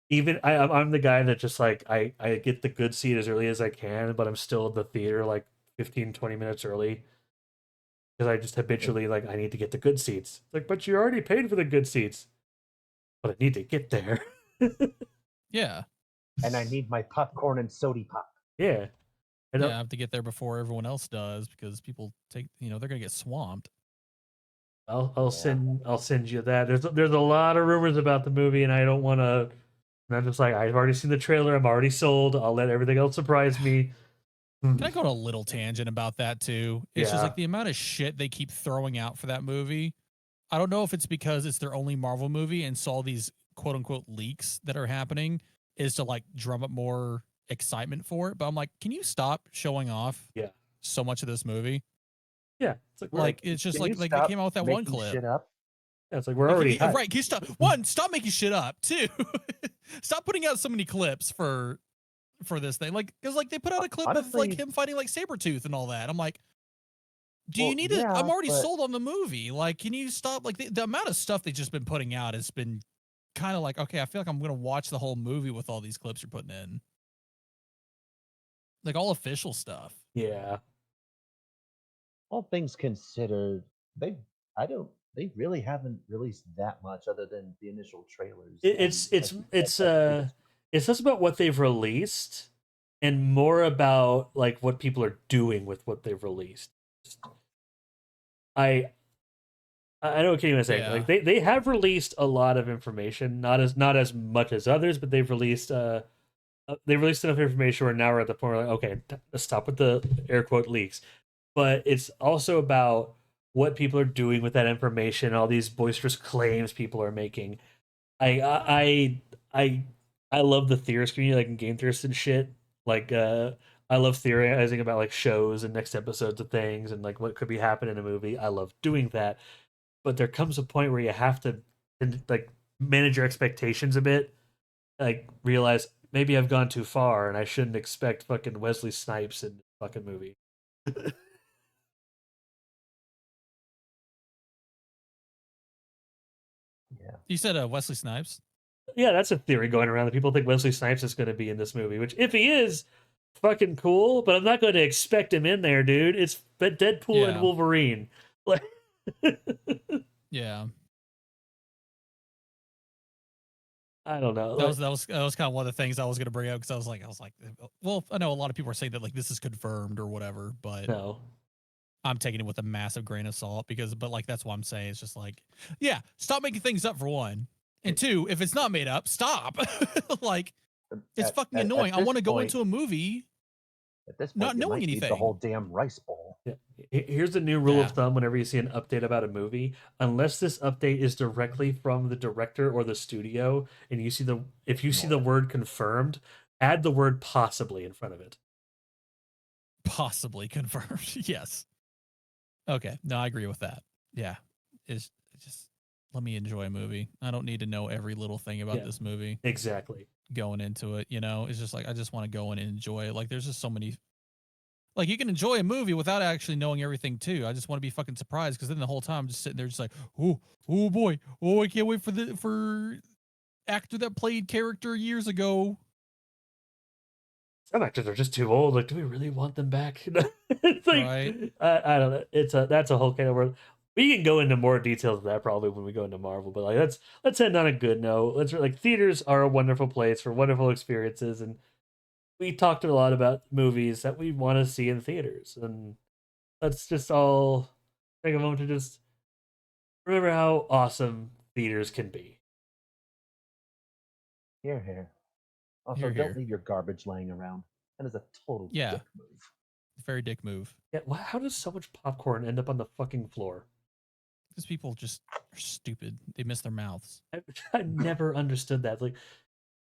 Speaker 1: the guy that just like I get the good seat as early as I can, but I'm still at the theater like 15-20 minutes early because I just habitually like I need to get the good seats. It's like, but you already paid for the good seats, but I need to get there.
Speaker 2: Yeah.
Speaker 3: And I need my popcorn and soda pop.
Speaker 1: Yeah.
Speaker 2: I have to get there before everyone else does because people they're gonna get swamped.
Speaker 1: I'll send you that. There's a lot of rumors about the movie, and I don't want to. And I'm just like, I've already seen the trailer. I'm already sold. I'll let everything else surprise me.
Speaker 2: Can I go on a little tangent about that too? It's just
Speaker 1: Yeah.
Speaker 2: like the amount of shit they keep throwing out for that movie. I don't know if it's because it's their only Marvel movie and so all these quote unquote leaks that are happening is to like drum up more excitement for it. But I'm like, can you stop showing off so much of this movie?
Speaker 1: Yeah.
Speaker 2: It's like it's just like they came out with that one clip.
Speaker 3: Shit up?
Speaker 1: Yeah, it's like we're already
Speaker 2: right. Can you stop stop making shit up. 2, stop putting out so many clips for this thing. Like, because like they put out a clip of like him fighting like Sabretooth and all that. I'm like, do you need it? I'm already sold on the movie. Like, can you stop? Like the amount of stuff they've just been putting out has been kind of like, okay, I feel like I'm gonna watch the whole movie with all these clips you're putting in. Like all official stuff.
Speaker 1: Yeah.
Speaker 3: All things considered, they really haven't released that much other than the initial trailers.
Speaker 1: It's less about what they've released and more about like what people are doing with what they've released. I know what Kenny was saying. Like they have released a lot of information, not as much as others, but they've released enough information where now we're at the point where like, okay, let's stop with the air quote leaks. But it's also about what people are doing with that information, all these boisterous claims people are making. I love the theorist community, like in game theorists and shit. Like I love theorizing about like shows and next episodes of things and like what could be happening in a movie. I love doing that. But there comes a point where you have to like manage your expectations a bit. Like realize maybe I've gone too far and I shouldn't expect fucking Wesley Snipes in the fucking movie.
Speaker 3: Yeah.
Speaker 2: You said Wesley Snipes?
Speaker 1: Yeah, that's a theory going around that people think Wesley Snipes is going to be in this movie, which if he is, fucking cool, but I'm not going to expect him in there, dude. It's Deadpool and Wolverine. Like
Speaker 2: yeah.
Speaker 1: I don't know.
Speaker 2: That was kind of one of the things I was going to bring up because I was like, well, I know a lot of people are saying that like this is confirmed or whatever, but
Speaker 1: no.
Speaker 2: I'm taking it with a massive grain of salt but like that's what I'm saying. It's just like, yeah, stop making things up for one, and two, if it's not made up, stop. Like, it's fucking annoying. I want to go into a movie
Speaker 3: at this point,
Speaker 2: not knowing
Speaker 3: need
Speaker 2: anything.
Speaker 3: the whole damn rice bowl.
Speaker 1: Yeah. Here's a new rule of thumb whenever you see an update about a movie, unless this update is directly from the director or the studio, and if you see the word confirmed, add the word possibly in front of it.
Speaker 2: Possibly confirmed. Yes. Okay. No, I agree with that. Yeah. It's just let me enjoy a movie. I don't need to know every little thing about this movie.
Speaker 1: Exactly.
Speaker 2: Going into it, it's just like I just want to go in and enjoy it. Like there's just so many. Like you can enjoy a movie without actually knowing everything too. I just want to be fucking surprised because then the whole time I'm just sitting there just like, oh boy, oh I can't wait for actor that played character years ago.
Speaker 1: Some actors are just too old. Like, do we really want them back? It's like,
Speaker 2: right.
Speaker 1: I don't know. That's a whole kind of world. We can go into more details of that probably when we go into Marvel. But like, let's end on a good note. Theaters are a wonderful place for wonderful experiences, and we talked a lot about movies that we want to see in theaters, and let's just all take a moment to just remember how awesome theaters can be.
Speaker 3: Here. Also, don't leave your garbage laying around. That is a total dick move.
Speaker 2: Very dick move.
Speaker 1: Yeah, how does so much popcorn end up on the fucking floor?
Speaker 2: Because people just are stupid. They miss their mouths.
Speaker 1: I never understood that. Like,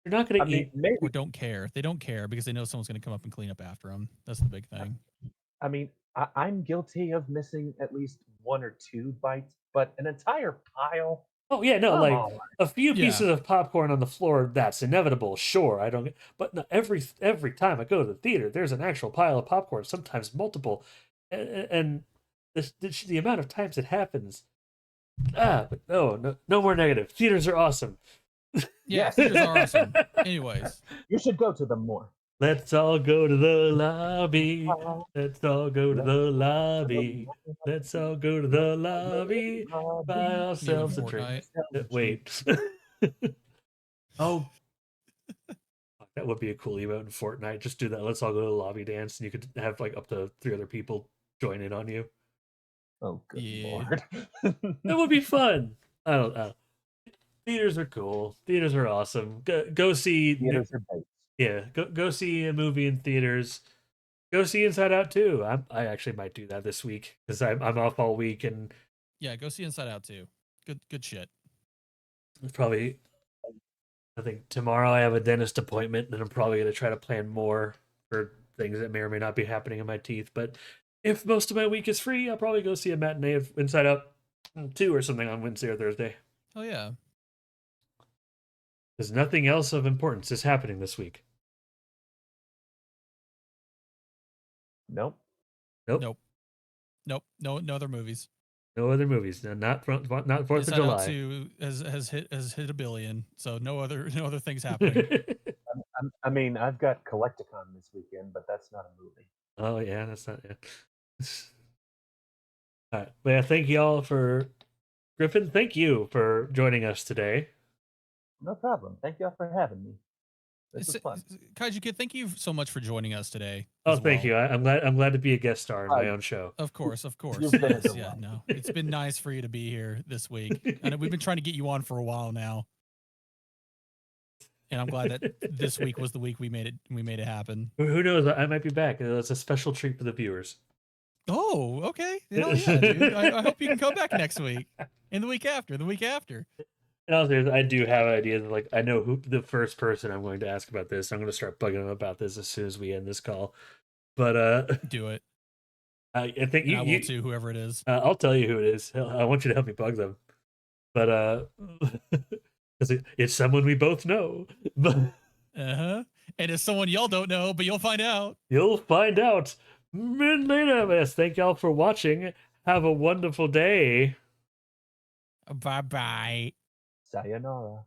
Speaker 1: you're not going to eat.
Speaker 2: Or don't care. They don't care because they know someone's going to come up and clean up after them. That's the big thing.
Speaker 3: I mean, I'm guilty of missing at least one or two bites, but an entire pile.
Speaker 1: Oh yeah, no, like a few pieces of popcorn on the floor, that's inevitable. Sure, I don't. But no, every time I go to the theater, there's an actual pile of popcorn, sometimes multiple, and the amount of times it happens. But no more negative. Theaters are awesome.
Speaker 2: Yeah, theaters are awesome. Anyways,
Speaker 3: you should go to them more.
Speaker 1: Let's all go to the lobby. Let's all go to the lobby. Let's all go to the lobby. Buy ourselves a drink. Wait. Oh. That would be a cool emote in Fortnite. Just do that. Let's all go to the lobby dance, and you could have like up to 3 other people join in on you.
Speaker 3: Oh, good lord.
Speaker 1: That would be fun. I don't know. Theaters are cool. Theaters are awesome. Go see.
Speaker 3: Theaters are bait.
Speaker 1: Yeah, go see a movie in theaters. Go see Inside Out 2. I actually might do that this week because I'm off all week, and
Speaker 2: yeah, go see Inside Out 2. Good shit.
Speaker 1: Probably, I think tomorrow I have a dentist appointment, and I'm probably gonna try to plan more for things that may or may not be happening in my teeth. But if most of my week is free, I'll probably go see a matinee of Inside Out 2 or something on Wednesday or Thursday.
Speaker 2: Oh yeah.
Speaker 1: There's nothing else of importance is happening this week.
Speaker 3: Nope.
Speaker 2: No other movies.
Speaker 1: No other movies. No, not 4th of July.
Speaker 2: Out 2 has hit $1 billion, so no other things happening.
Speaker 3: I mean, I've got Collecticon this weekend, but that's not a movie.
Speaker 1: Oh yeah, that's not it. All right, well, yeah, thank you all for Griffin. Thank you for joining us today.
Speaker 3: No problem. Thank you all for having me. This was fun.
Speaker 2: Kaiju Kid, thank you so much for joining us today.
Speaker 1: Oh, thank you. I'm glad to be a guest star in my own show.
Speaker 2: Of course. Yes, yeah, no. It's been nice for you to be here this week. And we've been trying to get you on for a while now. And I'm glad that this week was the week we made it happen.
Speaker 1: Who knows? I might be back. It's a special treat for the viewers.
Speaker 2: Oh, okay. Hell yeah, dude. I hope you can come back next week. And the week after.
Speaker 1: And also, I do have ideas. Like, I know who the first person I'm going to ask about this. I'm going to start bugging them about this as soon as we end this call. But
Speaker 2: do it.
Speaker 1: I think you
Speaker 2: will too. Whoever it is,
Speaker 1: I'll tell you who it is. I want you to help me bug them. But because it's someone we both know.
Speaker 2: And it's someone y'all don't know, but you'll find out.
Speaker 1: You'll find out. Later, yes. Thank y'all for watching. Have a wonderful day.
Speaker 2: Bye-bye.
Speaker 3: Sayonara.